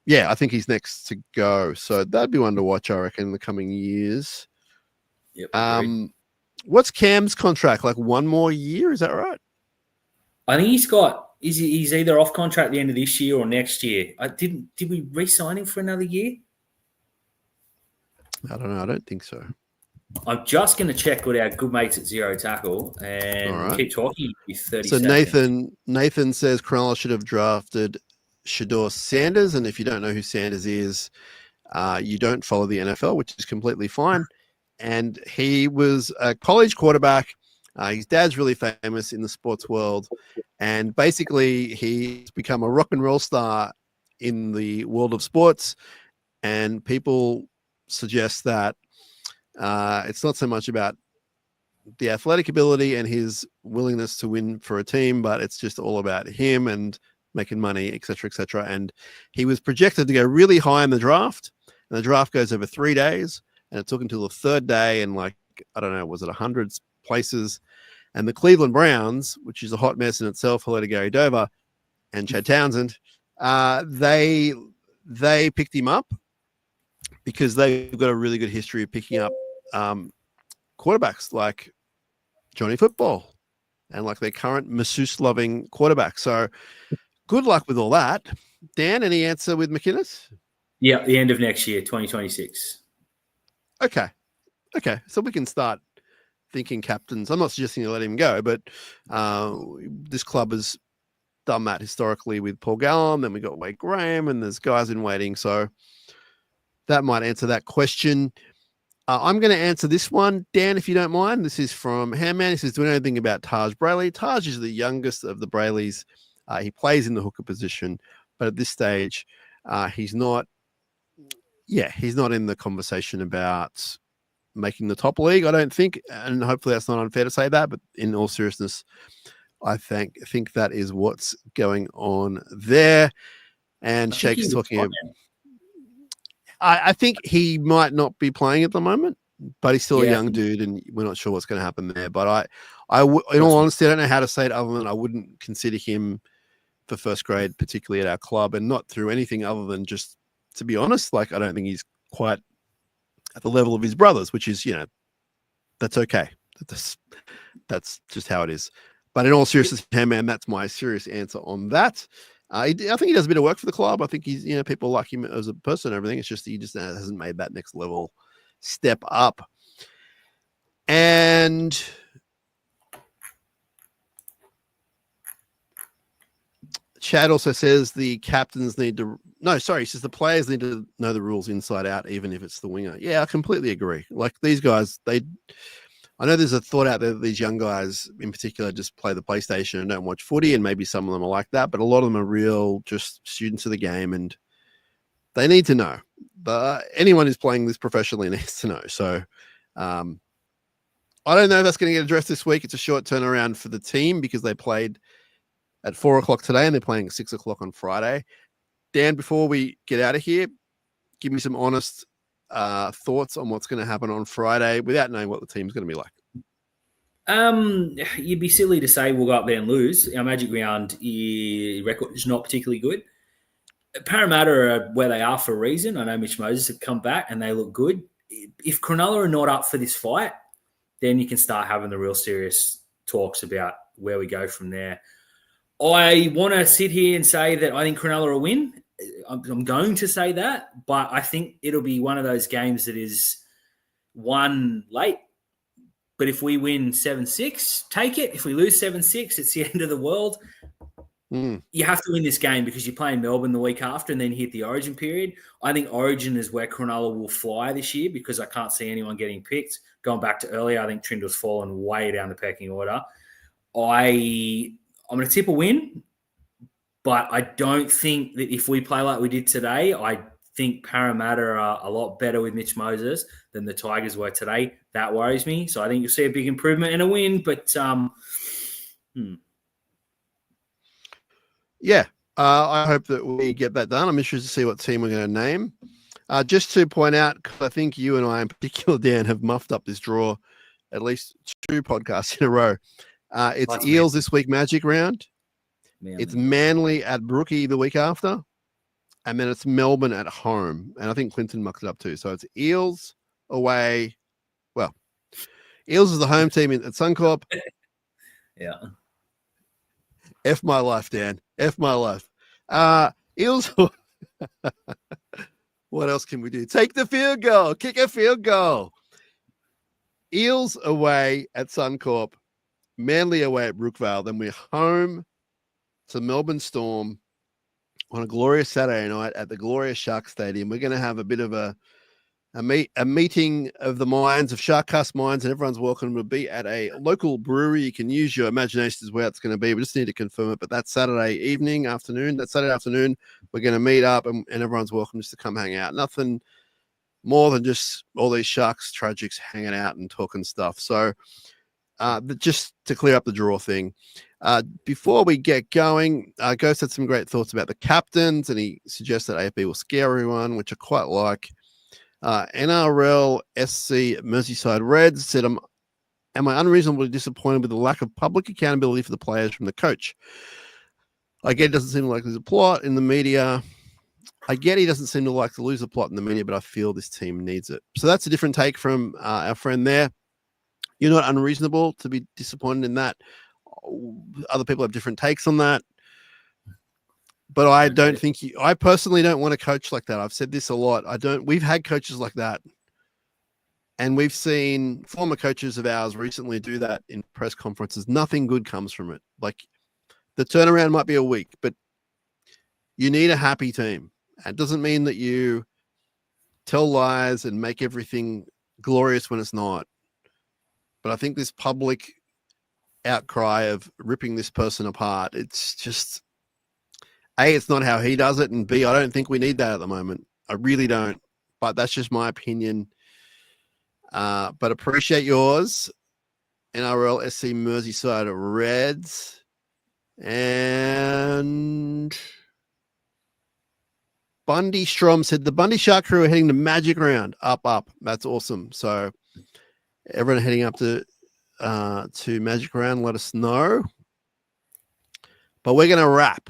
Yeah, I think he's next to go. So that'd be one to watch, I reckon, in the coming years. Yep. Agreed. What's Cam's contract? Like one more year? Is that right? I think he's either off contract at the end of this year or next year. Did we re-sign him for another year? I don't know. I don't think so. I'm just going to check with our good mates at Zero Tackle and keep talking with 30 so seconds. Nathan says Cronulla should have drafted Shador Sanders, and if you don't know who Sanders is, you don't follow the NFL, which is completely fine. And he was a college quarterback. His dad's really famous in the sports world, and basically he's become a rock and roll star in the world of sports. And people suggest that it's not so much about the athletic ability and his willingness to win for a team, but it's just all about him and making money, et cetera, and he was projected to go really high in the draft, and the draft goes over 3 days, and it took until the third day, and like, I don't know, was it 100 places, and the Cleveland Browns, which is a hot mess in itself, hello to Gary Dover and Chad Townsend, they picked him up because they've got a really good history of picking up quarterbacks like Johnny Football and like their current masseuse-loving quarterback. So good luck with all that. Dan, any answer with McInnes? Yeah, the end of next year, 2026. Okay. So we can start thinking captains. I'm not suggesting you let him go, but this club has done that historically with Paul Gallen. Then we got Wade Graham, and there's guys in waiting. So that might answer that question. I'm going to answer this one, Dan, if you don't mind. This is from Hamman. He says, do we know anything about Taj Brayley? Taj is the youngest of the Brayleys. He plays in the hooker position, but at this stage, he's not in the conversation about making the top league, I don't think. And hopefully that's not unfair to say that, but in all seriousness, I think that is what's going on there. And Shake's talking about, I think he might not be playing at the moment, but he's still a young dude, and we're not sure what's going to happen there. But in all honesty, I don't know how to say it other than I wouldn't consider him for first grade, particularly at our club, and not through anything other than just, to be honest, like I don't think he's quite at the level of his brothers, which is, that's okay. That's just how it is. But in all seriousness, man, that's my serious answer on that. I think he does a bit of work for the club. I think he's, people like him as a person and everything. It's just he just hasn't made that next level step up. And Chad also says the captains need to. No, sorry, he says the players need to know the rules inside out, even if it's the winger. Yeah, I completely agree. Like these guys, I know there's a thought out there that these young guys in particular just play the PlayStation and don't watch footy, and maybe some of them are like that, but a lot of them are real just students of the game, and they need to know. But anyone who's playing this professionally needs to know. So I don't know if that's going to get addressed this week. It's a short turnaround for the team because they played at 4:00 today and they're playing at 6:00 on Friday. Dan, before we get out of here, give me some honest thoughts on what's going to happen on Friday without knowing what the team's going to be like. You'd be silly to say we'll go up there and lose. Our Magic Round record is not particularly good. Parramatta are where they are for a reason. I know Mitch Moses have come back and they look good. If Cronulla are not up for this fight, then you can start having the real serious talks about where we go from there. I want to sit here and say that I think Cronulla will win. I'm going to say that, but I think it'll be one of those games that is won late. But if we win 7-6, take it. If we lose 7-6, it's the end of the world. You have to win this game because you're playing Melbourne the week after and then hit the Origin period. I think Origin is where Cronulla will fly this year because I can't see anyone getting picked. Going back to earlier, I think Trindle's fallen way down the pecking order. I'm going to tip a win, but I don't think that if we play like we did today, I think Parramatta are a lot better with Mitch Moses than the Tigers were today. That worries me. So I think you'll see a big improvement and a win, but Yeah, I hope that we get that done. I'm interested to see what team we're going to name. Just to point out, I think you and I in particular, Dan, have muffed up this draw at least 2 podcasts in a row. It's That's Eels this week, Magic Round. It's Manly at Brookie the week after. and then it's Melbourne at home. And I think Clinton mucked it up too. So it's Eels away. Well, Eels is the home team at Suncorp. Yeah. F my life, Dan. F my life. Eels. What else can we do? Take the field goal. Kick a field goal. Eels away at Suncorp. Manly away at Brookvale. Then we're home to Melbourne Storm on a glorious Saturday night at the glorious Shark Stadium. We're going to have a bit of a meeting of the minds, of SharkCast minds, and everyone's welcome to be at a local brewery. You can use your imagination as where it's going to be. We just need to confirm it. But that's Saturday afternoon, we're going to meet up and everyone's welcome just to come hang out. Nothing more than just all these Sharks tragics hanging out and talking stuff. So just to clear up the draw thing, before we get going, Ghost had some great thoughts about the captains, and he suggested AFB will scare everyone, which I quite like. NRL SC Merseyside Reds said, am I unreasonably disappointed with the lack of public accountability for the players from the coach? I get it doesn't seem like there's a plot in the media. I get he doesn't seem to like to lose the plot in the media, but I feel this team needs it. So that's a different take from our friend there. You're not unreasonable to be disappointed in that. Other people have different takes on that. But I don't think I personally don't want a coach like that. I've said this a lot. We've had coaches like that. And we've seen former coaches of ours recently do that in press conferences. Nothing good comes from it. Like, the turnaround might be a week, but you need a happy team. It doesn't mean that you tell lies and make everything glorious when it's not. But I think this public outcry of ripping this person apart, it's just, A, it's not how he does it, and B, I don't think we need that at the moment. I really don't. But that's just my opinion. But appreciate yours. NRL SC Merseyside Reds. And Bundy Strom said the Bundy Shark crew are heading to Magic Round. Up. That's awesome. So everyone heading up to Magic Round, let us know. But we're going to wrap.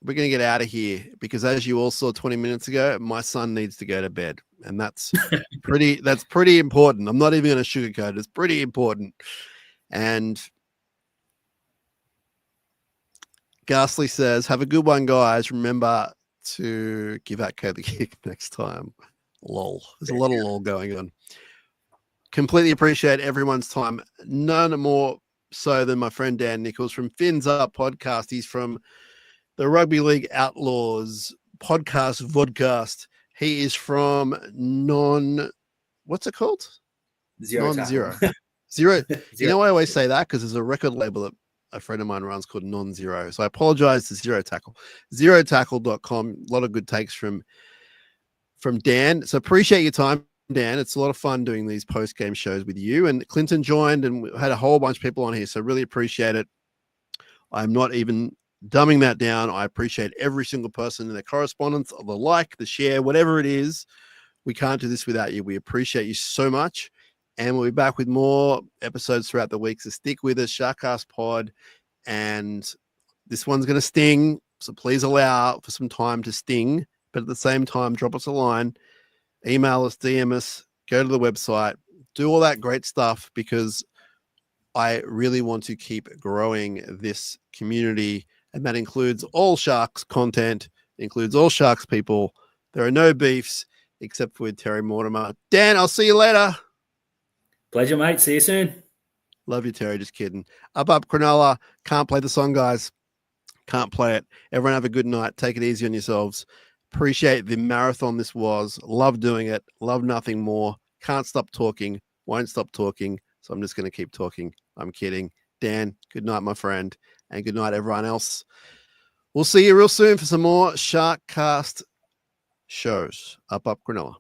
We're going to get out of here because, as you all saw 20 minutes ago, my son needs to go to bed. And that's pretty important. I'm not even going to sugarcoat it. It's pretty important. And Ghastly says, have a good one, guys. Remember to give out code the kick next time. Lol. There's a lot of lol going on. Completely appreciate everyone's time. None more so than my friend Dan Nichols from Fins Up Podcast. He's from the Rugby League Outlaws podcast, Vodcast. He is from what's it called? Zero. Zero. You know, I always say that because there's a record label that a friend of mine runs called Non-Zero. So I apologize to Zero Tackle. ZeroTackle.com. A lot of good takes from Dan. So appreciate your time, Dan. It's a lot of fun doing these post-game shows with you. And Clinton joined, and we had a whole bunch of people on here. So really appreciate it. I'm not even dumbing that down. I appreciate every single person in their correspondence, the like, the share, whatever it is. We can't do this without you. We appreciate you so much. And we'll be back with more episodes throughout the week. So stick with us, SharkCast Pod. And this one's going to sting. So please allow for some time to sting. But at the same time, drop us a line, email us, DM us, go to the website, do all that great stuff because I really want to keep growing this community. And that includes all Sharks content, includes all Sharks people. There are no beefs except with Terry Mortimer. Dan, I'll see you later. Pleasure, mate. See you soon. Love you, Terry. Just kidding. Up, Cronulla. Can't play the song, guys. Can't play it. Everyone have a good night. Take it easy on yourselves. Appreciate the marathon this was. Love doing it. Love nothing more. Can't stop talking. Won't stop talking. So I'm just going to keep talking. I'm kidding. Dan, good night, my friend. And good night, everyone else. We'll see you real soon for some more SharkCast shows. Up, Cronulla.